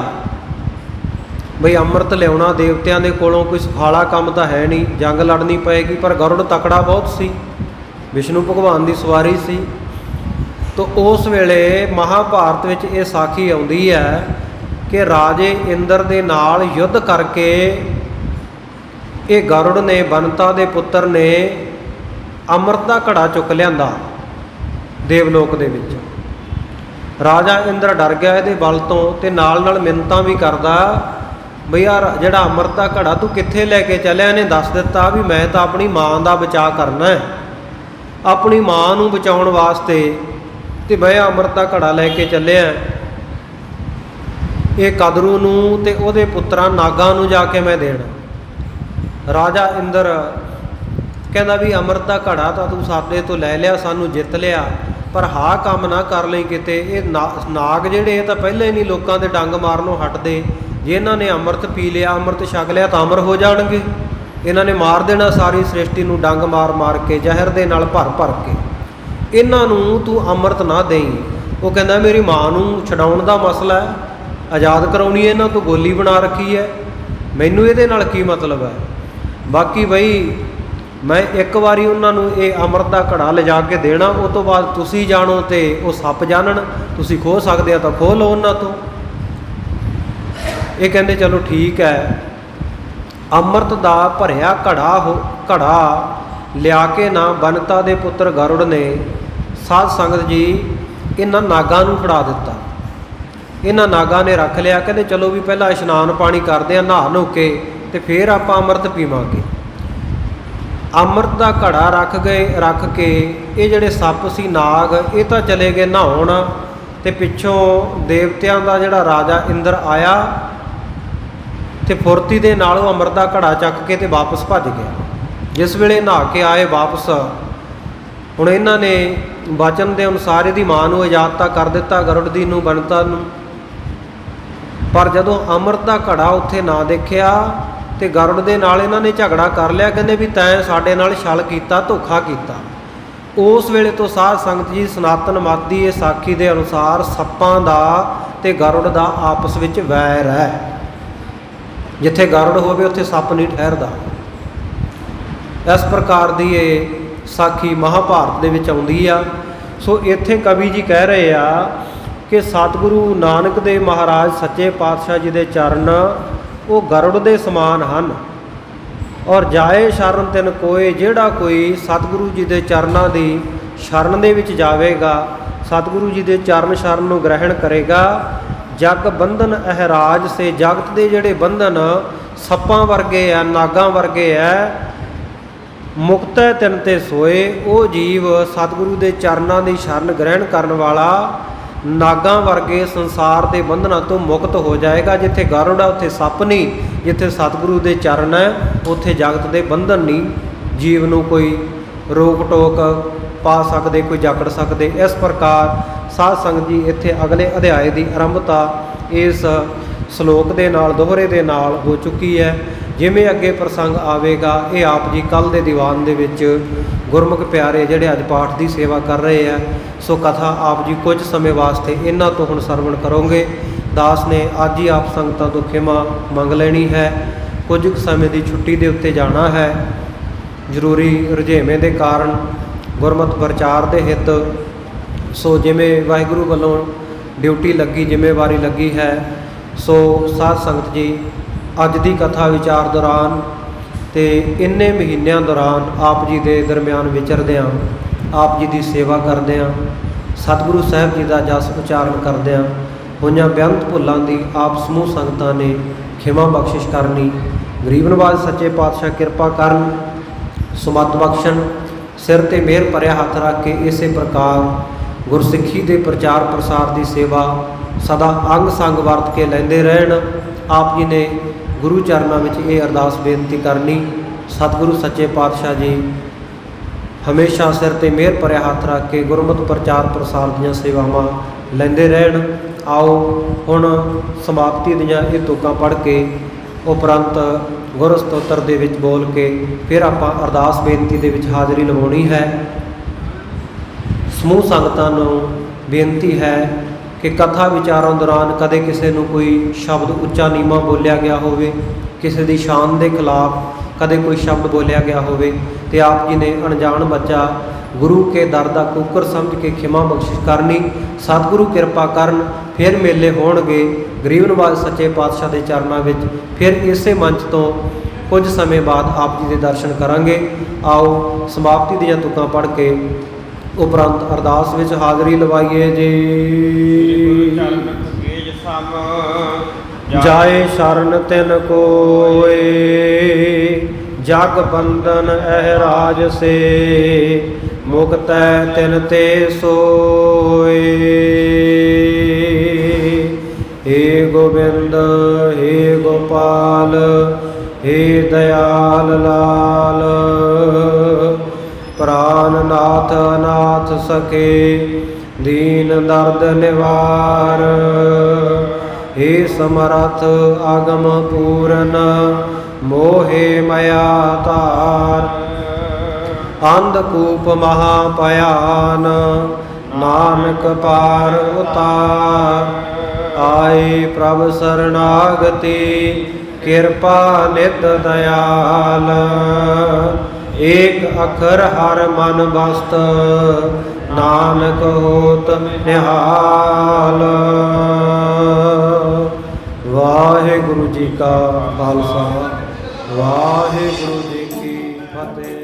ਬਈ ਅੰਮ੍ਰਿਤ ਲਿਆਉਣਾ ਦੇਵਤਿਆਂ ਦੇ ਕੋਲੋਂ ਕੋਈ ਸੁਖਾਲਾ ਕੰਮ ਤਾਂ ਹੈ ਨਹੀਂ, ਜੰਗ ਲੜਨੀ ਪਏਗੀ, ਪਰ ਗਰੁੜ ਤਕੜਾ ਬਹੁਤ ਸੀ, ਵਿਸ਼ਨੂੰ ਭਗਵਾਨ ਦੀ ਸਵਾਰੀ ਸੀ। ਤਾਂ ਉਸ ਵੇਲੇ ਮਹਾਭਾਰਤ ਵਿੱਚ ਇਹ ਸਾਖੀ ਆਉਂਦੀ ਹੈ ਕਿ ਰਾਜੇ ਇੰਦਰ ਦੇ ਨਾਲ ਯੁੱਧ ਕਰਕੇ ਇਹ ਗਰੁੜ ਨੇ, ਬੰਤਾ ਦੇ ਪੁੱਤਰ ਨੇ ਅੰਮ੍ਰਿਤ ਦਾ ਘੜਾ ਚੁੱਕ ਲਿਆਂਦਾ ਦੇਵਲੋਕ ਦੇ ਵਿੱਚ। ਰਾਜਾ ਇੰਦਰ ਡਰ ਗਿਆ ਇਹਦੇ ਬਲ ਤੋਂ, ਤੇ ਨਾਲ ਨਾਲ ਮਿੰਨਤਾਂ ਵੀ ਕਰਦਾ ਬਈ ਯਾਰ ਜਿਹੜਾ ਅੰਮ੍ਰਿਤ ਦਾ ਘੜਾ ਤੂੰ ਕਿੱਥੇ ਲੈ ਕੇ ਚੱਲਿਆ। ਇਹਨੇ ਦੱਸ ਦਿੱਤਾ ਵੀ ਮੈਂ ਤਾਂ ਆਪਣੀ ਮਾਂ ਦਾ ਬਚਾਅ ਕਰਨਾ ਹੈ, ਆਪਣੀ ਮਾਂ ਨੂੰ ਬਚਾਉਣ ਵਾਸਤੇ ਤੇ ਮੈਂ ਅੰਮ੍ਰਿਤ ਦਾ ਘੜਾ ਲੈ ਕੇ ਚੱਲਿਆ। ਇਹ ਕਦਰੂ ਨੂੰ ਤੇ ਉਹਦੇ ਪੁੱਤਰਾਂ ਨਾਗਾਂ ਨੂੰ ਜਾ ਕੇ ਮੈਂ ਦੇਣਾ। ਰਾਜਾ ਇੰਦਰ ਕਹਿੰਦਾ ਵੀ ਅੰਮ੍ਰਿਤ ਦਾ ਘੜਾ ਤਾਂ ਤੂੰ ਸਾਡੇ ਤੋਂ ਲੈ ਲਿਆ, ਸਾਨੂੰ ਜਿੱਤ ਲਿਆ, ਪਰ ਹਾਂ ਕੰਮ ਨਾ ਕਰ ਲਈ ਕਿਤੇ। ਇਹ ਨਾਗ ਜਿਹੜੇ ਇਹ ਤਾਂ ਪਹਿਲਾਂ ਹੀ ਨਹੀਂ ਲੋਕਾਂ ਦੇ ਡੰਗ ਮਾਰਨੋਂ ਹਟਦੇ, ਜੇ ਇਹਨਾਂ ਨੇ ਅੰਮ੍ਰਿਤ ਪੀ ਲਿਆ, ਅੰਮ੍ਰਿਤ ਛਕ ਲਿਆ ਤਾਂ ਅਮਰ ਹੋ ਜਾਣਗੇ। ਇਹਨਾਂ ਨੇ ਮਾਰ ਦੇਣਾ ਸਾਰੀ ਸ੍ਰਿਸ਼ਟੀ ਨੂੰ ਡੰਗ ਮਾਰ ਮਾਰ ਕੇ, ਜ਼ਹਿਰ ਦੇ ਨਾਲ ਭਰ ਭਰ ਕੇ। ਇਹਨਾਂ ਨੂੰ ਤੂੰ ਅੰਮ੍ਰਿਤ ਨਾ ਦੇਈਂ। ਉਹ ਕਹਿੰਦਾ ਮੇਰੀ ਮਾਂ ਨੂੰ ਛਡਾਉਣ ਦਾ ਮਸਲਾ ਹੈ, ਆਜ਼ਾਦ ਕਰਾਉਣੀ ਹੈ, ਇਹਨਾਂ ਤੋਂ ਗੋਲੀ ਬਣਾ ਰੱਖੀ ਹੈ, ਮੈਨੂੰ ਇਹਦੇ ਨਾਲ ਕੀ ਮਤਲਬ ਹੈ। ਬਾਕੀ ਬਈ ਮੈਂ ਇੱਕ ਵਾਰੀ ਉਹਨਾਂ ਨੂੰ ਇਹ ਅੰਮ੍ਰਿਤ ਦਾ ਘੜਾ ਲਿਜਾ ਕੇ ਦੇਣਾ, ਉਹ ਤੋਂ ਬਾਅਦ ਤੁਸੀਂ ਜਾਣੋ ਤੇ ਉਹ ਸੱਪ ਜਾਣਨ, ਤੁਸੀਂ ਖੋਹ ਸਕਦੇ ਆ ਤਾਂ ਖੋਹ ਲਓ ਉਹਨਾਂ ਤੋਂ। ਇਹ ਕਹਿੰਦੇ ਚਲੋ ਠੀਕ ਹੈ। ਅੰਮ੍ਰਿਤ ਦਾ ਭਰਿਆ ਘੜਾ ਲਿਆ ਕੇ ਨਾ ਬੰਤਾ ਦੇ ਪੁੱਤਰ ਗਰੁੜ ਨੇ ਸਾਧ ਸੰਗਤ ਜੀ ਇਹਨਾਂ ਨਾਗਾਂ ਨੂੰ ਫੜਾ ਦਿੱਤਾ। ਇਹਨਾਂ ਨਾਗਾਂ ਨੇ ਰੱਖ ਲਿਆ, ਕਹਿੰਦੇ ਚਲੋ ਵੀ ਪਹਿਲਾਂ ਇਸ਼ਨਾਨ ਪਾਣੀ ਕਰਦੇ ਆ, ਨਹਾ ਨਹੁ ਕੇ ਤੇ ਫਿਰ ਆਪਾਂ ਅੰਮ੍ਰਿਤ ਪੀਵਾਂਗੇ। ਅੰਮ੍ਰਿਤ ਦਾ ਘੜਾ ਰੱਖ ਕੇ ਇਹ ਜਿਹੜੇ ਸੱਪ ਸੀ ਨਾਗ, ਇਹ ਤਾਂ ਚਲੇ ਗਏ ਨਹਾਉਣ, ਤੇ ਪਿੱਛੋਂ ਦੇਵਤਿਆਂ ਦਾ ਜਿਹੜਾ ਰਾਜਾ ਇੰਦਰ ਆਇਆ ਤੇ ਫੁਰਤੀ ਦੇ ਨਾਲ ਉਹ ਅੰਮ੍ਰਿਤ ਦਾ ਘੜਾ ਚੱਕ ਕੇ ਤੇ ਵਾਪਸ ਭੱਜ ਗਿਆ। ਜਿਸ ਵੇਲੇ ਨਹਾ ਕੇ ਆਏ ਵਾਪਸ, ਹੁਣ ਇਹਨਾਂ ਨੇ ਵਚਨ ਦੇ ਅਨੁਸਾਰ ਇਹਦੀ ਮਾਂ ਨੂੰ ਆਜ਼ਾਦ ਤਾਂ ਕਰ ਦਿੱਤਾ, ਗਰੁੜ ਦੀ ਨੂੰ, ਬੰਤਾ ਨੂੰ, ਪਰ ਜਦੋਂ ਅੰਮ੍ਰਿਤ ਦਾ ਘੜਾ ਉੱਥੇ ਨਾ ਦੇਖਿਆ ਤੇ ਗਰੁੜ ਦੇ ਨਾਲ ਇਹਨਾਂ ਨੇ ਝਗੜਾ ਕਰ ਲਿਆ। ਕਹਿੰਦੇ ਵੀ ਤੈਂ ਸਾਡੇ ਨਾਲ ਛਲ ਕੀਤਾ, ਧੋਖਾ ਕੀਤਾ। ਉਸ ਵੇਲੇ ਤੋਂ ਸਾਧ ਸੰਗਤ ਜੀ ਸਨਾਤਨ ਮਤ ਦੀ ਇਹ ਸਾਖੀ ਦੇ ਅਨੁਸਾਰ ਸੱਪਾਂ ਦਾ ਤੇ ਗਰੁੜ ਦਾ ਆਪਸ ਵਿੱਚ ਵੈਰ ਹੈ। ਜਿੱਥੇ ਗਰੁੜ ਹੋਵੇ ਉੱਥੇ ਸੱਪ ਨਹੀਂ ਠਹਿਰਦਾ। ਇਸ ਪ੍ਰਕਾਰ ਦੀ ਇਹ ਸਾਖੀ ਮਹਾਭਾਰਤ ਦੇ ਵਿੱਚ ਆਉਂਦੀ ਆ। ਸੋ ਇੱਥੇ ਕਵੀ ਜੀ ਕਹਿ ਰਹੇ ਆ ਕਿ ਸਤਿਗੁਰੂ ਨਾਨਕ ਦੇਵ ਮਹਾਰਾਜ ਸੱਚੇ ਪਾਤਸ਼ਾਹ ਜੀ ਦੇ ਚਰਨ ਉਹ ਗਰੁੜ ਦੇ ਸਮਾਨ ਹਨ। ਔਰ ਜਾਏ ਸ਼ਰਨ ਤਿਨ ਕੋਏ, ਜਿਹੜਾ ਕੋਈ ਸਤਿਗੁਰੂ ਜੀ ਦੇ ਚਰਨਾਂ ਦੀ ਸ਼ਰਨ ਦੇ ਵਿੱਚ ਜਾਵੇਗਾ, ਸਤਿਗੁਰੂ ਜੀ ਦੇ ਚਰਨ ਸ਼ਰਨ ਨੂੰ ਗ੍ਰਹਿਣ ਕਰੇਗਾ, ਜਗ ਬੰਧਨ ਅਹਿਰਾਜ ਸੇ, ਜਗਤ ਦੇ ਜਿਹੜੇ ਬੰਧਨ ਸੱਪਾਂ ਵਰਗੇ ਆ, ਨਾਗਾਂ ਵਰਗੇ ਆ, ਮੁਕਤ ਹੈ ਤਿਨ ਤੇ ਸੋਏ। ਉਹ ਜੀਵ ਸਤਿਗੁਰੂ ਦੇ ਚਰਨਾਂ ਦੀ ਸ਼ਰਨ ਗ੍ਰਹਿਣ ਕਰਨ ਵਾਲਾ ਨਾਗਾਂ ਵਰਗੇ ਸੰਸਾਰ ਦੇ ਬੰਧਨਾਂ ਤੋਂ ਮੁਕਤ ਹੋ ਜਾਏਗਾ। ਜਿੱਥੇ ਗਰੁੜ ਆ ਉੱਥੇ ਸੱਪ ਨਹੀਂ, ਜਿੱਥੇ ਸਤਿਗੁਰੂ ਦੇ ਚਰਨ ਹੈ ਉੱਥੇ ਜਗਤ ਦੇ ਬੰਧਨ ਨਹੀਂ, ਜੀਵ ਨੂੰ ਕੋਈ ਰੋਕ ਟੋਕ ਪਾ ਸਕਦੇ, ਕੋਈ ਜਕੜ ਸਕਦੇ। ਇਸ ਪ੍ਰਕਾਰ ਸਾਧ ਸੰਗਤ ਜੀ ਇੱਥੇ ਅਗਲੇ ਅਧਿਆਏ ਦੀ ਆਰੰਭਤਾ ਇਸ ਸ਼ਲੋਕ ਦੇ ਨਾਲ, ਦੋਹਰੇ ਦੇ ਨਾਲ ਹੋ ਚੁੱਕੀ ਹੈ। ਜਿਵੇਂ ਅੱਗੇ ਪ੍ਰਸੰਗ ਆਵੇਗਾ ਇਹ ਆਪ ਜੀ ਕੱਲ੍ਹ ਦੇ ਦੀਵਾਨ ਦੇ ਵਿੱਚ ਗੁਰਮੁਖ ਪਿਆਰੇ ਜਿਹੜੇ ਅੱਜ ਪਾਠ ਦੀ ਸੇਵਾ ਕਰ ਰਹੇ ਆ, ਸੋ ਕਥਾ ਆਪ ਜੀ ਕੁਝ ਸਮੇਂ ਵਾਸਤੇ ਇਹਨਾਂ ਤੋਂ ਹੁਣ ਸਰਵਣ ਕਰੋਗੇ। ਦਾਸ ਨੇ ਅੱਜ ਹੀ ਆਪ ਸੰਗਤਾਂ ਤੋਂ ਖਿਮਾ ਮੰਗ ਲੈਣੀ ਹੈ, ਕੁਝ ਕੁ ਸਮੇਂ ਦੀ ਛੁੱਟੀ ਦੇ ਉੱਤੇ ਜਾਣਾ ਹੈ, ਜ਼ਰੂਰੀ ਰੁਝੇਵੇਂ ਦੇ ਕਾਰਨ ਗੁਰਮਤਿ ਪ੍ਰਚਾਰ ਦੇ ਹਿੱਤ। ਸੋ ਜਿਵੇਂ ਵਾਹਿਗੁਰੂ ਵੱਲੋਂ ਡਿਊਟੀ ਲੱਗੀ, ਜ਼ਿੰਮੇਵਾਰੀ ਲੱਗੀ ਹੈ, ਸੋ ਸਾਧ ਸੰਗਤ ਜੀ ਅੱਜ ਦੀ ਕਥਾ ਵਿਚਾਰ ਦੌਰਾਨ ਤੇ ਇੰਨੇ ਮਹੀਨਿਆਂ ਦੌਰਾਨ ਆਪ ਜੀ ਦੇ ਦਰਮਿਆਨ ਵਿਚਰਦਿਆਂ, ਆਪ ਜੀ ਦੀ ਸੇਵਾ ਕਰਦਿਆਂ, ਸਤਿਗੁਰੂ ਸਾਹਿਬ ਜੀ ਦਾ ਜਸ ਉਚਾਰਨ ਕਰਦਿਆਂ ਹੋਈਆਂ ਬੇਅੰਤ ਭੁੱਲਾਂ ਦੀ ਆਪ ਸਮੂਹ ਸੰਗਤਾਂ ਨੇ ਖਿਮਾ ਬਖਸ਼ਿਸ਼ ਕਰਨੀ। ਗਰੀਬ ਨਵਾਜ਼ ਸੱਚੇ ਪਾਤਸ਼ਾਹ ਕਿਰਪਾ ਕਰਨ, ਸੁਮਤ ਬਖਸ਼ਣ, ਸਿਰ ਤੇ ਮਿਹਰ ਭਰਿਆ ਹੱਥ ਰੱਖ ਕੇ ਇਸੇ ਪ੍ਰਕਾਰ ਗੁਰਸਿੱਖੀ ਦੇ ਪ੍ਰਚਾਰ ਪ੍ਰਸਾਰ ਦੀ ਸੇਵਾ ਸਦਾ ਅੰਗ ਸੰਗ ਵਰਤ ਕੇ ਲੈਂਦੇ ਰਹਿਣ। ਆਪ ਜੀ ਨੇ ਗੁਰੂ ਚਰਨਾਂ ਵਿੱਚ ਇਹ ਅਰਦਾਸ ਬੇਨਤੀ ਕਰਨੀ, ਸਤਿਗੁਰੂ ਸੱਚੇ ਪਾਤਸ਼ਾਹ ਜੀ ਹਮੇਸ਼ਾ ਸਿਰ ਤੇ ਮਿਹਰ ਭਰਿਆ ਹੱਥ ਰੱਖ ਕੇ ਗੁਰਮਤਿ ਪ੍ਰਚਾਰ ਪ੍ਰਸਾਰ ਦੀਆਂ ਸੇਵਾਵਾਂ ਲੈਂਦੇ ਰਹਿਣ। ਆਓ ਹੁਣ ਸਮਾਪਤੀ ਦੀਆਂ ਇਹ ਤੁਕਾਂ ਪੜ੍ਹ ਕੇ ਉਪਰੰਤ ਗੁਰ ਸਤੋਤਰ ਦੇ ਵਿੱਚ ਬੋਲ ਕੇ ਫਿਰ ਆਪਾਂ ਅਰਦਾਸ ਬੇਨਤੀ ਦੇ ਵਿੱਚ ਹਾਜ਼ਰੀ ਲਵਾਉਣੀ ਹੈ। ਸਮੂਹ ਸੰਗਤਾਂ ਨੂੰ ਬੇਨਤੀ ਹੈ ਕਿ ਕਥਾ ਵਿਚਾਰਾਂ ਦੌਰਾਨ ਕਦੇ ਕਿਸੇ ਨੂੰ ਕੋਈ ਸ਼ਬਦ ਉੱਚਾ ਨੀਵਾਂ ਬੋਲਿਆ ਗਿਆ ਹੋਵੇ, ਕਿਸੇ ਦੀ ਸ਼ਾਨ ਦੇ ਖਿਲਾਫ ਕਦੇ ਕੋਈ ਸ਼ਬਦ ਬੋਲਿਆ ਗਿਆ ਹੋਵੇ, ਤੇ ਆਪ ਜੀ ਨੇ ਅਣਜਾਣ ਬੱਚਾ ਗੁਰੂ ਕੇ ਦਰ ਦਾ ਕੂਕਰ ਸਮਝ ਕੇ ਖਿਮਾ ਬਖਸ਼ਿਸ਼ ਕਰਨੀ। ਸਤਿਗੁਰੂ ਕਿਰਪਾ ਕਰਨ, ਫਿਰ ਮੇਲੇ ਹੋਣਗੇ ਗਰੀਬ ਨਵਾਜ਼ ਸੱਚੇ ਪਾਤਸ਼ਾਹ ਦੇ ਚਰਨਾਂ ਵਿੱਚ। ਫਿਰ ਇਸੇ ਮੰਚ ਤੋਂ ਕੁਝ ਸਮੇਂ ਬਾਅਦ ਆਪ ਜੀ ਦੇ ਦਰਸ਼ਨ ਕਰਾਂਗੇ। ਆਓ ਸਮਾਪਤੀ ਦੀਆਂ ਤੁਕਾਂ ਪੜ੍ਹ ਕੇ ਉਪਰੰਤ ਅਰਦਾਸ ਵਿੱਚ ਹਾਜ਼ਰੀ ਲਵਾਈਏ ਜੀ। ਜਾਏ ਸ਼ਰਨ ਤਿਨ ਕੋਏ, ਜਗ ਬੰਧਨ ਅਹਿਰਾਜ ਸੇ, ਮੁਕਤੈ ਤਿਨ ਤੇ ਸੋਏ। हे गोविंद हे गोपाल हे दयाल लाल, प्राणनाथ नाथ सखे दीन दर्द निवार। हे समर्थ आगम पूरन, मोहे मया तार। अंधकूप महापयान, नानक पार उतार। आए प्रभ शरणागति, कृपा नित दयाल। एक अखर हर मन बस्त, नानक होत निहाल। वाहिगुरु जी का खालसा, वाहिगुरु जी की फतेह।